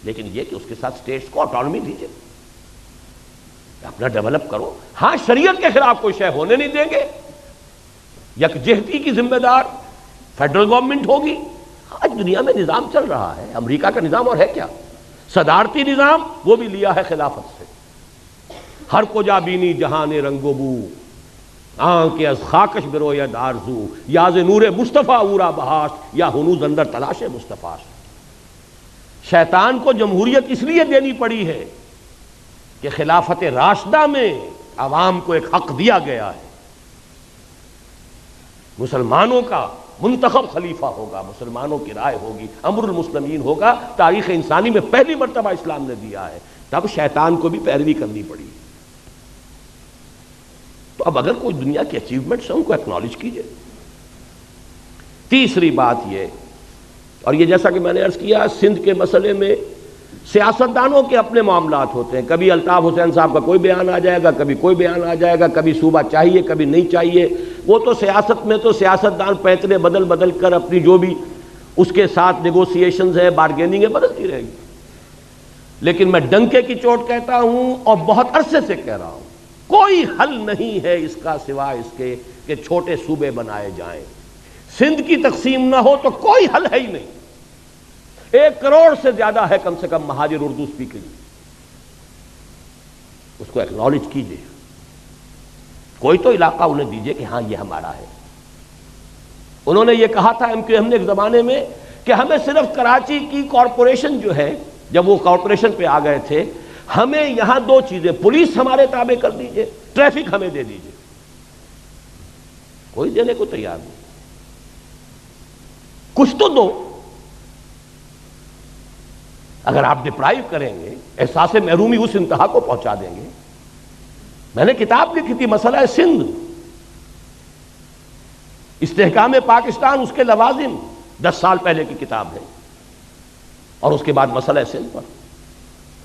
لیکن یہ کہ اس کے ساتھ اسٹیٹس کو آٹونومی دیجیے، اپنا ڈیولپ کرو۔ ہاں شریعت کے خلاف کوئی شے ہونے نہیں دیں گے، یکجہتی کی ذمہ دار فیڈرل گورنمنٹ ہوگی۔ آج دنیا میں نظام چل رہا ہے، امریکہ کا نظام اور ہے کیا، صدارتی نظام، وہ بھی لیا ہے خلافت سے۔ ہر کو جا بینی جہان رنگ و بو، آنکھ از خاکش بروید آرزو، یاز نور مصطفیٰ اورا بہاش، یا ہنوز اندر تلاش مصطفیٰ۔ شیطان کو جمہوریت اس لیے دینی پڑی ہے کہ خلافت راشدہ میں عوام کو ایک حق دیا گیا ہے، مسلمانوں کا منتخب خلیفہ ہوگا، مسلمانوں کی رائے ہوگی، امر المسلمین ہوگا، تاریخ انسانی میں پہلی مرتبہ اسلام نے دیا ہے، تب شیطان کو بھی پیروی کرنی پڑی۔ تو اب اگر کوئی دنیا کی اچیومنٹس ہیں ان کو ایکنالج کیجئے۔ تیسری بات یہ، اور یہ جیسا کہ میں نے عرض کیا، سندھ کے مسئلے میں سیاستدانوں کے اپنے معاملات ہوتے ہیں، کبھی الطاف حسین صاحب کا کوئی بیان آ جائے گا، کبھی کوئی بیان آ جائے گا، کبھی صوبہ چاہیے کبھی نہیں چاہیے۔ وہ تو سیاست میں تو سیاستدان پیتنے بدل بدل کر اپنی جو بھی اس کے ساتھ نیگوسیشنز ہے، بارگیننگ ہے، بدلتی رہے گی۔ لیکن میں ڈنکے کی چوٹ کہتا ہوں اور بہت عرصے سے کہہ رہا ہوں، کوئی حل نہیں ہے اس کا سوائے اس کے کہ چھوٹے صوبے بنائے جائیں۔ سندھ کی تقسیم نہ ہو تو کوئی حل ہے ہی نہیں۔ 1 کروڑ سے زیادہ ہے کم سے کم مہاجر اردو اسپیکنگ، اس کو ایکنالج کیجئے، کوئی تو علاقہ انہیں دیجئے کہ ہاں یہ ہمارا ہے۔ انہوں نے یہ کہا تھا ہم نے ایک زمانے میں کہ ہمیں صرف کراچی کی کارپوریشن جو ہے، جب وہ کارپوریشن پہ آ گئے تھے، ہمیں یہاں 2 چیزیں، پولیس ہمارے تابع کر دیجئے، ٹریفک ہمیں دے دیجئے۔ کوئی دینے کو تیار نہیں، کچھ تو دو۔ اگر آپ ڈپرائیو کریں گے، احساس محرومی اس انتہا کو پہنچا دیں گے۔ میں نے کتاب لکھی تھی مسئلہ سندھ، استحکام پاکستان، اس کے لوازم، 10 سال پہلے کی کتاب ہے، اور اس کے بعد مسئلہ سند پر۔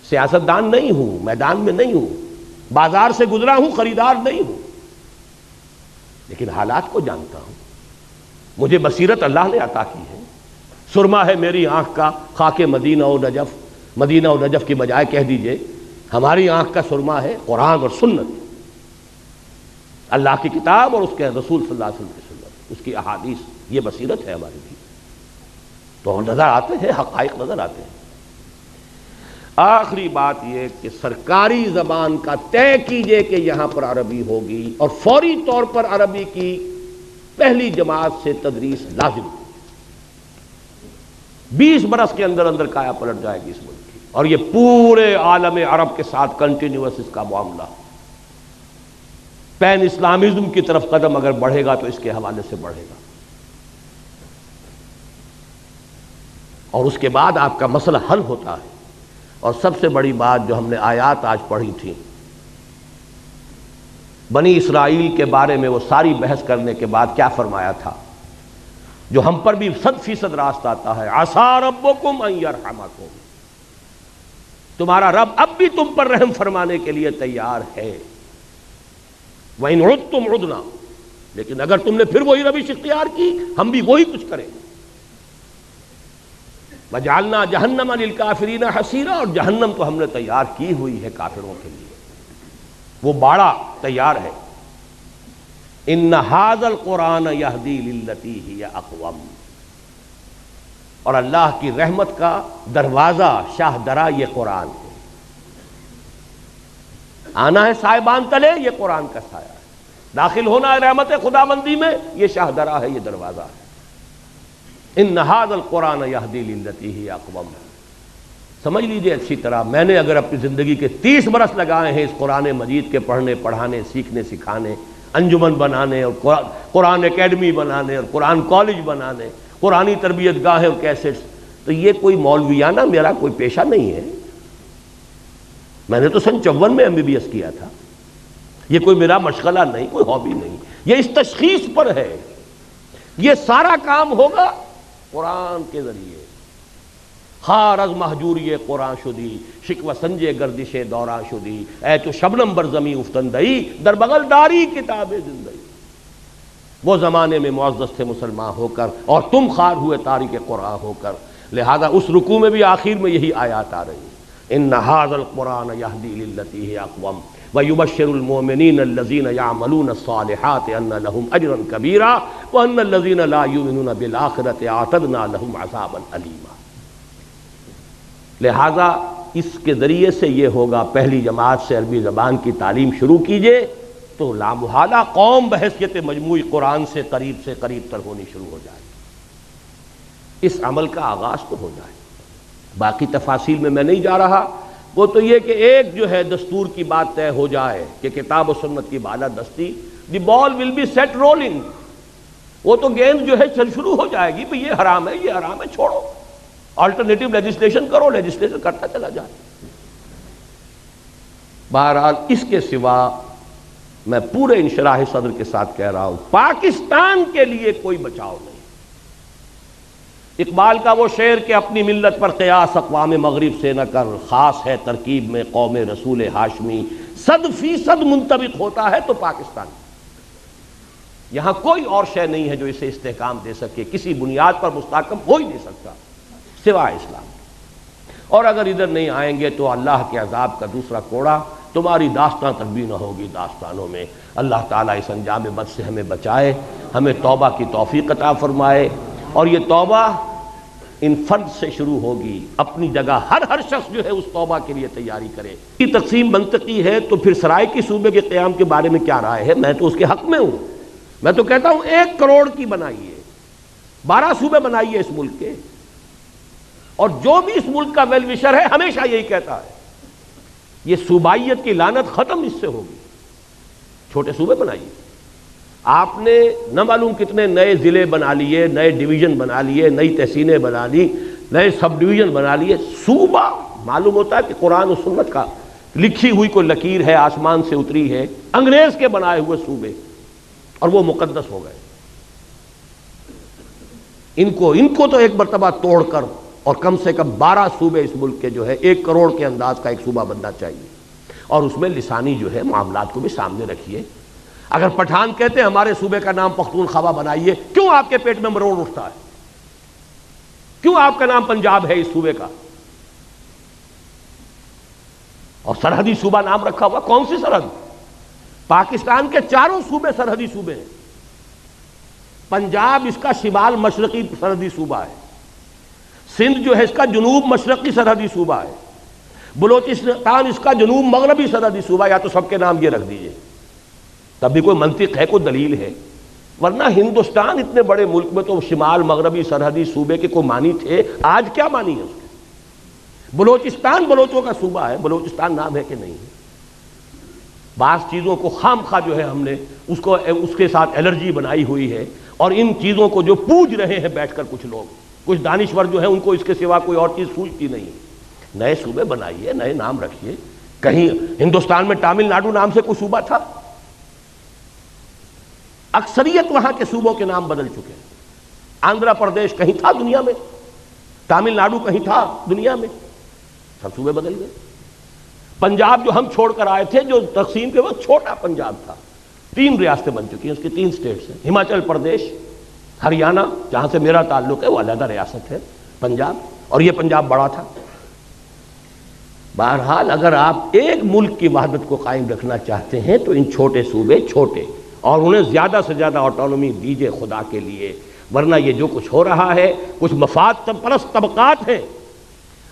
سیاستدان نہیں ہوں، میدان میں نہیں ہوں، بازار سے گزرا ہوں، خریدار نہیں ہوں، لیکن حالات کو جانتا ہوں۔ مجھے بصیرت اللہ نے عطا کی ہے، سرما ہے میری آنکھ کا خاک مدینہ و نجف، مدینہ و نجف کی بجائے کہہ دیجئے ہماری آنکھ کا سرما ہے قرآن اور سنت، اللہ کی کتاب اور اس کے رسول صلی اللہ علیہ وسلم کی سنت، اس کی احادیث، یہ بصیرت ہے ہماری بھی۔ تو نظر آتے ہیں، حقائق نظر آتے ہیں۔ آخری بات یہ کہ سرکاری زبان کا طے کیجئے کہ یہاں پر عربی ہوگی، اور فوری طور پر عربی کی پہلی جماعت سے تدریس لازم، 20 برس کے اندر اندر کایا پلٹ جائے گی اس ملک کی، اور یہ پورے عالم عرب کے ساتھ کنٹینیوس اس کا معاملہ، پین اسلامزم کی طرف قدم اگر بڑھے گا تو اس کے حوالے سے بڑھے گا، اور اس کے بعد آپ کا مسئلہ حل ہوتا ہے۔ اور سب سے بڑی بات جو ہم نے آیات آج پڑھی تھی، بنی اسرائیل کے بارے میں وہ ساری بحث کرنے کے بعد کیا فرمایا تھا، جو ہم پر بھی 100% راست آتا ہے، عسیٰ ربکم ان یرحمکم، تمہارا رب اب بھی تم پر رحم فرمانے کے لیے تیار ہے، وَإِنْ عُدْتُمْ عُدْنَا، لیکن اگر تم نے پھر وہی روش اختیار کی ہم بھی وہی کچھ کریں گے۔ وَجَعَلْنَا جَهَنَّمَ لِلْكَافِرِينَ حَصِيرًا، اور جہنم تو ہم نے تیار کی ہوئی ہے کافروں کے لیے، وہ باڑا تیار ہے۔ إِنَّ هَذَا الْقُرْآنَ يَهْدِي لِلَّتِي هِيَ أَقْوَمُ، اور اللہ کی رحمت کا دروازہ شاہ درا یہ قرآن ہے، آنا ہے سائبان تلے، یہ قرآن کا سایہ ہے، داخل ہونا ہے رحمت خداوندی میں، یہ شاہ درا ہے، یہ دروازہ ہے۔ ان ھذا القرآن یہدی للتی ہی اقوم، سمجھ لیجئے اچھی طرح، میں نے اگر اپنی زندگی کے 30 برس لگائے ہیں اس قرآن مجید کے پڑھنے پڑھانے سیکھنے سکھانے، انجمن بنانے اور قرآن اکیڈمی بنانے اور قرآن کالج بنانے، قرآنی تربیت گاہیں اور کیسٹس، تو یہ کوئی مولویانہ میرا کوئی پیشہ نہیں ہے، میں نے تو سن 54 میں MBBS کیا تھا، یہ کوئی میرا مشغلہ نہیں، کوئی ہابی نہیں، یہ اس تشخیص پر ہے، یہ سارا کام ہوگا قرآن کے ذریعے۔ خار از محجوری قرآن شدی، شکوہ سنجے گردش دوران شدی، اے تو شبنم بر زمیں افتندئی، در بغل داری کتاب زندگی۔ وہ زمانے میں معزز تھے مسلمان ہو کر، اور تم خار ہوئے تاریک قرآن ہو کر، لہذا اس رکوع میں بھی آخر میں یہی آیات آ رہی ہیں، ان ھذا القرآن یہدی للتی ہی اقوم وَيُبَشِّرُ الْمُؤْمِنِينَ الَّذِينَ يَعْمَلُونَ الصَّالِحَاتِ أَنَّ لَهُمْ أَجْرًا كَبِيرًا وَأَنَّ الَّذِينَ لَا يُؤْمِنُونَ بِالْآخِرَةِ أَعْتَدْنَا لَهُمْ عَذَابًا أَلِيمًا۔ لہذا اس کے ذریعے سے یہ ہوگا، پہلی جماعت سے عربی زبان کی تعلیم شروع کیجئے تو لامحالہ قوم بحیثیت مجموعی قرآن سے قریب تر ہونی شروع ہو جائے، اس عمل کا آغاز تو ہو جائے۔ باقی تفاصیل میں نہیں جا رہا، وہ تو یہ کہ ایک جو ہے دستور کی بات طے ہو جائے کہ کتاب و سنت کی بالادستی، دی بال ول بی سیٹ رولنگ، وہ تو گیند جو ہے چل شروع ہو جائے گی، بھئی یہ حرام ہے چھوڑو، آلٹرنیٹو لیجسلیشن کرو، لیجسلیشن کرتا چلا جائے۔ بہرحال اس کے سوا میں پورے انشراح صدر کے ساتھ کہہ رہا ہوں، پاکستان کے لیے کوئی بچاؤ نہیں۔ اقبال کا وہ شعر کہ اپنی ملت پر قیاس اقوام مغرب سے نہ کر، خاص ہے ترکیب میں قوم رسول ہاشمی، 100% منطبق ہوتا ہے تو پاکستان، یہاں کوئی اور شے نہیں ہے جو اسے استحکام دے سکے، کسی بنیاد پر مستحکم ہو ہی نہیں سکتا سوائے اسلام۔ اور اگر ادھر نہیں آئیں گے تو اللہ کے عذاب کا دوسرا کوڑا، تمہاری داستان تک بھی نہ ہوگی داستانوں میں۔ اللہ تعالیٰ اس انجام بد سے ہمیں بچائے، ہمیں توبہ کی توفیق عطا فرمائے، اور یہ توبہ ان فرد سے شروع ہوگی، اپنی جگہ ہر شخص جو ہے اس توبہ کے لیے تیاری کرے۔ یہ تقسیم منطقی ہے تو پھر سرائکی صوبے کے قیام کے بارے میں کیا رائے ہے؟ میں تو اس کے حق میں ہوں، میں تو کہتا ہوں 1 کروڑ کی بنائیے، 12 صوبے بنائیے اس ملک کے، اور جو بھی اس ملک کا ویل وشر ہے ہمیشہ یہی کہتا ہے یہ صوبائیت کی لعنت ختم اس سے ہوگی، چھوٹے صوبے بنائیے۔ آپ نے نہ معلوم کتنے نئے ضلع بنا لیے، نئے ڈویژن بنا لیے، نئی تحصیلیں بنا لی، نئے سب ڈویژن بنا لیے، صوبہ معلوم ہوتا ہے کہ قرآن و سنت کا لکھی ہوئی کوئی لکیر ہے، آسمان سے اتری ہے، انگریز کے بنائے ہوئے صوبے، اور وہ مقدس ہو گئے۔ ان کو تو ایک مرتبہ توڑ کر اور کم سے کم 12 صوبے اس ملک کے جو ہے 1 کروڑ کے انداز کا ایک صوبہ بننا چاہیے، اور اس میں لسانی جو ہے معاملات کو بھی سامنے رکھیے۔ اگر پٹھان کہتے ہیں ہمارے صوبے کا نام پختونخوا بنائیے، کیوں آپ کے پیٹ میں مروڑ اٹھتا ہے؟ کیوں آپ کا نام پنجاب ہے اس صوبے کا؟ اور سرحدی صوبہ نام رکھا ہوا، کون سی سرحد؟ پاکستان کے 4 صوبے سرحدی صوبے ہیں۔ پنجاب اس کا شمال مشرقی سرحدی صوبہ ہے، سندھ جو ہے اس کا جنوب مشرقی سرحدی صوبہ ہے، بلوچستان اس کا جنوب مغربی سرحدی صوبہ، یا تو سب کے نام یہ رکھ دیجئے، تب بھی کوئی منطق ہے، کوئی دلیل ہے؟ ورنہ ہندوستان اتنے بڑے ملک میں تو شمال مغربی سرحدی صوبے کے کوئی معنی تھے، آج کیا معنی ہے اس کے؟ بلوچستان بلوچوں کا صوبہ ہے، بلوچستان نام ہے کہ نہیں ہے؟ بعض چیزوں کو خام خواہ جو ہے ہم نے اس کے ساتھ الرجی بنائی ہوئی ہے، اور ان چیزوں کو جو پوج رہے ہیں بیٹھ کر کچھ لوگ، کچھ دانشور جو ہیں ان کو اس کے سوا کوئی اور چیز سوچتی نہیں۔ نئے صوبے بنائیے، نئے نام رکھیے۔ کہیں ہندوستان میں تامل ناڈو نام سے کوئی صوبہ تھا؟ اکثریت وہاں کے صوبوں کے نام بدل چکے ہیں۔ آندھرا پردیش کہیں تھا دنیا میں؟ تامل ناڈو کہیں تھا دنیا میں؟ سب صوبے بدل گئے۔ پنجاب جو ہم چھوڑ کر آئے تھے، جو تقسیم کے وقت چھوٹا پنجاب تھا، 3 ریاستیں بن چکی ہیں، اس کی 3 اسٹیٹس ہیں۔ ہماچل پردیش، ہریانہ جہاں سے میرا تعلق ہے وہ علیحدہ ریاست ہے پنجاب، اور یہ پنجاب بڑا تھا۔ بہرحال اگر آپ ایک ملک کی وحدت کو قائم رکھنا چاہتے ہیں تو ان چھوٹے صوبے چھوٹے، اور انہیں زیادہ سے زیادہ آٹونومی دیجیے خدا کے لیے، ورنہ یہ جو کچھ ہو رہا ہے کچھ مفاد پرست طبقات ہیں۔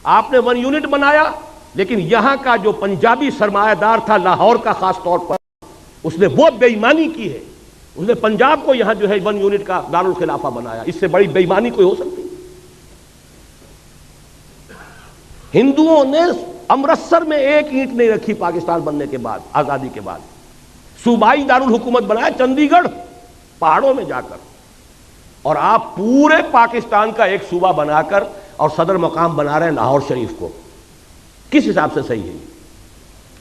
آپ نے 1 یونٹ بنایا، لیکن یہاں کا جو پنجابی سرمایہ دار تھا لاہور کا خاص طور پر، اس نے وہ بے ایمانی کی ہے، اس نے پنجاب کو یہاں جو ہے 1 یونٹ کا دارالخلافہ بنایا۔ اس سے بڑی بے ایمانی کوئی ہو سکتی؟ ہندوؤں نے امرتسر میں 1 اینٹ نہیں رکھی پاکستان بننے کے بعد، آزادی کے بعد۔ صوبائی دارالحکومت بنایا چندی گڑھ پہاڑوں میں جا کر، اور آپ پورے پاکستان کا ایک صوبہ بنا کر اور صدر مقام بنا رہے ہیں لاہور شریف کو۔ کس حساب سے صحیح ہے؟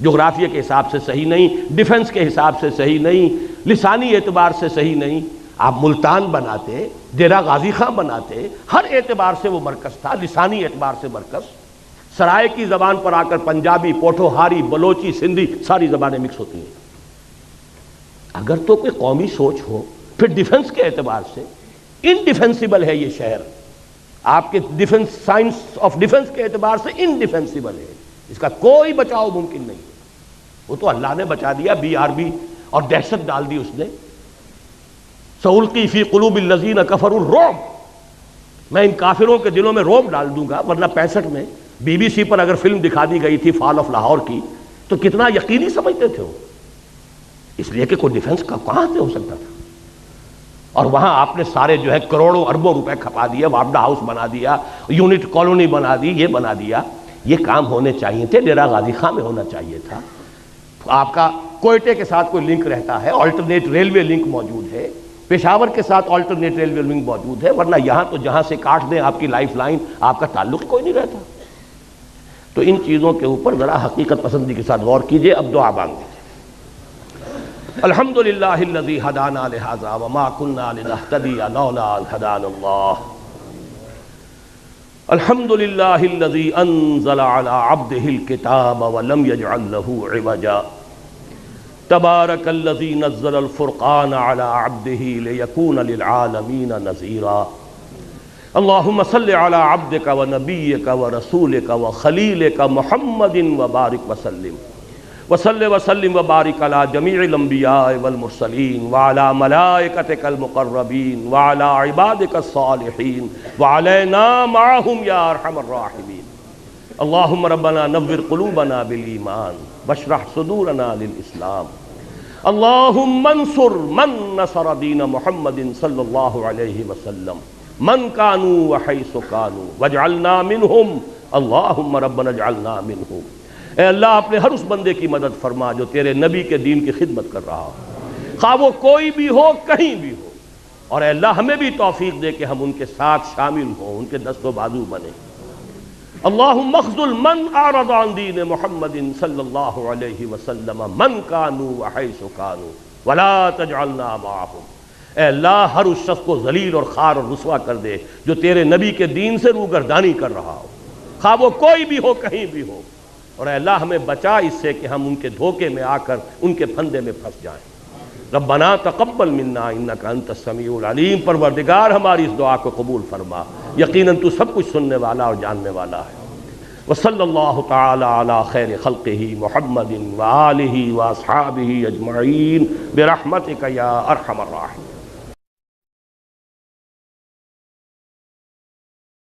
جغرافیہ کے حساب سے صحیح نہیں، ڈیفنس کے حساب سے صحیح نہیں، لسانی اعتبار سے صحیح نہیں۔ آپ ملتان بناتے، ڈیرہ غازی خان بناتے، ہر اعتبار سے وہ مرکز تھا، لسانی اعتبار سے مرکز۔ سرائے کی زبان پر آ کر پنجابی، پوٹھوہاری، بلوچی، سندھی ساری زبانیں مکس ہوتی ہیں۔ اگر تو کوئی قومی سوچ ہو، پھر ڈیفنس کے اعتبار سے انڈیفینسیبل ہے یہ شہر، آپ کے ڈیفنس، سائنس آف ڈیفنس کے اعتبار سے انڈیفینسیبل ہے، اس کا کوئی بچاؤ ممکن نہیں۔ وہ تو اللہ نے بچا دیا، BRB اور دہشت ڈال دی اس نے۔ سألقی فی قلوب الذین کفروا الرعب، میں ان کافروں کے دلوں میں رعب ڈال دوں گا۔ ورنہ 65 میں BBC پر اگر فلم دکھا دی گئی تھی فال آف لاہور کی، تو کتنا یقینی سمجھتے تھے وہ، اس لیے کہ کوئی ڈیفنس کا کہاں سے ہو سکتا تھا۔ اور وہاں آپ نے سارے جو ہے کروڑوں اربوں روپے کھپا دیا، وابڈا ہاؤس بنا دیا، یونٹ کالونی بنا دی، یہ بنا دیا۔ یہ کام ہونے چاہیے تھے، ڈیرہ غازی خان میں ہونا چاہیے تھا۔ آپ کا کوئٹے کے ساتھ کوئی لنک رہتا ہے، آلٹرنیٹ ریلوے لنک موجود ہے، پشاور کے ساتھ آلٹرنیٹ ریلوے لنک موجود ہے، ورنہ یہاں تو جہاں سے کاٹ دیں آپ کی لائف لائن، آپ کا تعلق کوئی نہیں رہتا۔ تو ان چیزوں کے اوپر ذرا حقیقت پسندی کے ساتھ غور کیجئے۔ اب دعا مانگیں۔ الحمدللہ الذی ہدانا لہذا وما کنا لنہتدی لولا ان ہدانا اللہ، الحمدللہ الذی انزل علی عبدہ الکتاب ولم یجعل لہ عوجا، تبارک الذی نزل الفرقان علی عبدہ لیکون للعالمین نذیرا۔ اللہم صل علی عبدک ونبیک ورسولک وخلیلک محمد وبارک وسلم، وصلی وسلم وبارک علی جمیع الانبیاء والمرسلین وعلی ملائکتک المقربین وعلی عبادک الصالحین وعلینا معہم یا ارحم الراحمین۔ اللہم ربنا نور قلوبنا بالایمان واشرح صدورنا للاسلام۔ اللہم انصر من نصر دین محمد صلی اللہ علیہ وسلم، من کانوا وحیث کانوا واجعلنا منہم، اللہم ربنا اجعلنا منہم۔ اے اللہ اپنے ہر اس بندے کی مدد فرما جو تیرے نبی کے دین کی خدمت کر رہا ہو، خواہ وہ کوئی بھی ہو، کہیں بھی ہو، اور اے اللہ ہمیں بھی توفیق دے کہ ہم ان کے ساتھ شامل ہوں، ان کے دست و بازو بنیں۔ اللہم اخذل من اعرض عن دین محمد صلی اللہ علیہ وسلم من کانوا وحیث کانوا ولا تجعلنا معہم۔ اے اللہ ہر اس شخص کو ذلیل اور خوار اور رسوا کر دے جو تیرے نبی کے دین سے روگردانی کر رہا ہو، خواہ وہ کوئی بھی ہو، کہیں بھی ہو، اور اے اللہ ہمیں بچا اس سے کہ ہم ان کے دھوکے میں آ کر ان کے پھندے میں پھنس جائیں۔ ربنا تقبل منا انک انت السمیع العلیم، پروردگار ہماری اس دعا کو قبول فرما، یقیناً تو سب کچھ سننے والا اور جاننے والا ہے۔ وصلی اللہ تعالی علی خیر خلقہ محمد وآلہ واصحابہ اجمعین برحمتک یا ارحم الراحمین۔